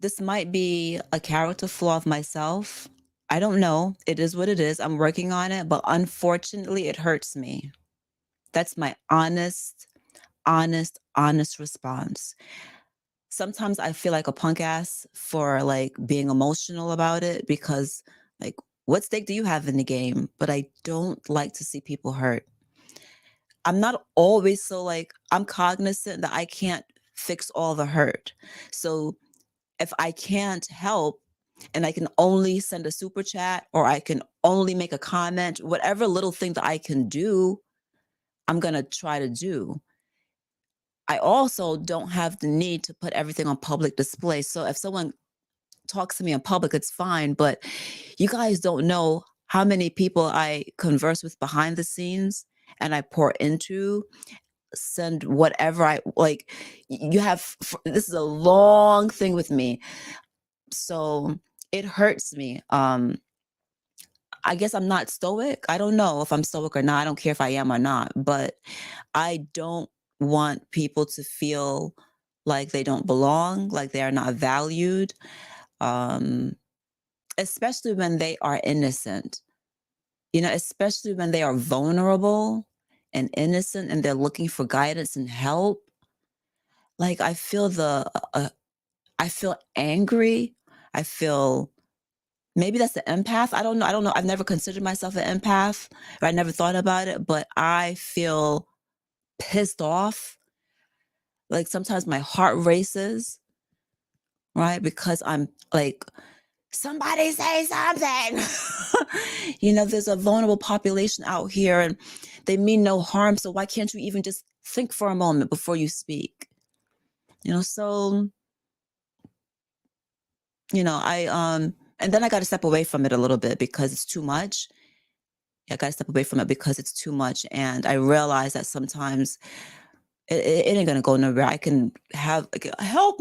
this might be a character flaw of myself. I don't know. It is what it is. I'm working on it, but unfortunately, it hurts me. That's my honest response. Sometimes I feel like a punk ass for like being emotional about it because, like, what stake do you have in the game? But I don't like to see people hurt. I'm not always so like, I'm cognizant that I can't fix all the hurt. So if I can't help and I can only send a super chat or I can only make a comment, whatever little thing that I can do, I'm going to try to do. I also don't have the need to put everything on public display. So if someone talks to me in public, it's fine. But you guys don't know how many people I converse with behind the scenes and I pour into, send whatever I like. This is a long thing with me. So it hurts me. I guess I'm not stoic. I don't know if I'm stoic or not. I don't care if I am or not, but I don't want people to feel like they don't belong, like they are not valued, um, especially when they are innocent, especially when they are vulnerable and innocent and they're looking for guidance and help. Like I feel angry. I feel maybe that's the empath. I don't know. I don't know. I've never considered myself an empath, or I never thought about it, but I feel pissed off. Like sometimes my heart races, right? Because I'm like, somebody say something. There's a vulnerable population out here and they mean no harm. So why can't you even just think for a moment before you speak? So, and then I got to step away from it a little bit because it's too much. I got to step away from it because it's too much. And I realize that sometimes it ain't going to go nowhere. I can have help.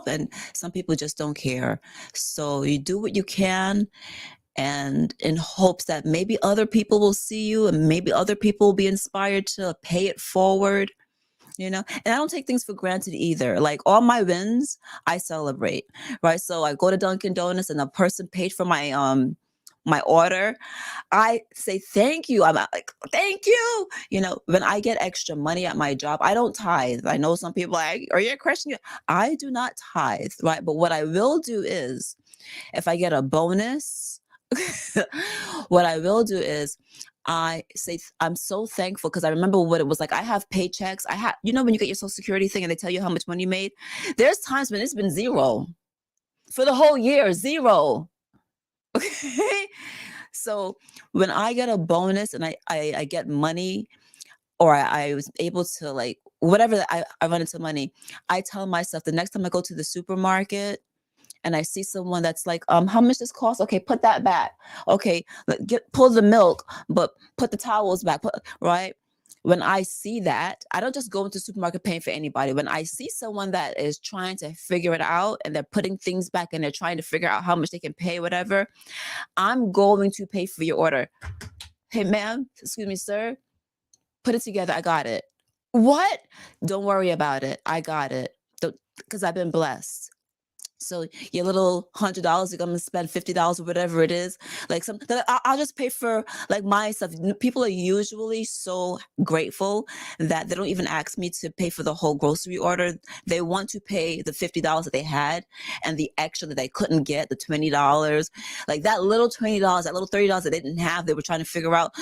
And some people just don't care. So you do what you can, and in hopes that maybe other people will see you and maybe other people will be inspired to pay it forward. And I don't take things for granted either. Like all my wins, I celebrate, right? So I go to Dunkin' Donuts and a person paid for my order. I say thank you. I'm like, thank you. When I get extra money at my job, I don't tithe. I know some people are like, are you a Christian? I do not tithe, right? But what I will do is, if I get a bonus, what I will do is I say I'm so thankful because I remember what it was like. I have paychecks. When you get your Social Security thing and they tell you how much money you made, there's times when it's been zero for the whole year, zero. Okay. So when I get a bonus and I get money, or I was able to, like, whatever, I run into money, I tell myself the next time I go to the supermarket and I see someone that's like, how much this cost? Okay, put that back. Okay, pull the milk, but put the towels back, right? When I see that, I don't just go into the supermarket paying for anybody. When I see someone that is trying to figure it out and they're putting things back and they're trying to figure out how much they can pay, whatever, I'm going to pay for your order. Hey, ma'am, excuse me, sir, put it together. I got it. What? Don't worry about it. I got it. Because I've been blessed. So your little $100, you're gonna spend $50 or whatever it is. Like I'll just pay for like my stuff. People are usually so grateful that they don't even ask me to pay for the whole grocery order. They want to pay the $50 that they had and the extra that they couldn't get, the $20. Like that little $20, that little $30 that they didn't have, they were trying to figure out.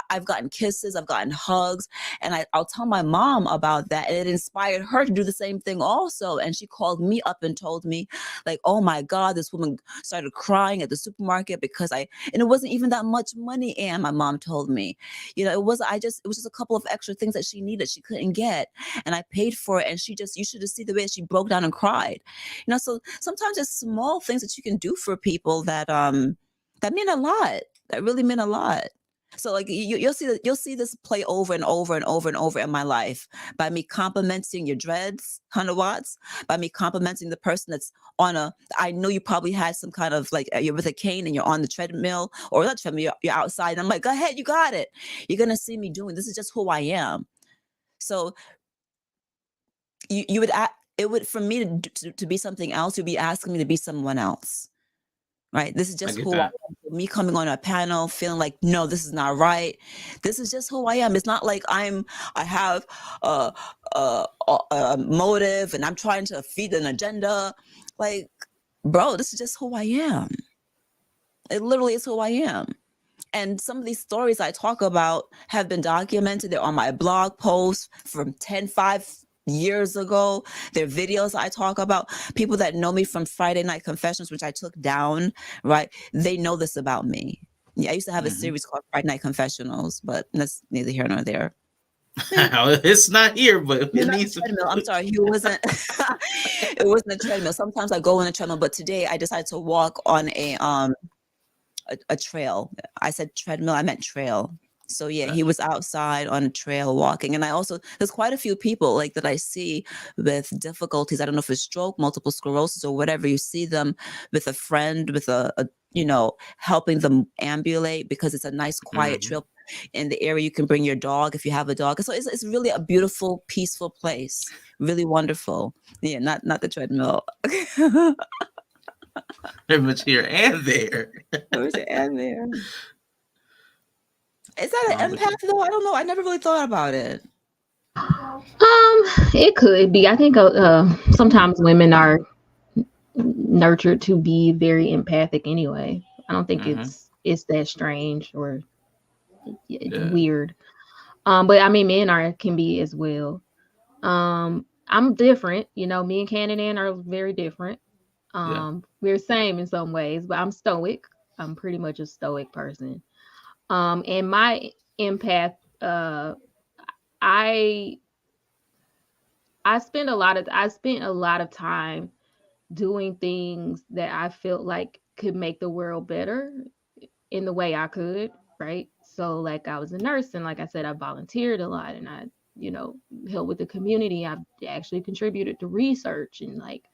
I've gotten kisses, I've gotten hugs, and I'll tell my mom about that, and it inspired her to do the same thing also. And she called me up and told me, like, oh my God, this woman started crying at the supermarket because and it wasn't even that much money. And my mom told me, it was just a couple of extra things that she needed, she couldn't get. And I paid for it. And you should have seen the way she broke down and cried. So sometimes it's small things that you can do for people that mean a lot, that really mean a lot. So like you'll see this play over and over and over and over in my life by me complimenting your dreads, 100 watts, by me complimenting the person that's I know you probably had some kind of like you're with a cane and you're on the treadmill or not treadmill, you're outside. And I'm like, go ahead, you got it. You're gonna see me doing this. Is just who I am. So you would it would for me to be something else. You'd be asking me to be someone else. Right. This is just who I am. Me coming on a panel feeling like, no, this is not right. This is just who I am. It's not like I have a motive and I'm trying to feed an agenda. Like, bro, this is just who I am. It literally is who I am. And some of these stories I talk about have been documented. They're on my blog posts from 5 years ago. There are videos I talk about. People that know me from Friday Night Confessions, which I took down, right? They know this about me. Yeah, I used to have a series called Friday Night Confessionals, but that's neither here nor there. It's not here, but it needs to. I'm sorry, it wasn't. It wasn't a treadmill. Sometimes I go on a treadmill, but today I decided to walk on a trail. I said treadmill, I meant trail. So yeah, he was outside on a trail walking. And there's quite a few people like that I see with difficulties. I don't know if it's stroke, multiple sclerosis or whatever. You see them with a friend, with a helping them ambulate, because it's a nice quiet Mm-hmm. trail in the area. You can bring your dog if you have a dog. So it's really a beautiful, peaceful place. Really wonderful. Yeah, not the treadmill. Pretty much here and there. Where's the end there? Is that No, an but empath though? I don't know. I never really thought about it. It could be. I think sometimes women are nurtured to be very empathic anyway. I don't think mm-hmm. it's that strange or Yeah, weird. But I mean, men are can be as well. I'm different. Me and Canada are very different. yeah, We're same in some ways, but I'm stoic. I'm pretty much a stoic person. And my empath, I I spent a lot of time doing things that I felt like could make the world better in the way I could, right? So like I was a nurse and like I said, I volunteered a lot and I, you know, helped with the community. I've actually contributed to research and like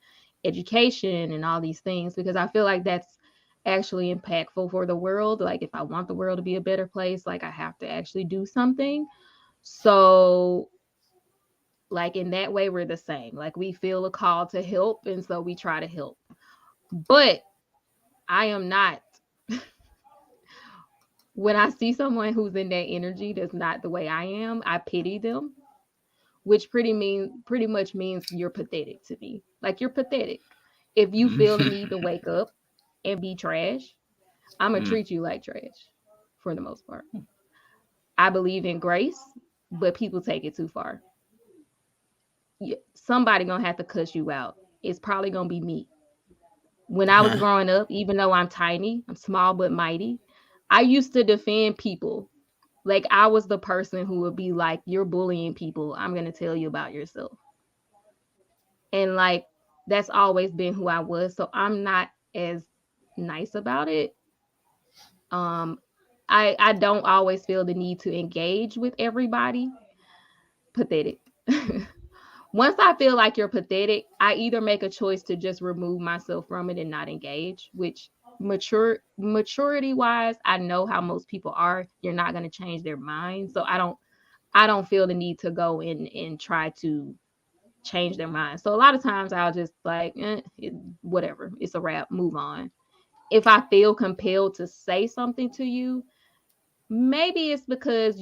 education and all these things because I feel like that's actually impactful for the world. Like if I want the world to be a better place, like I have to actually do something. So like in that way we're the same. Like we feel a call to help and so we try to help. But I am not when I see someone who's in that energy that's not the way I am, I pity them, which pretty much means you're pathetic to me. Like you're pathetic. If you feel the need to wake up and be trash, I'm gonna mm, treat you like trash for the most part. I believe in grace, but people take it too far. Somebody gonna have to cuss you out. It's probably gonna be me. When I was growing up, even though I'm tiny, I'm small but mighty, I used to defend people. Like I was the person who would be like, "You're bullying people. I'm gonna tell you about yourself." And like that's always been who I was. So I'm not as nice about it. Um, I don't always feel the need to engage with everybody. Pathetic. Once I feel like you're pathetic, I either make a choice to just remove myself from it and not engage, which maturity wise, I know how most people are. You're not going to change their mind. So I don't feel the need to go in and try to change their mind. So a lot of times I'll just like, whatever, it's a wrap, move on. If I feel compelled to say something to you, maybe it's because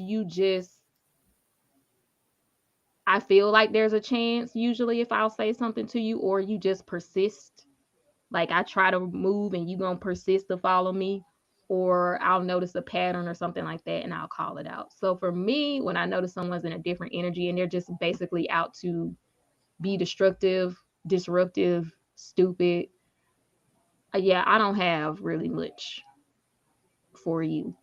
I feel like there's a chance usually if I'll say something to you or you just persist. Like I try to move and you going to persist to follow me or I'll notice a pattern or something like that and I'll call it out. So for me, when I notice someone's in a different energy and they're just basically out to be destructive, disruptive, stupid, yeah, I don't have really much for you.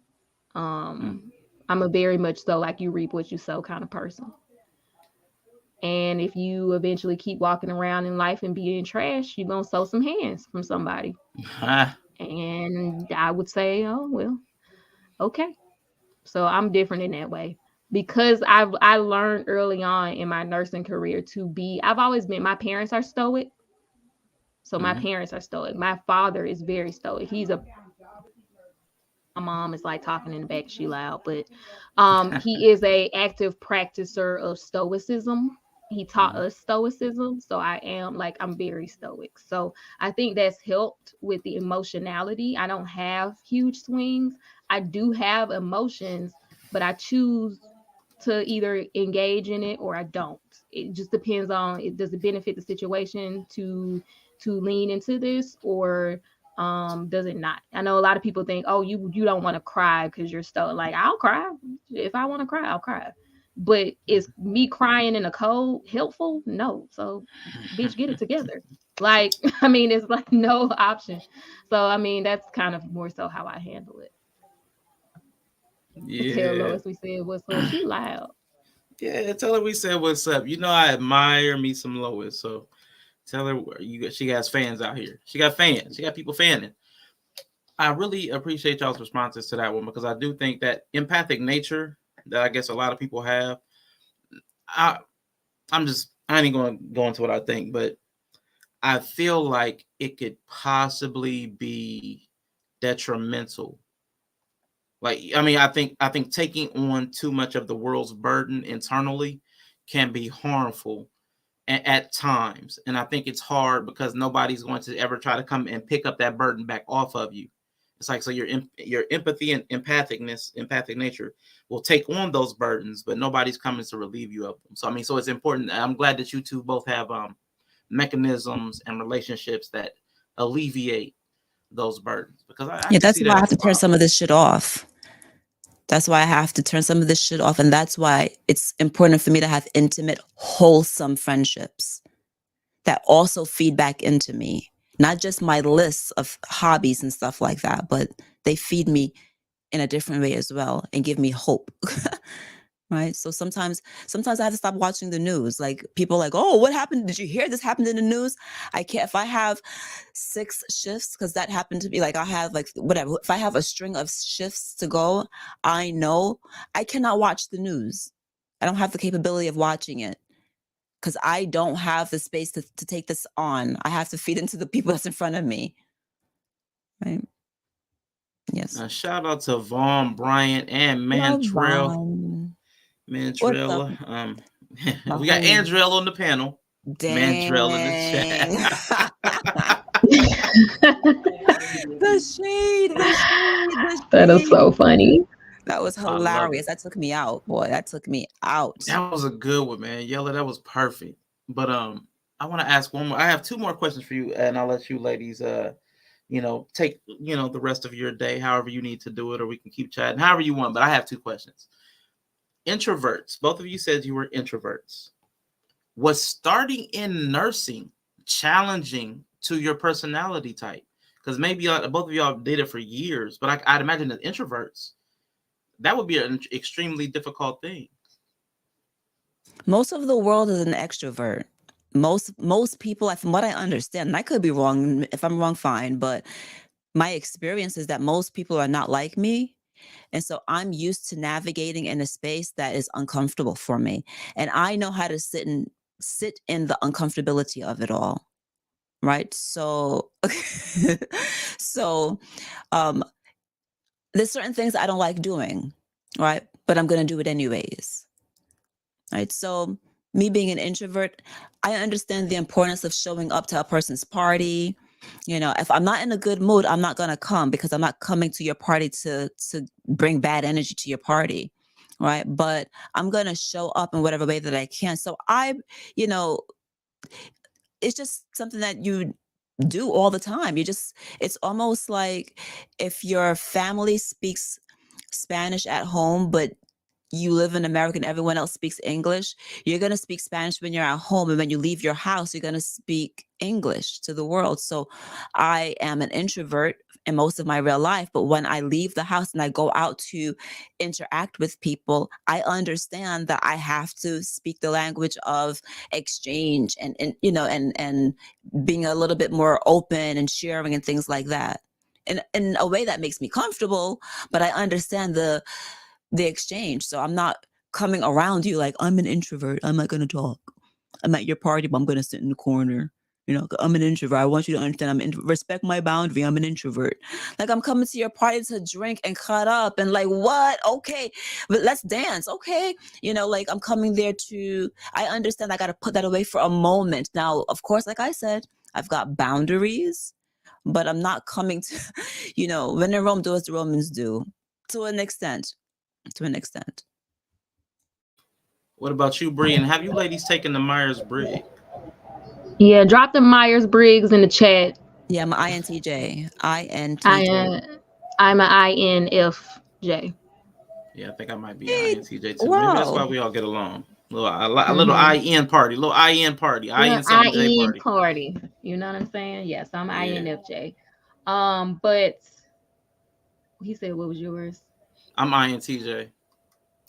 mm. I'm a very much so like you reap what you sow kind of person. And if you eventually keep walking around in life and being trash, you're going to sow some hands from somebody. Ah, And I would say, oh, well, okay. So I'm different in that way because I learned early on in my nursing career I've always been, my parents are stoic. So my mm-hmm. parents are stoic. My father is very stoic. My mom is like talking in the back, she loud, but he is a active practicer of stoicism. He taught Mm-hmm. us stoicism, so I'm very stoic. So I think that's helped with the emotionality. I don't have huge swings. I do have emotions, but I choose to either engage in it or I don't. It just depends on does it benefit the situation to lean into this or does it not? I know a lot of people think, oh, you don't want to cry because you're still like, I'll cry. If I want to cry, I'll cry. But is me crying in a cold helpful? No. So bitch, get it together. Like, I mean, it's like no option. So I mean, that's kind of more so how I handle it. Tell Yeah. Lois we said what's up. She loud. Yeah, tell her we said what's up. You know I admire me some Lois, so tell her she has fans out here. She got fans. She got people fanning. I really appreciate y'all's responses to that one because I do think that empathic nature that I guess a lot of people have. I I ain't going to go into what I think, but I feel like it could possibly be detrimental. Like, I mean, I think taking on too much of the world's burden internally can be harmful at times. And I think it's hard because nobody's going to ever try to come and pick up that burden back off of you. It's like, so your empathy and empathic nature will take on those burdens, but nobody's coming to relieve you of them. So I mean, so it's important. I'm glad that you two both have mechanisms and relationships that alleviate those burdens, because I Yeah, can that's see why that I have as to turn well. some of this shit off. That's why I have to turn some of this shit off. And that's why it's important for me to have intimate, wholesome friendships that also feed back into me. Not just my lists of hobbies and stuff like that, but they feed me in a different way as well and give me hope. Right? So sometimes I have to stop watching the news. Like, people are like, oh, what happened? Did you hear this happened in the news? I can't. If I have 6 shifts, because that happened to be like, I have like whatever. If I have a string of shifts to go, I know I cannot watch the news. I don't have the capability of watching it because I don't have the space to take this on. I have to feed into the people that's in front of me. Right? Yes. Shout out to Vaughn, Bryant, and Love Mantrell. Vaughn. What's up, Mantrella. my We got homie? Andrell on the panel. Mantrell in the Dang. chat. The shade, the shade, the That is so shade. funny. That was I love hilarious. it. That took me out, boy. That took me out. That was a good one, man. Yella, that was perfect. But I want to ask one more. I have 2 more questions for you, and I'll let you ladies take the rest of your day, however you need to do it, or we can keep chatting, however you want. But I have 2 questions. Introverts. Both of you said you were introverts. Was starting in nursing challenging to your personality type? Because maybe both of y'all did it for years, but I'd imagine that introverts, that would be an extremely difficult thing. Most of the world is an extrovert. Most people, from what I understand, and I could be wrong. If I'm wrong, fine. But my experience is that most people are not like me. And so I'm used to navigating in a space that is uncomfortable for me. And I know how to sit in the uncomfortability of it all. Right. So so um there's certain things I don't like doing, right? But I'm gonna do it anyways. Right. So me being an introvert, I understand the importance of showing up to a person's party. If I'm not in a good mood, I'm not gonna come, because I'm not coming to your party to bring bad energy to your party. Right. But I'm gonna show up in whatever way that I can. So you know, it's just something that you do all the time. It's almost like if your family speaks Spanish at home, but you live in America and everyone else speaks English, you're going to speak Spanish when you're at home. And when you leave your house, you're going to speak English to the world. So I am an introvert in most of my real life. But when I leave the house and I go out to interact with people, I understand that I have to speak the language of exchange and being a little bit more open and sharing and things like that. And in a way that makes me comfortable, but I understand the exchange. So I'm not coming around you like, I'm an introvert, I'm not going to talk. I'm at your party, but I'm going to sit in the corner. I'm an introvert. I want you to understand. Respect my boundary. I'm an introvert. Like, I'm coming to your party to drink and cut up and like, what? Okay, but let's dance. Okay. Like, I'm coming there I understand I got to put that away for a moment. Now, of course, like I said, I've got boundaries, but I'm not coming to, when in Rome, do as the Romans do, to an extent. What about you, Bree? And have you ladies taken the Myers-Briggs? Yeah, drop the Myers-Briggs in the chat. Yeah, I'm an INTJ. INTJ. I I'm an INFJ. Yeah, I think I might be Hey, INTJ too. Maybe that's why wow. we all get along. A little IN party, little IN party, Little IN7J IN party. party. You know what I'm saying? Yes, I'm Yeah, INFJ. But he said, what was yours? I'm INTJ.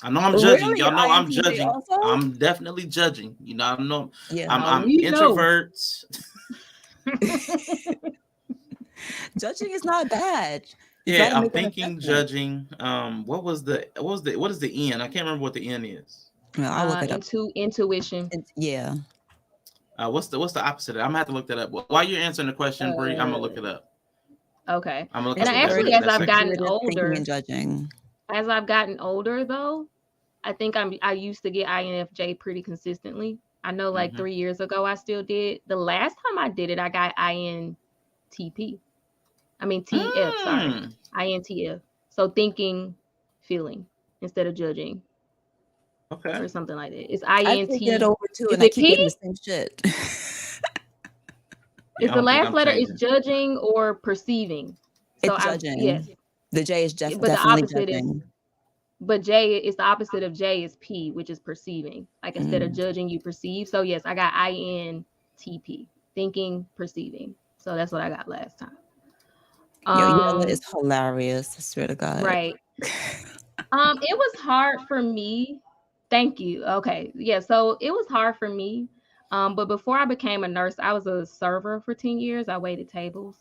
I know I'm judging. Really? Y'all You're know I'm INTJ judging. also? I'm definitely judging. I know Yeah. I'm We know. introverts. Judging is not bad. You got Yeah, to I'm make an thinking assessment. judging. What is the N? I can't remember what the N is. Well, I'll look it up. Intuition. Yeah. What's the opposite of that? I'm gonna have to look that up. While you're answering the question, Bree, I'm gonna Uh, look it up. Okay. I'm gonna look And up It's the I very actually, definition as in a I've second. gotten intuitive thinking and older, judging. though, I think I used to get INFJ pretty consistently. I know like Mm-hmm. 3 years ago I still did. The last time I did it, I got INTP. I mean TF, sorry. Mm. INTF. So thinking, feeling instead of judging Okay. or something like that. It's I've taken it INT. over too, Is and I it keep P? getting the same shit. Is Yeah, I the don't think last I'm letter is changing. judging or perceiving? So It's I'm yes, judging. The J is but the definitely opposite is judging. but J is the opposite of J is P, which is perceiving. Like instead of Mm. judging, you perceive. So yes, I got INTP, thinking, perceiving. So that's what I got last time. Yo, Yella is Um, hilarious. I swear to God. right. It was hard for me. Thank you. Okay. Yeah, so it was hard for me. But before I became a nurse, I was a server for 10 years. I waited tables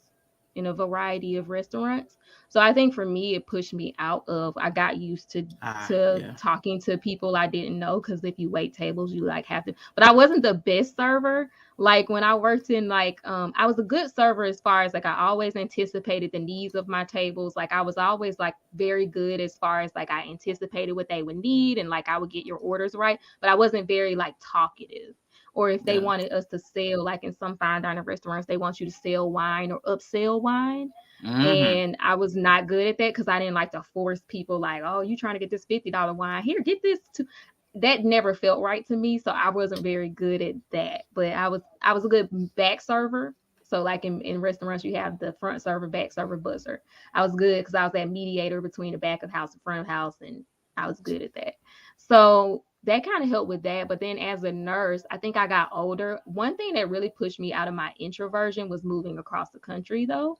in a variety of restaurants. So I think for me it pushed me out of I got used Ah, to yeah. talking to people I didn't know because if you wait tables you like have to, but I wasn't the best server. Like when I worked in like I was a good server as far as like I always anticipated the needs of my tables. Like I was always like very good as far as like I anticipated what they would need and like I would get your orders right, but I wasn't very like talkative. Or if they Got wanted us to sell, like in some fine dining restaurants, they want you to sell wine or upsell wine. Mm-hmm. And I was not good at that because I didn't like to force people like, oh, you trying to get this $50 wine. Here, get this too. That never felt right to me. So I wasn't very good at that. But I was a good back server. So like in restaurants, you have the front server, back server, buzzer. I was good because I was that mediator between the back of house and front of house, and I was good at that. So that kind of helped with that. But then as a nurse, I think I got older. One thing that really pushed me out of my introversion was moving across the country though,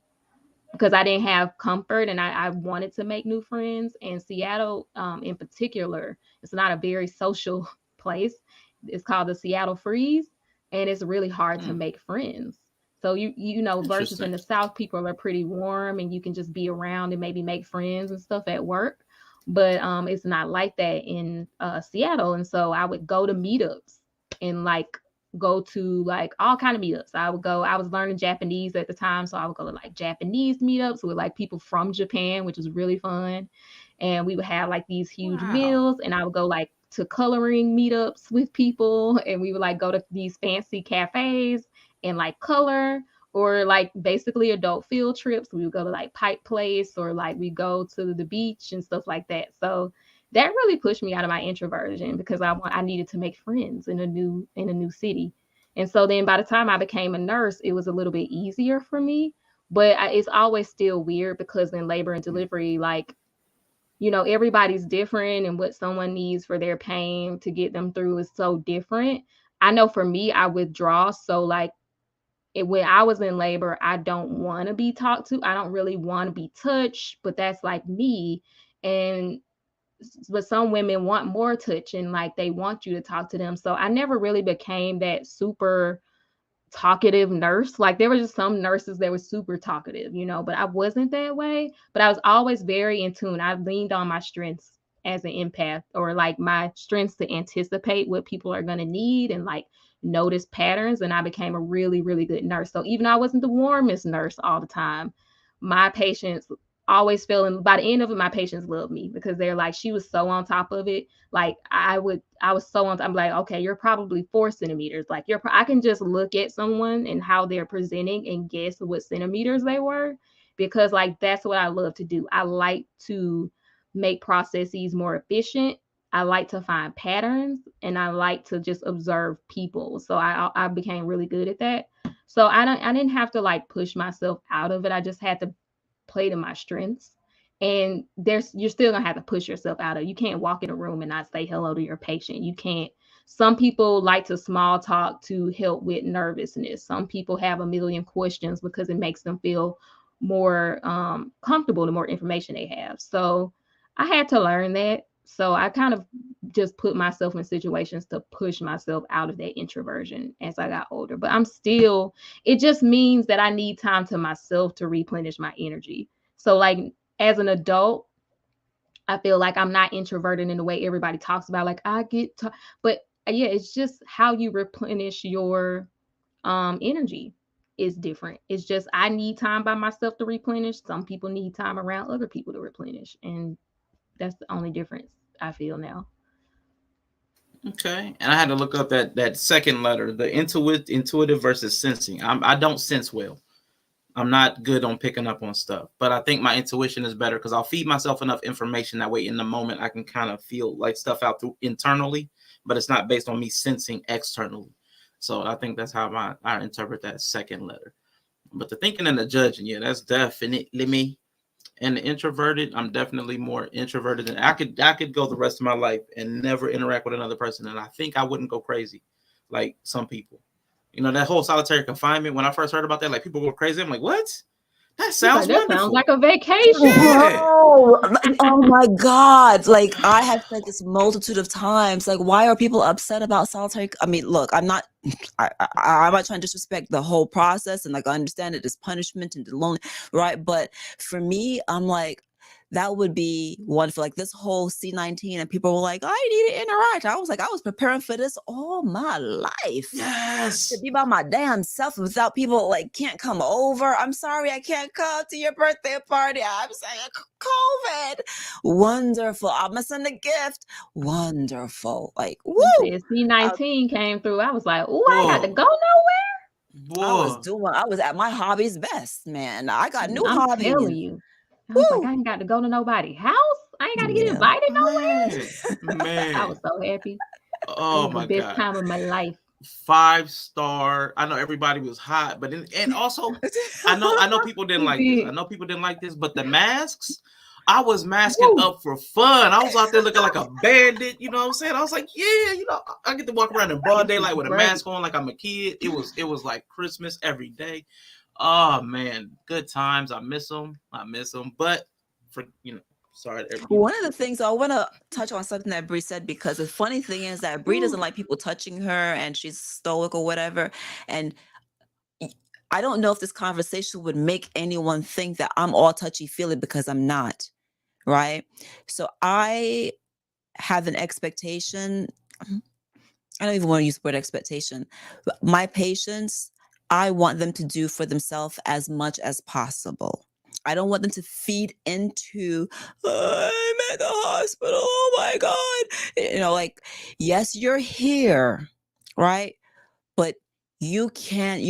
because I didn't have comfort and I wanted to make new friends. And Seattle, in particular, it's not a very social place. It's called the Seattle Freeze, and it's really hard to Mm. make friends. So versus in Interesting. the South, people are pretty warm and you can just be around and maybe make friends and stuff at work. But it's not like that in Seattle. And so I would go to meetups and like go to like all kind of meetups. I was learning Japanese at the time, so I would go to like Japanese meetups with like people from Japan, which was really fun. And we would have like these huge Wow. meals, and I would go like to coloring meetups with people, and we would like go to these fancy cafes and like color, or like basically adult field trips. We would go to like Pipe Place, or like we go to the beach and stuff like that. So that really pushed me out of my introversion because I needed to make friends in a new city. And so then by the time I became a nurse, it was a little bit easier for me. But it's always still weird because in labor and delivery, like, everybody's different and what someone needs for their pain to get them through is so different. I know for me, I withdraw. So like when I was in labor, I don't want to be talked to. I don't really want to be touched, but that's like me. And but some women want more touch and like they want you to talk to them. So I never really became that super talkative nurse. Like there were just some nurses that were super talkative, but I wasn't that way. But I was always very in tune. I leaned on my strengths as an empath, or like my strengths to anticipate what people are going to need and like notice patterns. And I became a really, really good nurse. So even though I wasn't the warmest nurse all the time, my patients always feeling by the end of it, my patients loved me because they're like, she was so on top of it. Like I was so on. I'm like, okay, you're probably 4 centimeters. Like I can just look at someone and how they're presenting and guess what centimeters they were, because like that's what I love to do. I like to make processes more efficient. I like to find patterns and I like to just observe people. So I became really good at that. So I didn't have to like push myself out of it. I just had to play to my strengths. And you're still gonna have to push yourself out of it. You can't walk in a room and not say hello to your patient. You can't. Some people like to small talk to help with nervousness. Some people have a million questions because it makes them feel more comfortable the more information they have. So I had to learn that. So I kind of just put myself in situations to push myself out of that introversion as I got older. But it just means that I need time to myself to replenish my energy. So like as an adult, I feel like I'm not introverted in the way everybody talks about. Like but yeah, it's just how you replenish your energy. is different. It's just I need time by myself to replenish. Some people need time around other people to replenish, and that's the only difference I feel now. Okay, and I had to look up that second letter, the intuitive versus sensing. I don't sense well. I'm not good on picking up on stuff, but I think my intuition is better because I'll feed myself enough information that way in the moment I can kind of feel like stuff out through internally, but it's not based on me sensing externally. So I think that's how I interpret that second letter. But the thinking and the judging, yeah, that's definitely me. And the introverted, I'm definitely more introverted than I could go the rest of my life and never interact with another person, and I think I wouldn't go crazy like some people. You know, that whole solitary confinement, when I first heard about that, like people go crazy. I'm like, what? That sounds That sounds wonderful. like a vacation. Yeah. Oh my God. Like I have said this multitude of times. Like, why are people upset about solitary? I mean, look, I'm not trying to disrespect the whole process, and like I understand it as punishment and lonely, right? But for me, I'm like, that would be wonderful. Like this whole C19, and people were like, I need to interact. I was like, I was preparing for this all my life. Yes. To be by my damn self without people like can't come over. I'm sorry, I can't come to your birthday party. I'm saying COVID. Wonderful. I'm gonna send a gift. Wonderful. Like, woo. C19 came through. I was like, oh, I ain't got to go nowhere. I was at my hobby's best, man. I got new I'm hobbies. telling you. I was like, I ain't got to go to nobody's house. I ain't got to get invited nowhere. Man. I was so happy. Oh my God. The best time of my life. 5-star. I know everybody was hot, but and also I know people didn't like this. I know people didn't like this, but the masks, I was masking up for fun. I was out there looking like a bandit, you know what I'm saying? I was like, yeah, you know, I get to walk around in broad daylight with a mask on like I'm a kid. It was like Christmas every day. Oh man, good times. I miss them. But for sorry. One of the things I want to touch on something that Bree said, because the funny thing is that Bree doesn't like people touching her, and she's stoic or whatever. And I don't know if this conversation would make anyone think that I'm all touchy-feely, because I'm not, right? So I have an expectation. I don't even want to use the word expectation. But my patients, I want them to do for themselves as much as possible. I don't want them to feed into, I'm at the hospital, oh my God. Like, yes, you're here, right? But you're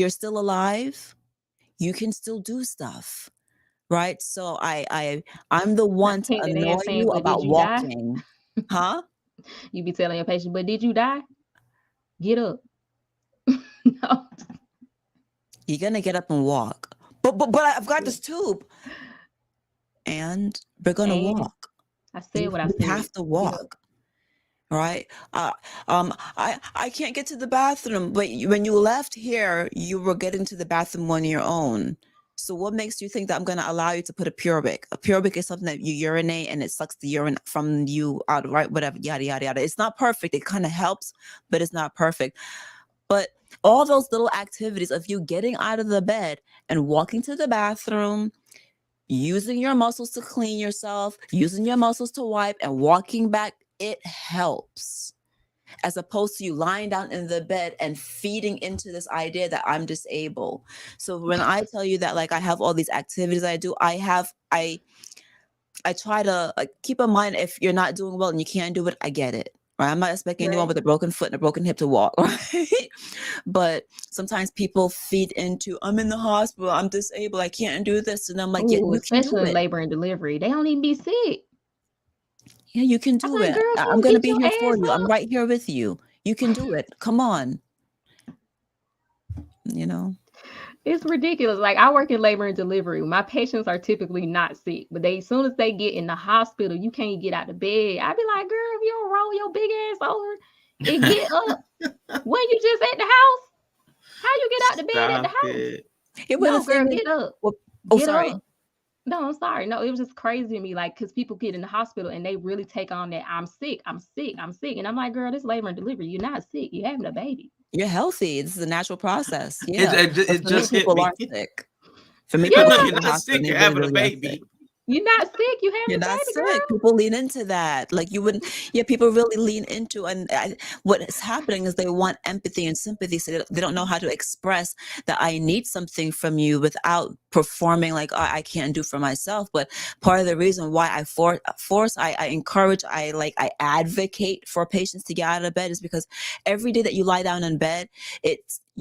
still alive. You can still do stuff, right? So I'm the one to annoy you about walking. Huh? You be telling your patient, but did you die? Get up. No. You're going to get up and walk. But I've got this tube, and we're gonna walk. I said what I said. You have to walk, right? I can't get to the bathroom, but when you left here, you were getting to the bathroom on your own. So what makes you think that I'm gonna allow you to put a Purebic? A Purebic is something that you urinate and it sucks the urine from you out, right? Whatever, yada yada yada. It's not perfect. It kind of helps, but it's not perfect. But all those little activities of you getting out of the bed and walking to the bathroom, using your muscles to clean yourself, using your muscles to wipe, and walking back, it helps. As opposed to you lying down in the bed and feeding into this idea that I'm disabled. So when I tell you that, like, I have all these activities I do, I try to keep in mind, if you're not doing well and you can't do it, I get it. Right? I'm not expecting anyone with a broken foot and a broken hip to walk, right? But sometimes people feed into, I'm in the hospital, I'm disabled, I can't do this. And I'm like, yeah, you can do especially it. in labor and delivery. They don't even be sick. Yeah, you can do it. Girl, I'm going to be here for you. I'm right here with you. You can do it. Come on. It's ridiculous. Like, I work in labor and delivery. My patients are typically not sick, but as soon as they get in the hospital, you can't get out of bed. I be like, girl, if you don't roll your big ass over and get up when you just at the house, how you get out the bed at the house? No, girl, get up. Get up. No, I'm sorry. No, it was just crazy to me. Like, because people get in the hospital and they really take on that I'm sick. And I'm like, girl, this labor and delivery. You're not sick. You're having a baby. You're healthy. This is a natural process. Yeah. It just people hit me. are sick. For me, you're not sick. You're having a baby. You're not sick. You You're having a not baby, girl. sick. People lean into that. Like you wouldn't, yeah, people really lean into, and what is happening is they want empathy and sympathy. So they don't know how to express that I need something from you without performing like I can't do for myself. But part of the reason why I I encourage, I advocate for patients to get out of bed is because every day that you lie down in bed,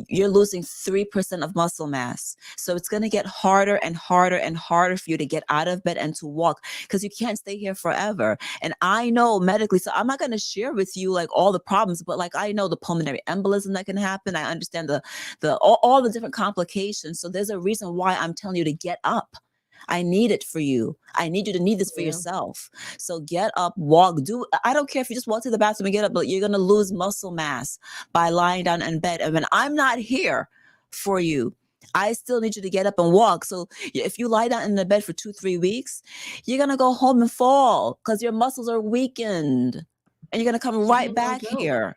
you're losing 3% of muscle mass. So it's going to get harder and harder and harder for you to get out of bed and to walk, because you can't stay here forever. And I know medically, so I'm not going to share with you like all the problems, but like I know the pulmonary embolism that can happen. I understand all the different complications. So there's a reason why I'm telling you to get up. I need it for you. I need you to need this for Yeah. yourself. So get up, walk, I don't care if you just walk to the bathroom and get up, but you're going to lose muscle mass by lying down in bed. And when I'm not here for you, I still need you to get up and walk. So if you lie down in the bed for 2-3 weeks, you're going to go home and fall because your muscles are weakened and you're going to come right back here.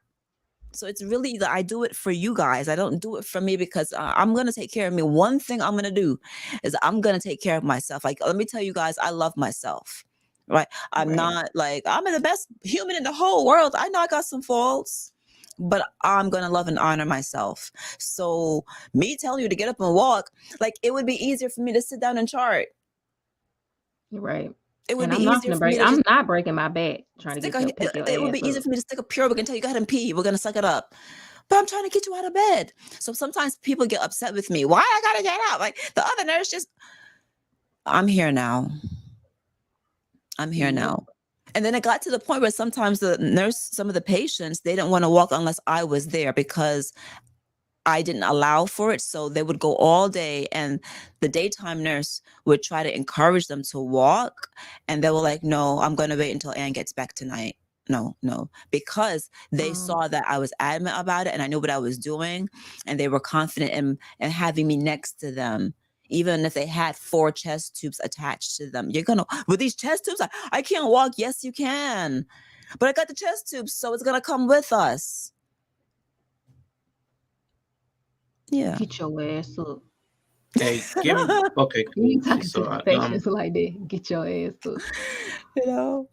So it's really that I do it for you guys. I don't do it for me because I'm going to take care of me. One thing I'm going to do is I'm going to take care of myself. Like, let me tell you guys, I love myself, right? I'm not like, I'm the best human in the whole world. I know I got some faults, but I'm going to love and honor myself. So me telling you to get up and walk, like it would be easier for me to sit down and chart. Right. It would And be I'm not easier gonna for me break. to I'm just not breaking my back trying to stick get your pick your it would ass be easier up. for me to stick a pure. We can tell you go ahead and pee. We're going to suck it up. But I'm trying to get you out of bed. So sometimes people get upset with me. Why I gotta get out? Like the other nurse just, I'm here now. I'm here now. And then it got to the point where sometimes some of the patients, they didn't want to walk unless I was there because I didn't allow for it. So they would go all day and the daytime nurse would try to encourage them to walk. And they were like, no, I'm going to wait until Ann gets back tonight. No, because they saw that I was adamant about it and I knew what I was doing and they were confident in having me next to them. Even if they had 4 chest tubes attached to them, with these chest tubes, I can't walk. Yes, you can. But I got the chest tubes, so it's going to come with us. Yeah. Get your ass up. Hey, give me okay, cool. You talking So to patients like that? Get your ass up. You know.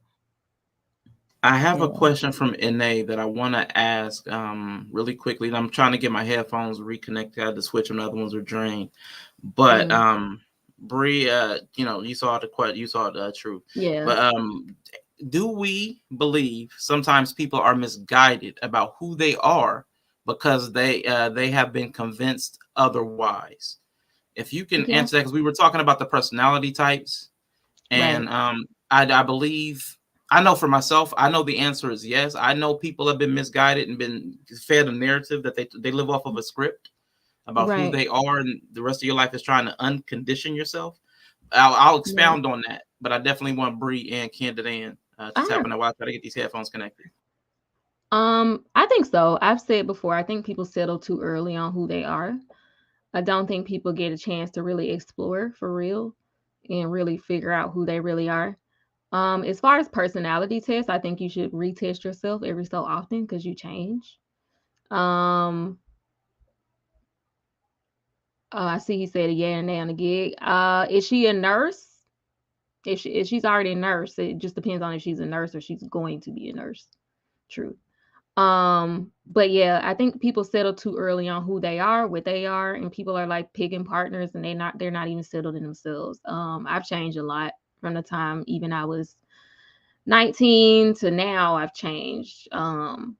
I have a question from NA that I want to ask really quickly. And I'm trying to get my headphones reconnected. I had to switch them. The other ones are drained. But Bree, you saw the truth. Yeah. But do we believe sometimes people are misguided about who they are because they have been convinced otherwise? If you can answer that, because we were talking about the personality types, and I believe. I know for myself, I know the answer is yes. I know people have been misguided and been fed a narrative that they live off of a script about who they are, and the rest of your life is trying to uncondition yourself. I'll expound on that, but I definitely want Bree and Candid to tap on that while I try to get these headphones connected. I think so. I've said before, I think people settle too early on who they are. I don't think people get a chance to really explore for real and really figure out who they really are. As far as personality tests, I think you should retest yourself every so often because you change. I see he said a yeah and nay on the gig. Is she a nurse? If she's already a nurse, it just depends on if she's a nurse or she's going to be a nurse. True. But yeah, I think people settle too early on who they are, what they are, and people are like picking partners and they're not even settled in themselves. I've changed a lot from the time even I was 19 to now. I've changed. And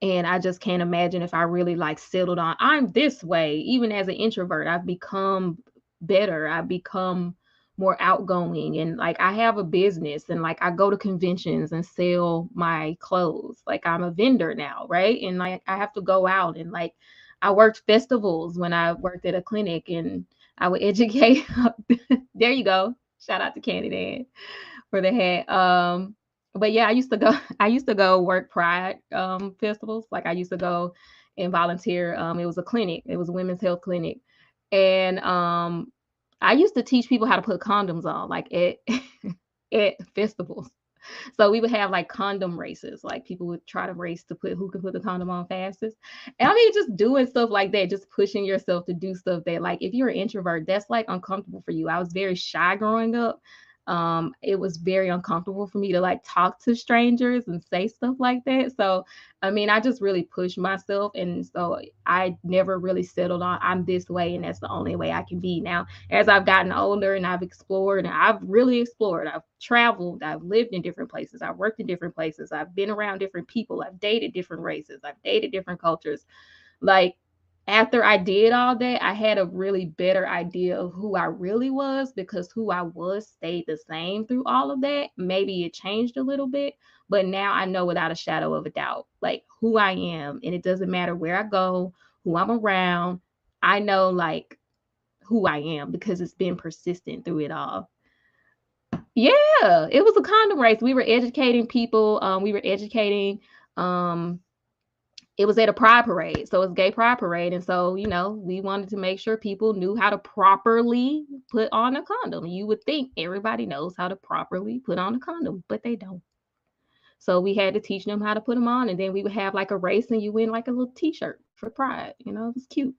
I just can't imagine if I really like settled on I'm this way. Even as an introvert, I've become better. I've become more outgoing, and like I have a business, and like I go to conventions and sell my clothes. Like I'm a vendor now, right? And like I have to go out and like I worked festivals when I worked at a clinic, and I would educate. There you go. Shout out to Candid for the hat. But yeah, I used to go work pride festivals. Like I used to go and volunteer. It was a clinic. It was a women's health clinic. And I used to teach people how to put condoms on, like at at festivals. So we would have like condom races. Like people would try to race to put who can put the condom on fastest. And I mean, just doing stuff like that, just pushing yourself to do stuff that, like, if you're an introvert, that's like uncomfortable for you. I was very shy growing up. It was very uncomfortable for me to like talk to strangers and say stuff like that. So, I mean, I just really pushed myself. And so I never really settled on I'm this way and that's the only way I can be. Now, as I've gotten older and I've explored and I've really explored, I've traveled, I've lived in different places, I've worked in different places, I've been around different people, I've dated different races, I've dated different cultures. Like, after I did all that, I had a really better idea of who I really was, because who I was stayed the same through all of that. Maybe it changed a little bit, but now I know without a shadow of a doubt, like, who I am. And it doesn't matter where I go, who I'm around. I know, like, who I am because it's been persistent through it all. Yeah, it was a condom race. We were educating people. We were educating it was at a pride parade. So it's gay pride parade. And so, we wanted to make sure people knew how to properly put on a condom. You would think everybody knows how to properly put on a condom, but they don't. So we had to teach them how to put them on. And then we would have like a race and you win like a little t-shirt for pride. It was cute.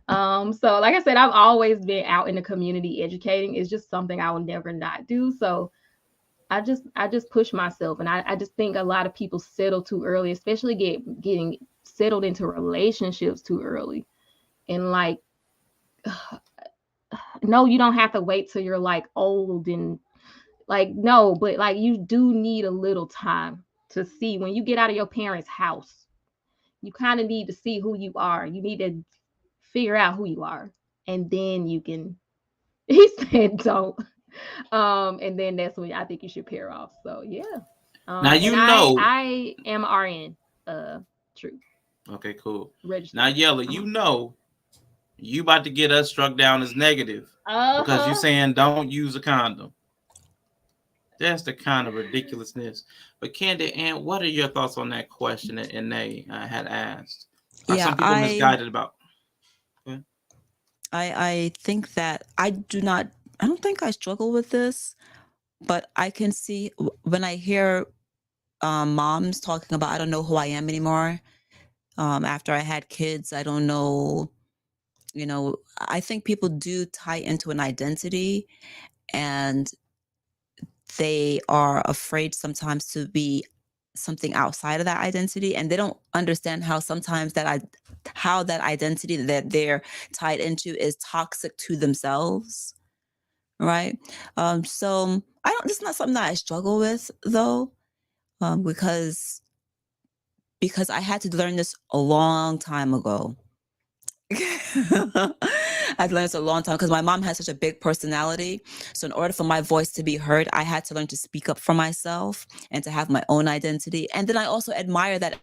So like I said, I've always been out in the community educating. It's just something I will never not do. So I just push myself, and I just think a lot of people settle too early, especially getting settled into relationships too early. And like, no, you don't have to wait till you're like old and like, no, but like you do need a little time to see when you get out of your parents' house. You kind of need to see who you are. You need to figure out who you are, and then you can. He said, "Don't." And then that's when I think you should pair off. So yeah. Now And you I know. I am RN. True. Okay, cool. Now, Registered. Yella, you about to get us struck down as negative because you Uh-huh. saying don't use a condom. That's the kind of ridiculousness. But Candy, and what are your thoughts on that question that Nate had asked? Are Yeah, some people misguided about? Okay. I think that I don't think I struggle with this, but I can see when I hear moms talking about I don't know who I am anymore. After I had kids, I don't know. I think people do tie into an identity, and they are afraid sometimes to be something outside of that identity, and they don't understand how sometimes how that identity that they're tied into is toxic to themselves, right? So I don't. It's not something that I struggle with though, because I had to learn this a long time ago. I've learned this a long time because my mom has such a big personality. So in order for my voice to be heard, I had to learn to speak up for myself and to have my own identity. And then I also admire that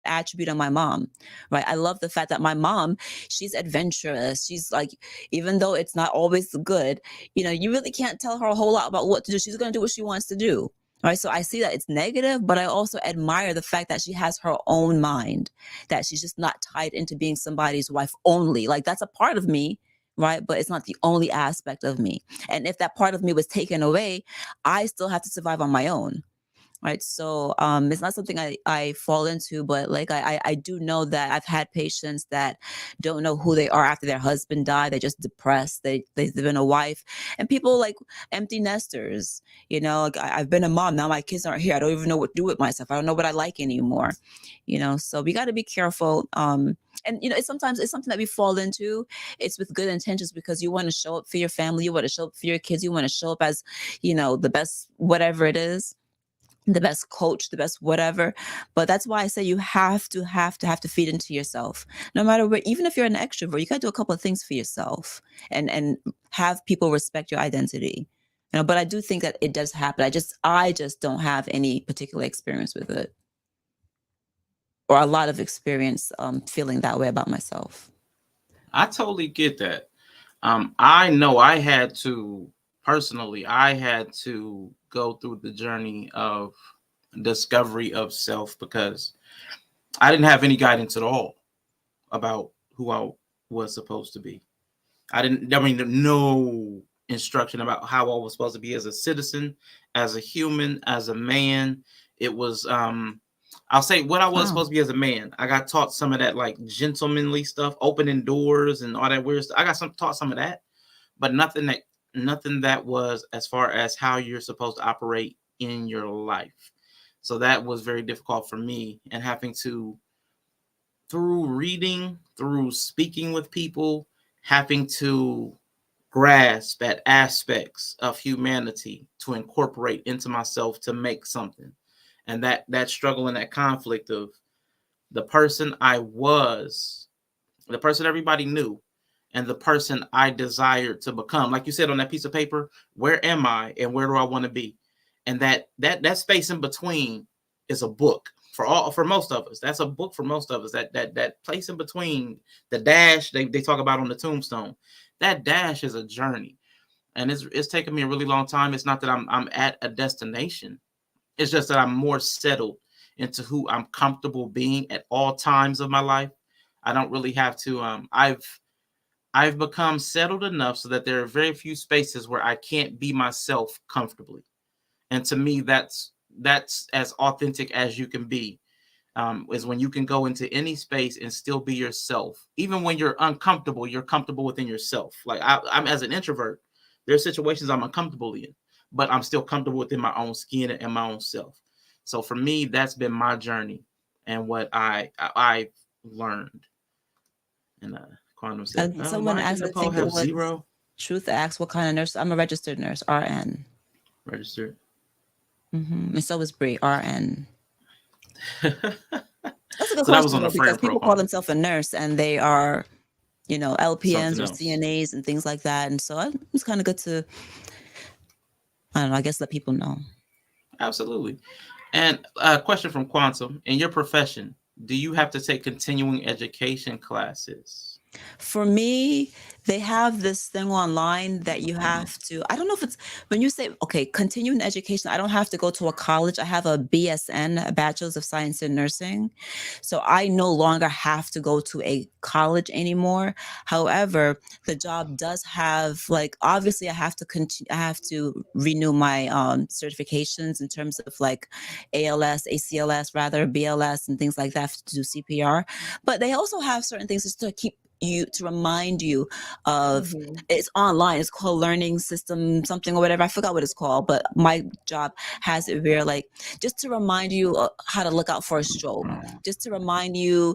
attribute of my mom, right? I love the fact that my mom, she's adventurous. She's like, even though it's not always good, you really can't tell her a whole lot about what to do. She's going to do what she wants to do. Right. So I see that it's negative, but I also admire the fact that she has her own mind, that she's just not tied into being somebody's wife only. Like, that's a part of me, right? But it's not the only aspect of me. And if that part of me was taken away, I still have to survive on my own. Right. So it's not something I fall into, but like I do know that I've had patients that don't know who they are after their husband died. They're just depressed. They've been a wife, and people like empty nesters, like I've been a mom. Now my kids aren't here. I don't even know what to do with myself. I don't know what I like anymore. So we got to be careful. And it's sometimes it's something that we fall into. It's with good intentions because you want to show up for your family. You want to show up for your kids. You want to show up as, the best, whatever it is, the best coach, the best whatever. But that's why I say you have to feed into yourself. No matter what, even if you're an extrovert, you got to do a couple of things for yourself and have people respect your identity. But I do think that it does happen. I just don't have any particular experience with it, or a lot of experience feeling that way about myself. I totally get that. I know I had to go through the journey of discovery of self because I didn't have any guidance at all about who I was supposed to be. I mean, no instruction about how I was supposed to be as a citizen, as a human, as a man. It was I'll say what I was Wow. supposed to be as a man. I got taught some of that like gentlemanly stuff, opening doors and all that weird stuff. I got taught some of that, but nothing that was as far as how you're supposed to operate in your life. So that was very difficult for me, and having to, through reading, through speaking with people, having to grasp at aspects of humanity to incorporate into myself to make something. And that struggle and that conflict of the person I was, the person everybody knew, and the person I desired to become. Like you said on that piece of paper, where am I and where do I want to be? And that space in between is a book for most of us. That's a book for most of us. That place in between, the dash they talk about on the tombstone. That dash is a journey. And it's taken me a really long time. It's not that I'm at a destination. It's just that I'm more settled into who I'm comfortable being at all times of my life. I don't really have to I've become settled enough so that there are very few spaces where I can't be myself comfortably. And to me, that's as authentic as you can be. Is when you can go into any space and still be yourself. Even when you're uncomfortable, you're comfortable within yourself. Like I'm as an introvert, there are situations I'm uncomfortable in, but I'm still comfortable within my own skin and my own self. So for me, that's been my journey and what I've learned. And Quantum said, And someone why did asked, I Nicole think it have was zero Truth asked, what kind of nurse? I'm a registered nurse, RN. registered? And so is Bree, RN. So That's a good that was question on though, a because friend people call profile. themselves a nurse and they are, LPNs Something or else. CNAs and things like that. And so it's kind of good to, I don't know, I guess let people know. Absolutely. And a question from Quantum. In your profession, do you have to take continuing education classes? For me, they have this thing online that you have to, I don't know if it's, when you say, okay, continuing education, I don't have to go to a college. I have a BSN, a Bachelor's of Science in Nursing. So I no longer have to go to a college anymore. However, the job does have, like, obviously I have to continue, I have to renew my certifications in terms of like ALS, ACLS rather, BLS and things like that to do CPR. But they also have certain things just to keep you, to remind you of, it's online, it's called learning system something or whatever, I forgot what it's called, but my job has it where, like, just to remind you how to look out for a stroke, just to remind you,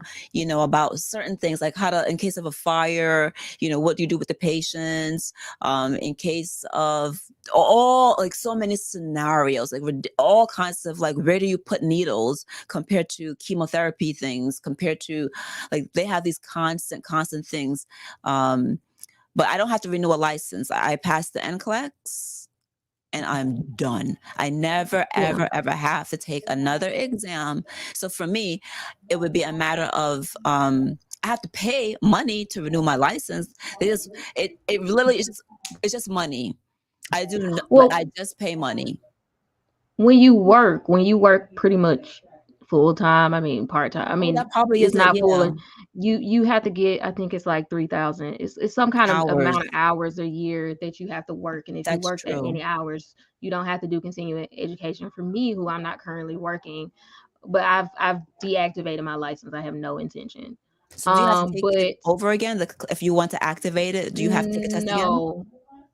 about certain things, like how to, in case of a fire, what do you do with the patients, in case of all, like, so many scenarios, like all kinds of, like, where do you put needles compared to chemotherapy things, compared to, like, they have these constant things. But I don't have to renew a license. I passed the NCLEX and I'm done. I never, Yeah. ever have to take another exam. So for me, it would be a matter of, I have to pay money to renew my license. It literally is, it's just money. Well, I just pay money. when you work pretty much full time, I mean part time, I Oh, mean that probably it's is it. not full, Yeah. and you have to get, I think it's like 3,000. It's some kind of Hours. amount of hours a year that you have to work, and if you That's work that true. many hours, you don't have to do continuing education. For me, who I'm not currently working, but I've deactivated my license. I have no intention. So do you have to take it But over again? If you want to activate it, do you have to take a test again? no,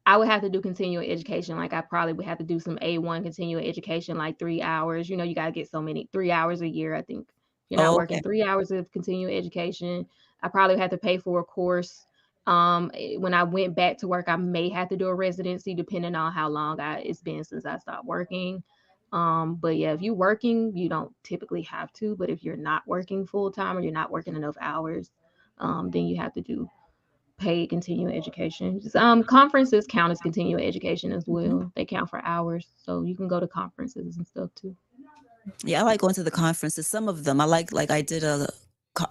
I would have to do continuing education. Like I probably would have to do some A1 continuing education, like 3 hours. You know, you got to get so many 3 hours a year. I think if you're not Oh, working okay. 3 hours of continuing education, I probably would have to pay for a course. When I went back to work, I may have to do a residency depending on how long it's been since I stopped working. But yeah, if you're working, you don't typically have to. But if you're not working full time or you're not working enough hours, then you have to do paid continuing education. Conferences count as continuing education as Mhm. well. They count for hours, so you can go to conferences and stuff too. Yeah, I like going to the conferences. Some of them I like I did co-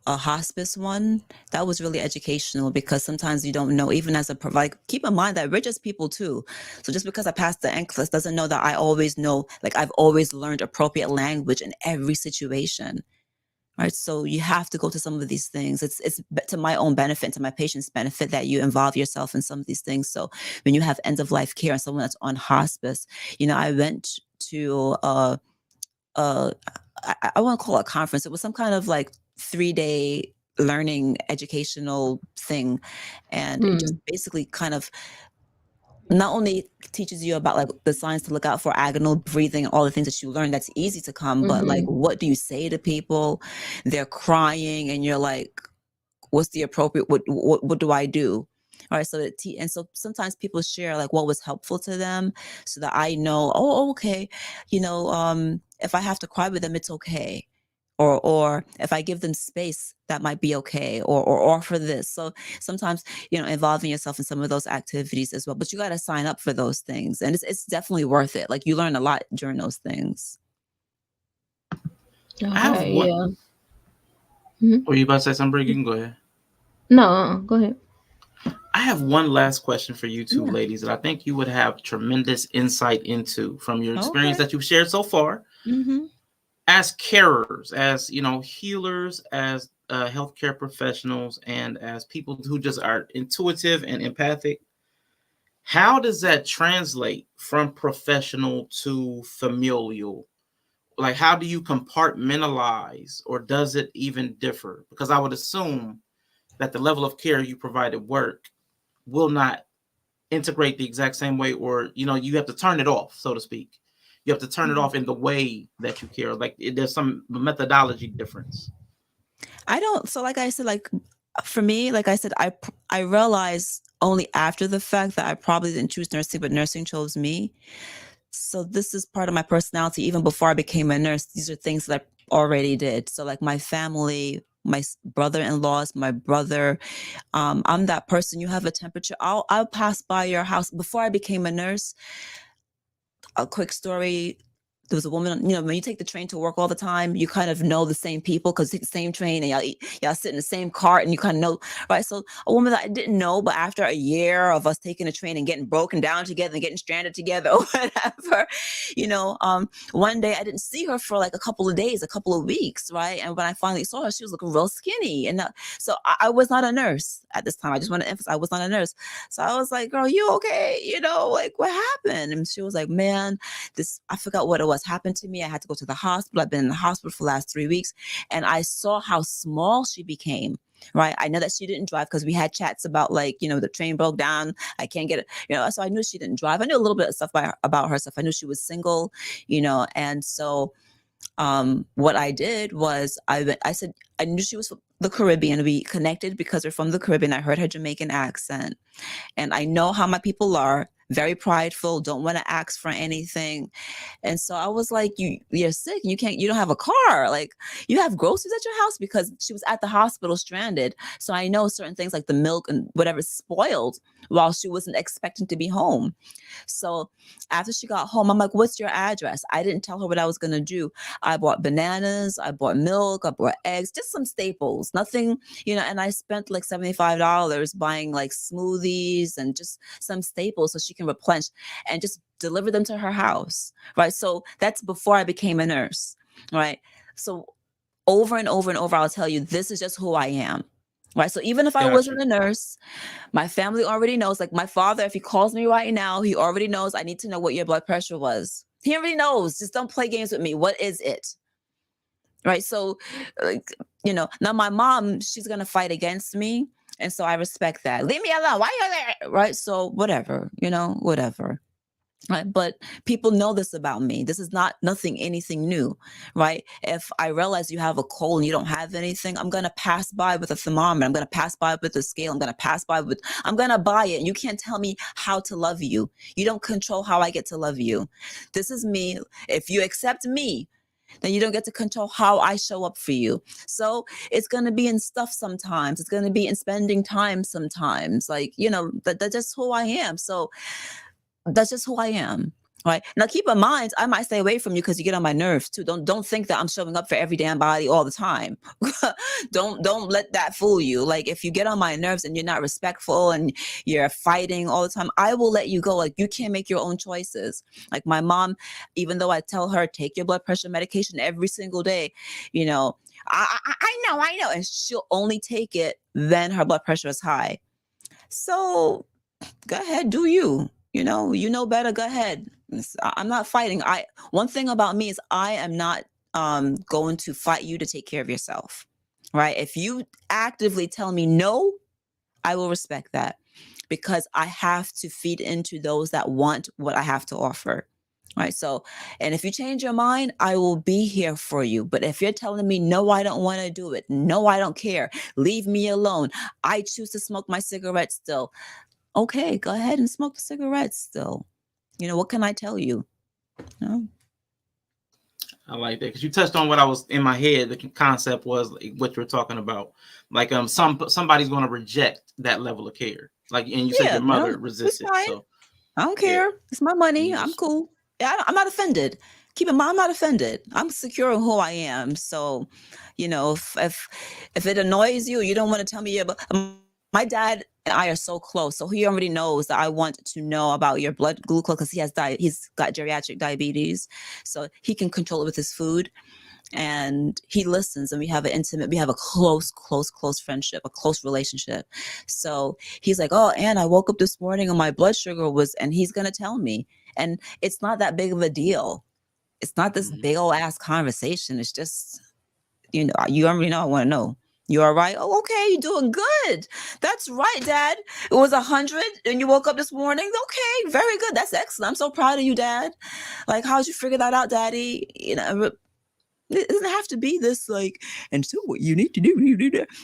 a hospice one. That was really educational because sometimes you don't know, even as a provider, keep in mind that we're just people too. So just because I passed the NCLEX doesn't know that I always know, like I've always learned appropriate language in every situation. right? So you have to go to some of these things. It's to my own benefit, to my patient's benefit, that you involve yourself in some of these things. So when you have end of life care and someone that's on hospice, I went to uh I want to call it a conference. It was some kind of like 3-day learning educational thing, and it just basically kind of not only teaches you about like the signs to look out for, agonal breathing, all the things that you learn that's easy to come, but like, what do you say to people? They're crying and you're like, what's the appropriate, what do I do? All right. So and so sometimes people share like what was helpful to them, so that I know, oh, okay, if I have to cry with them, it's okay. Or if I give them space, that might be okay, or offer this. So sometimes, involving yourself in some of those activities as well, but you got to sign up for those things, and it's definitely worth it. Like, you learn a lot during those things. I have Okay, one. yeah. Were you about to say something? You can go ahead. No, go ahead. I have one last question for you two Yeah. ladies that I think you would have tremendous insight into from your experience Okay. that you've shared so far. As carers, as healers, as healthcare professionals, and as people who just are intuitive and empathic, how does that translate from professional to familial? Like, how do you compartmentalize, or does it even differ? Because I would assume that the level of care you provide at work will not integrate the exact same way, or you have to turn it off, so to speak. You have to turn it off in the way that you care. Like, there's some methodology difference. I don't. So, like I said, like for me, like I said, I realized only after the fact that I probably didn't choose nursing, but nursing chose me. So this is part of my personality. Even before I became a nurse, these are things that I already did. So like my family, my brother-in-laws, my brother, I'm that person. You have a temperature, I'll pass by your house. Before I became a nurse, a quick story. There was a woman, when you take the train to work all the time, you kind of know the same people because you take the same train and y'all sit in the same cart and you kind of know, right? So a woman that I didn't know, but after a year of us taking a train and getting broken down together and getting stranded together or whatever, one day I didn't see her for like a couple of days, a couple of weeks, right? And when I finally saw her, she was looking real skinny. And so I was not a nurse at this time. I just want to emphasize, I was not a nurse. So I was like, girl, you okay? Like, what happened? And she was like, man, I forgot what it was happened to me. I had to go to the hospital. I've been in the hospital for the last 3 weeks, and I saw how small she became. Right. I know that she didn't drive because we had chats about like, the train broke down. I can't get it. So I knew she didn't drive. I knew a little bit of stuff about herself. I knew she was single, and so what I did was I said, I knew she was from the Caribbean. We connected because we're from the Caribbean. I heard her Jamaican accent, and I know how my people are. Very prideful, don't want to ask for anything. And so I was like, you're sick. You don't have a car. Like, you have groceries at your house, because she was at the hospital stranded. So I know certain things like the milk and whatever spoiled while she wasn't expecting to be home. So after she got home, I'm like, what's your address? I didn't tell her what I was going to do. I bought bananas, I bought milk, I bought eggs, just some staples, nothing, and I spent like $75 buying like smoothies and just some staples so she can replenish and just deliver them to her house. Right. So that's before I became a nurse. Right. So over and over and over, I'll tell you, this is just who I am. Right. So even if I wasn't a nurse, my family already knows. Like my father, if he calls me right now, he already knows. I need to know what your blood pressure was. He already knows. Just don't play games with me. What is it? Right. So, now my mom, she's going to fight against me. And so I respect that. Leave me alone. Why are you there? Right. So whatever, whatever. Right. But people know this about me. This is anything new. Right. If I realize you have a cold and you don't have anything, I'm going to pass by with a thermometer. I'm going to pass by with a scale. I'm going to buy it. And you can't tell me how to love you. You don't control how I get to love you. This is me. If you accept me, then you don't get to control how I show up for you. So it's going to be in stuff sometimes. It's going to be in spending time sometimes. Like, that's just who I am. So that's just who I am. Right. Now, keep in mind, I might stay away from you because you get on my nerves too. Don't think that I'm showing up for every damn body all the time. Don't let that fool you. Like, if you get on my nerves and you're not respectful and you're fighting all the time, I will let you go. Like, you can't make your own choices. Like my mom, even though I tell her, take your blood pressure medication every single day, I know. And she'll only take it when her blood pressure is high. So go ahead, do you. You know better, go ahead. I'm not fighting. One thing about me is I am not going to fight you to take care of yourself. Right? If you actively tell me no, I will respect that, because I have to feed into those that want what I have to offer. Right. So, and if you change your mind, I will be here for you. But if you're telling me, no, I don't want to do it. No, I don't care. Leave me alone. I choose to smoke my cigarette still. Okay, go ahead and smoke the cigarettes still. What can I tell you? No. I like that, because you touched on what I was in my head. The concept was like what you're talking about. Like somebody's going to reject that level of care. Like, and you said Yeah, your mother resisted. fine. So I don't yeah, care. It's my money. you I'm just cool. Yeah, I'm not offended. Keep in mind, I'm not offended. I'm secure in who I am. So, if it annoys you, you don't want to tell me. Yeah, but my dad and I are so close, so he already knows that I want to know about your blood glucose, because he's got geriatric diabetes, so he can control it with his food. And he listens, and we have a close friendship, a close relationship. So he's like, oh, and I woke up this morning and my blood sugar was, and he's going to tell me. And it's not that big of a deal. It's not this big old ass conversation. It's just, you already know I want to know. You all right? Oh, okay. You're doing good. That's right, Dad. It was 100 and you woke up this morning. Okay, very good. That's excellent. I'm so proud of you, Dad. Like, how'd you figure that out, Daddy? It doesn't have to be this like, and so what you need to do.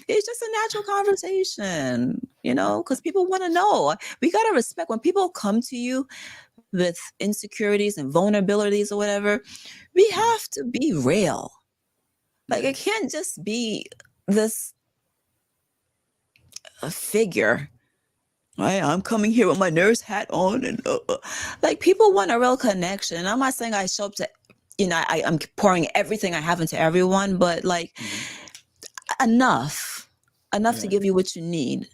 It's just a natural conversation, because people want to know. We got to respect when people come to you with insecurities and vulnerabilities or whatever. We have to be real. Like, it can't just be this figure. Right? I'm coming here with my nurse hat on, and like, people want a real connection. I'm not saying I show up to, I'm pouring everything I have into everyone, but like, enough to give you what you need,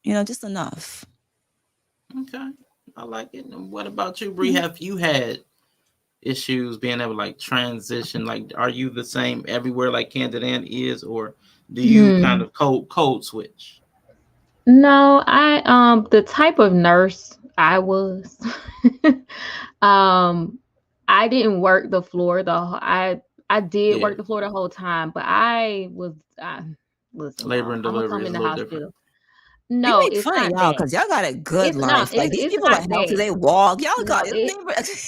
just enough. okay. I like it. And what about you, Bree? Have you had issues being able to like transition? Like, are you the same everywhere like Candid is, or do you kind of code switch? No, the type of nurse I was, um, I didn't work the floor I did Yeah, work the floor the whole time, but I was listen, labor y'all. and I'm gonna delivery come is in a the little different. hospital. We No, make it's fun of not y'all that. because y'all got a good It's not. life. Like, these It's people are not healthy, that. they walk. Y'all No, got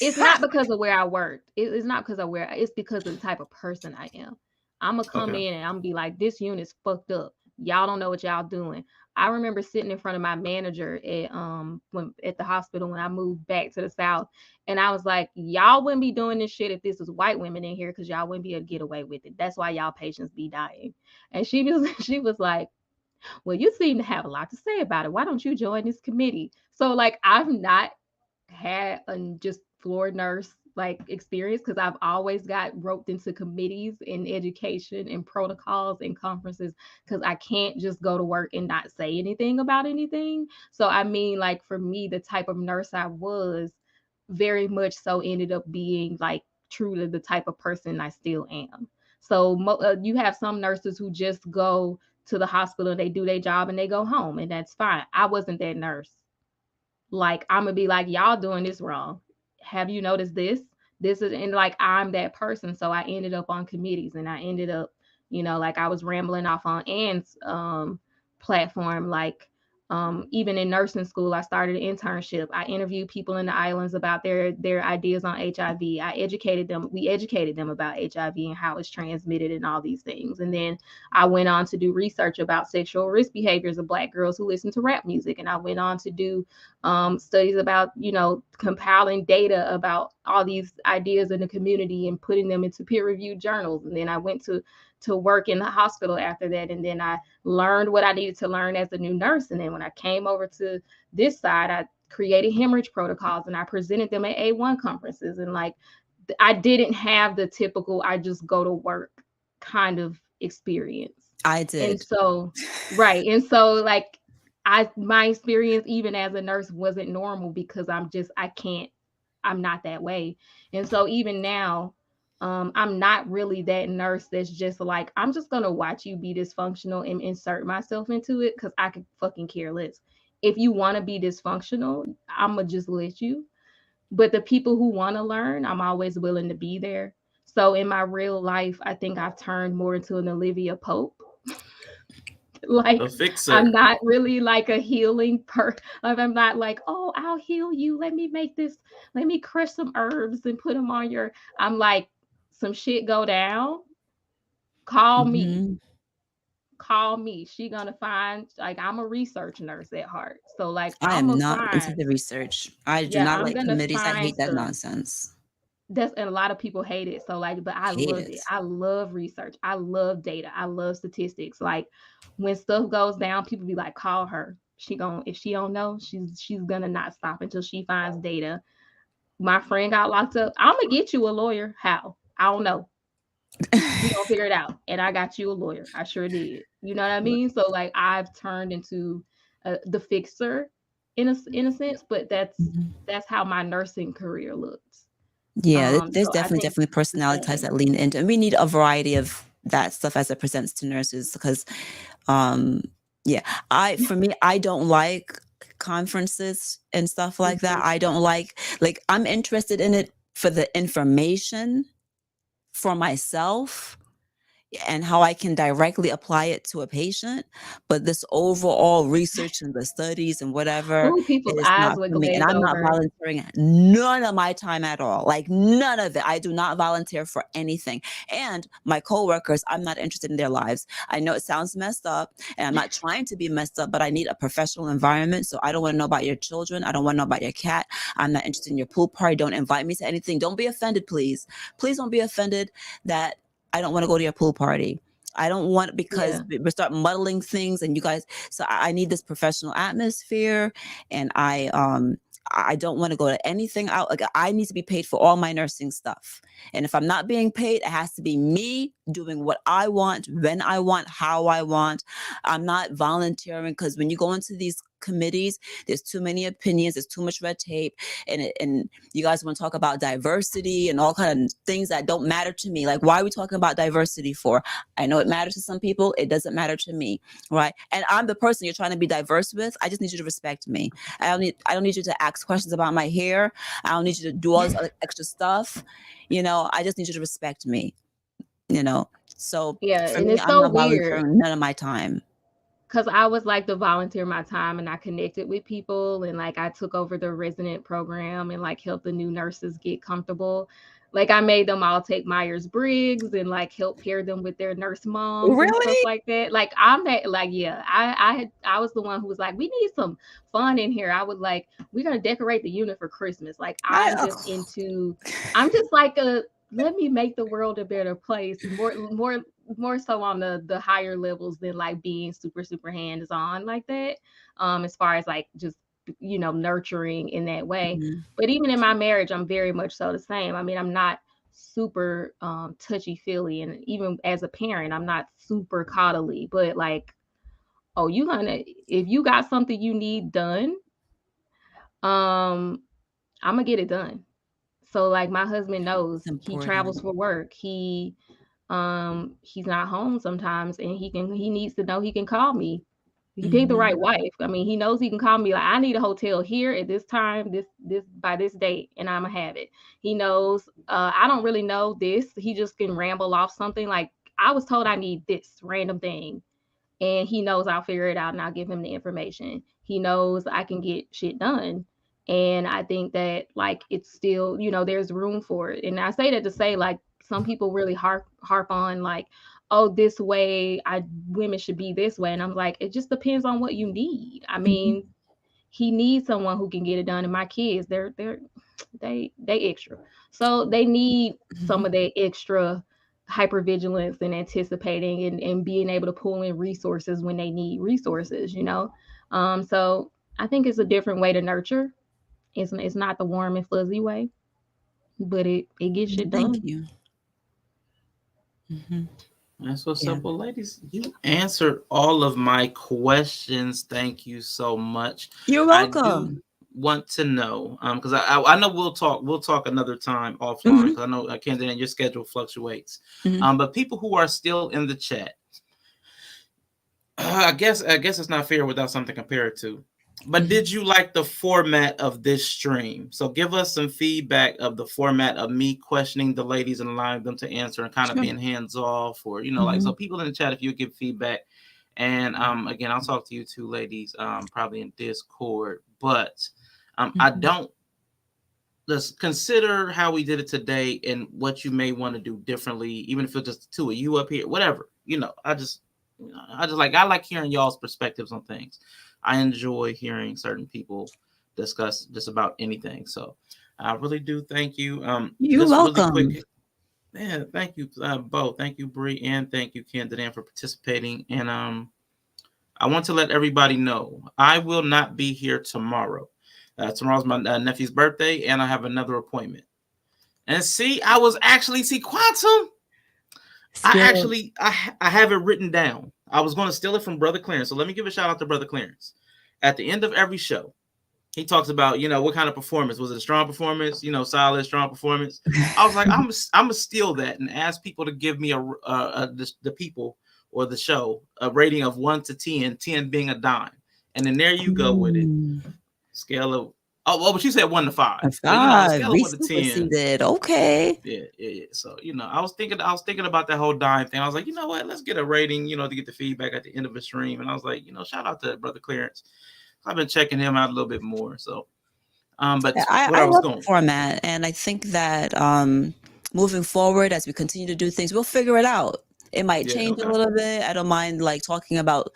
it's not because of where I worked. It's not because of where. It's because of the type of person I am. I'm gonna come Okay. in and I'm gonna be like, this unit's fucked up. Y'all don't know what y'all doing. I remember sitting in front of my manager at the hospital when I moved back to the South, and I was like, y'all wouldn't be doing this shit if this was white women in here, because y'all wouldn't be able to get away with it. That's why y'all patients be dying. And she was like, well, you seem to have a lot to say about it. Why don't you join this committee? So like, I've not had a just floor nurse like experience, because I've always got roped into committees in education and protocols and conferences, because I can't just go to work and not say anything about anything. So I mean, like, for me, the type of nurse I was very much so ended up being like true to the type of person I still am. So you have some nurses who just go to the hospital and they do their job and they go home, and that's fine. I wasn't that nurse. Like, I'm gonna be like, y'all doing this wrong. Have you noticed this? This is, and like, I'm that person. So I ended up on committees, and I ended up, like, I was rambling off on Ann's platform. Like, even in nursing school, I started an internship. I interviewed people in the islands about their ideas on HIV. We educated them about HIV and how it's transmitted and all these things. And then I went on to do research about sexual risk behaviors of Black girls who listen to rap music. And I went on to do studies about, compiling data about all these ideas in the community and putting them into peer-reviewed journals. And then I went to work in the hospital after that. And then I learned what I needed to learn as a new nurse. And then when I came over to this side, I created hemorrhage protocols and I presented them at A1 conferences. And like, I didn't have the typical, I just go to work kind of experience. I And did. so, right. And so, like, my experience even as a nurse wasn't normal, because I'm not that way. And so even now, I'm not really that nurse that's just like, I'm just gonna watch you be dysfunctional and insert myself into it because I could fucking care less. If you want to be dysfunctional, I'm gonna just let you. But the people who want to learn, I'm always willing to be there. So in my real life, I think I've turned more into an Olivia Pope. The Like, I'm fixer. not really like a healing like, I'm not like, oh, I'll heal you. Let me make this. Let me crush some herbs and put them on your. I'm like, some shit go down. Call me. Hmm. Call me. She gonna find, like, I'm a research nurse at heart. So like I I'm am gonna not into find, the research. I do yeah, not I'm like gonna committees. I find hate that some. nonsense. That's, and a lot of people hate it. So like, but I Hate love it. it. I love research. I love data. I love statistics. Like, when stuff goes down, people be like, call her. She gonna, if she don't know, she's gonna not stop until she finds data. My friend got locked up. I'm gonna get you a lawyer. How? I don't know. We gonna figure it out. And I got you a lawyer. I sure did. You know what I mean? So like, I've turned into the fixer in a sense, but Mhm. that's how my nursing career looks. Yeah, there's So I think definitely it's the personality types same. that lean into, and we need a variety of that stuff as it presents to nurses because, um, yeah, for me, I don't like conferences and stuff like that. Mhm. I don't like I'm interested in it for the information for myself and how I can directly apply it to a patient. But this overall research and the studies and whatever, Ooh, it people's is eyes not would for me. And glaze I'm not over. volunteering none of my time at all. Like none of it. I do not volunteer for anything. And my coworkers, I'm not interested in their lives. I know it sounds messed up and I'm not trying to be messed up, but I need a professional environment. So I don't want to know about your children. I don't want to know about your cat. I'm not interested in your pool party. Don't invite me to anything. Don't be offended, please. Please don't be offended that I don't want to go to your pool party. I don't want because Yeah. we start muddling things and you guys. So I need this professional atmosphere, and I don't want to go to anything out. Like I need to be paid for all my nursing stuff, and if I'm not being paid, it has to be me doing what I want, when I want, how I want. I'm not volunteering because when you go into these committees, there's too many opinions, there's too much red tape, and you guys want to talk about diversity and all kind of things that don't matter to me. Like, why are we talking about diversity for? I know it matters to some people. It doesn't matter to me, right? And I'm the person you're trying to be diverse with. I just need you to respect me. I don't need you to ask questions about my hair. I don't need you to do all this other extra stuff. I just need you to respect me. So Yeah, for and me, it's I'm so not weird volunteering none of my time. because I was like to volunteer my time and I connected with people and like I took over the resident program and like helped the new nurses get comfortable. Like I made them all take Myers-Briggs and like help pair them with their nurse moms and stuff Really? like that. Like I'm that, like, yeah, I was the one who was like, we need some fun in here. I was like, we're gonna decorate the unit for Christmas. Like I'm just like a, let me make the world a better place. More so on the higher levels than like being super hands on like that. As far as like just, nurturing in that way. Mhm. But even in my marriage, I'm very much so the same. I mean, I'm not super touchy feely, and even as a parent, I'm not super coddly. But like, oh, you gonna, if you got something you need done, um, I'm gonna get it done. So like my husband knows It's he travels important. for work. He's not home sometimes, and he needs to know he can call me. He picked the right Hmm. wife. I mean, he knows he can call me like, I need a hotel here at this time, this by this date, and I'm gonna have it. He knows I don't really know this. He just can ramble off something like, I was told I need this random thing, and he knows I'll figure it out and I'll give him the information. He knows I can get shit done. And I think that like it's still, there's room for it. And I say that to say like some people really harp on like, oh, this way I women should be this way. And I'm like, it just depends on what you need. I mean, he needs someone who can get it done. And my kids, they extra. So they need some of that extra hypervigilance and anticipating and being able to pull in resources when they need resources. So I think it's a different way to nurture. It's not the warm and fuzzy way, but it gets shit Thank done. you. Hmm. That's what's Yeah. up. Well, ladies, you answered all of my questions. Thank you so much. You're I do welcome. want to know, because I know we'll talk another time offline, Hmm. because I know Candid, and your schedule fluctuates. Hmm. But people who are still in the chat, I guess it's not fair without something to compare it to. But Hmm. did you like the format of this stream? So give us some feedback of the format of me questioning the ladies and allowing them to answer and kind of Sure. being hands off, or like, Hmm. so people in the chat, if you give feedback. And again, I'll talk to you two ladies probably in Discord. But I Hmm. don't let's consider how we did it today and what you may want to do differently, even if it's just the two of you up here, whatever. I like hearing y'all's perspectives on things. I enjoy hearing certain people discuss just about anything. So I really do thank you. You're Just really welcome. quick, man, thank you both. Thank you, Bree, and thank you, Candid, for participating. And I want to let everybody know I will not be here tomorrow. Tomorrow's my nephew's birthday, and I have another appointment. And see, I was actually see quantum. Spirit. I have it written down. I was going to steal it from Brother Clarence. So let me give a shout out to Brother Clarence. At the end of every show, he talks about what kind of performance was it, a strong performance, solid strong performance. I was like, I'm gonna steal that and ask people to give me the people or the show a rating of 1 to 10, 10 being a dime, and then there you go with it. Mm. Scale of but you said 1 to 5, A but on a five. scale of We 1 to 10, superseded. Okay. yeah. So I was thinking about that whole dime thing. I was like, you know what? Let's get a rating, to get the feedback at the end of the stream. And I was like, shout out to Brother Clarence. I've been checking him out a little bit more. So, but Yeah, what I I was love the going, format, and I think that moving forward, as we continue to do things, we'll figure it out. It might yeah, change a okay, little bit. I don't mind like talking about.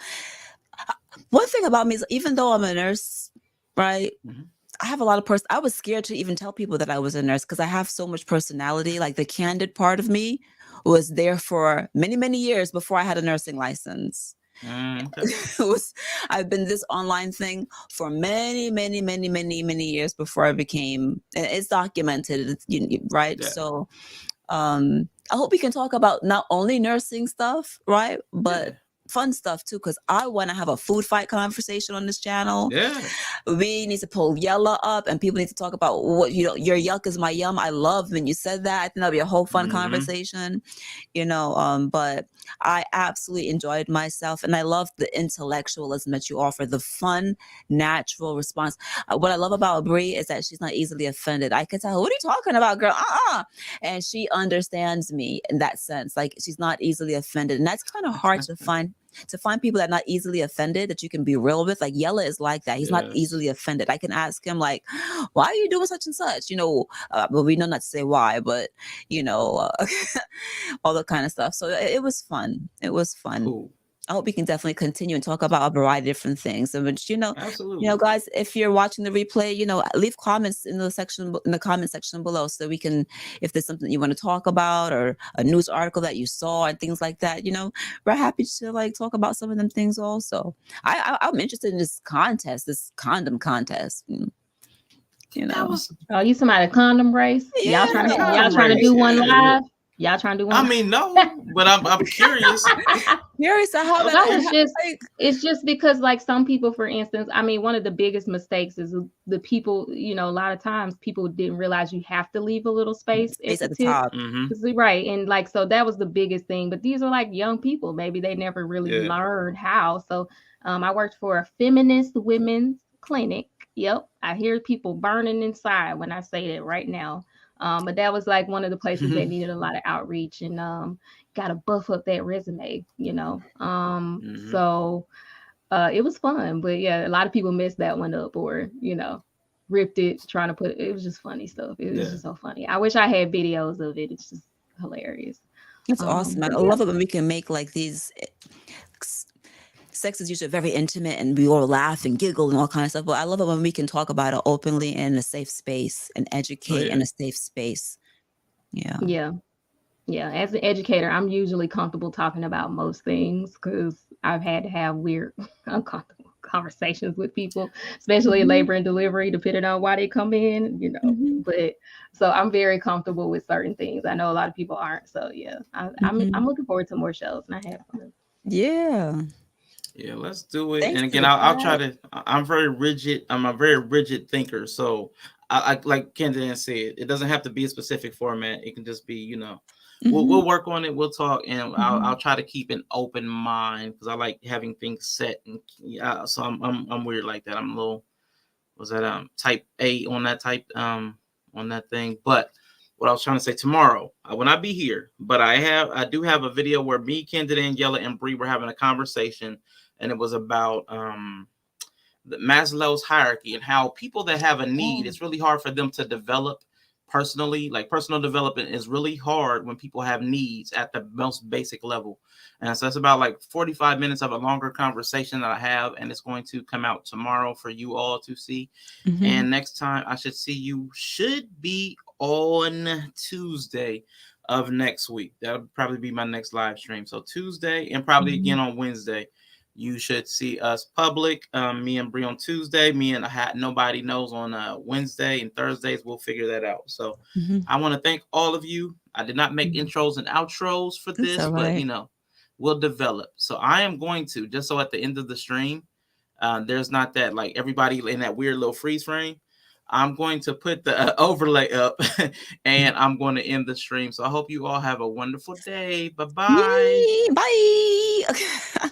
One thing about me is, even though I'm a nurse, right? mm-hmm. I have a lot of I was scared to even tell people that I was a nurse because I have so much personality. Like the candid part of me was there for many, many years before I had a nursing license. Okay, It was I've been this online thing for many, many, many, many, many years before I became. And it's documented, right? yeah, So I hope we can talk about not only nursing stuff, right, yeah, but fun stuff too, because I want to have a food fight conversation on this channel. yeah, We need to pull Yella up, and people need to talk about what your yuck is my yum. I love when you said that. I think that'll be a whole fun mm-hmm. conversation, but I absolutely enjoyed myself, and I love the intellectualism that you offer, the fun, natural response. What I love about Brie is that she's not easily offended. I can tell, what are you talking about, girl? And she understands me in that sense. Like, she's not easily offended, and that's kind of hard That's to good. find people that are not easily offended, that you can be real with. Like Yella is like that. He's not Yes. easily offended. I can ask him like, why are you doing such and such? But we know not to say why, but all that kind of stuff. So it was fun. It was fun. Cool. I hope we can definitely continue and talk about a variety of different things. And which, Absolutely. guys, if you're watching the replay, leave comments in the comment section below, so we can, if there's something you want to talk about or a news article that you saw and things like that, we're happy to like talk about some of them things also. I'm interested in this contest, this condom contest. That was Oh, you somebody condom race? Yeah. Y'all trying to race. do one Yeah. live? Y'all trying to do one? I mean, no, but I'm curious. Curious to how No, that. it's just because, like, some people, for instance, I mean, one of the biggest mistakes is the people, a lot of times people didn't realize you have to leave a little space at the tip. Top. Mm-hmm. Right. And like, so that was the biggest thing. But these are like young people. Maybe they never really Yeah. learned how. So I worked for a feminist women's clinic. Yep. I hear people burning inside when I say that right now. But that was like one of the places that needed a lot of outreach, and got to buff up that resume, Mm-hmm. So it was fun. But yeah, a lot of people messed that one up, or ripped it trying to put it. It was just funny stuff. It was just so funny. I wish I had videos of it. It's just hilarious. It's awesome. I love it when we can make like these. Sex is usually very intimate, and we all laugh and giggle and all kinds of stuff. But I love it when we can talk about it openly in a safe space and educate in a safe space. Yeah. Yeah. As an educator, I'm usually comfortable talking about most things because I've had to have weird, uncomfortable conversations with people, especially in labor and delivery, depending on why they come in, But so I'm very comfortable with certain things. I know a lot of people aren't. So yeah, I'm looking forward to more shows, and I have fun. Yeah. Yeah, let's do it. Thanks And for again, the I'll try chat. to. I'm very rigid. I'm a very rigid thinker. So I like Kendra said, it doesn't have to be a specific format. It can just be, Hmm. we'll work on it. We'll talk, and I'll Mhm. try to keep an open mind because I like having things set. And yeah, so I'm weird like that. I'm a little, was that type A on that thing. But what I was trying to say, tomorrow I will not be here, but I do have a video where me, Kendra, Daniela, and Bree were having a conversation, and it was about the Maslow's hierarchy and how people that have a need, Oh. it's really hard for them to develop personally. Like personal development is really hard when people have needs at the most basic level. And so it's about like 45 minutes of a longer conversation that I have, and it's going to come out tomorrow for you all to see. Hmm. And next time I should see you should be on Tuesday of next week. That'll probably be my next live stream. So Tuesday and probably again Hmm. on Wednesday. You should see us public. Me and Bree on Tuesday. Me and Nobody Knows on Wednesday and Thursdays. We'll figure that out. So Hmm. I want to thank all of you. I did not make intros and outros for It's this, all but right. we'll develop. So I am going to, just so at the end of the stream, there's not that like everybody in that weird little freeze frame. I'm going to put the overlay up and I'm going to end the stream. So I hope you all have a wonderful day. Bye bye. Yay! Bye.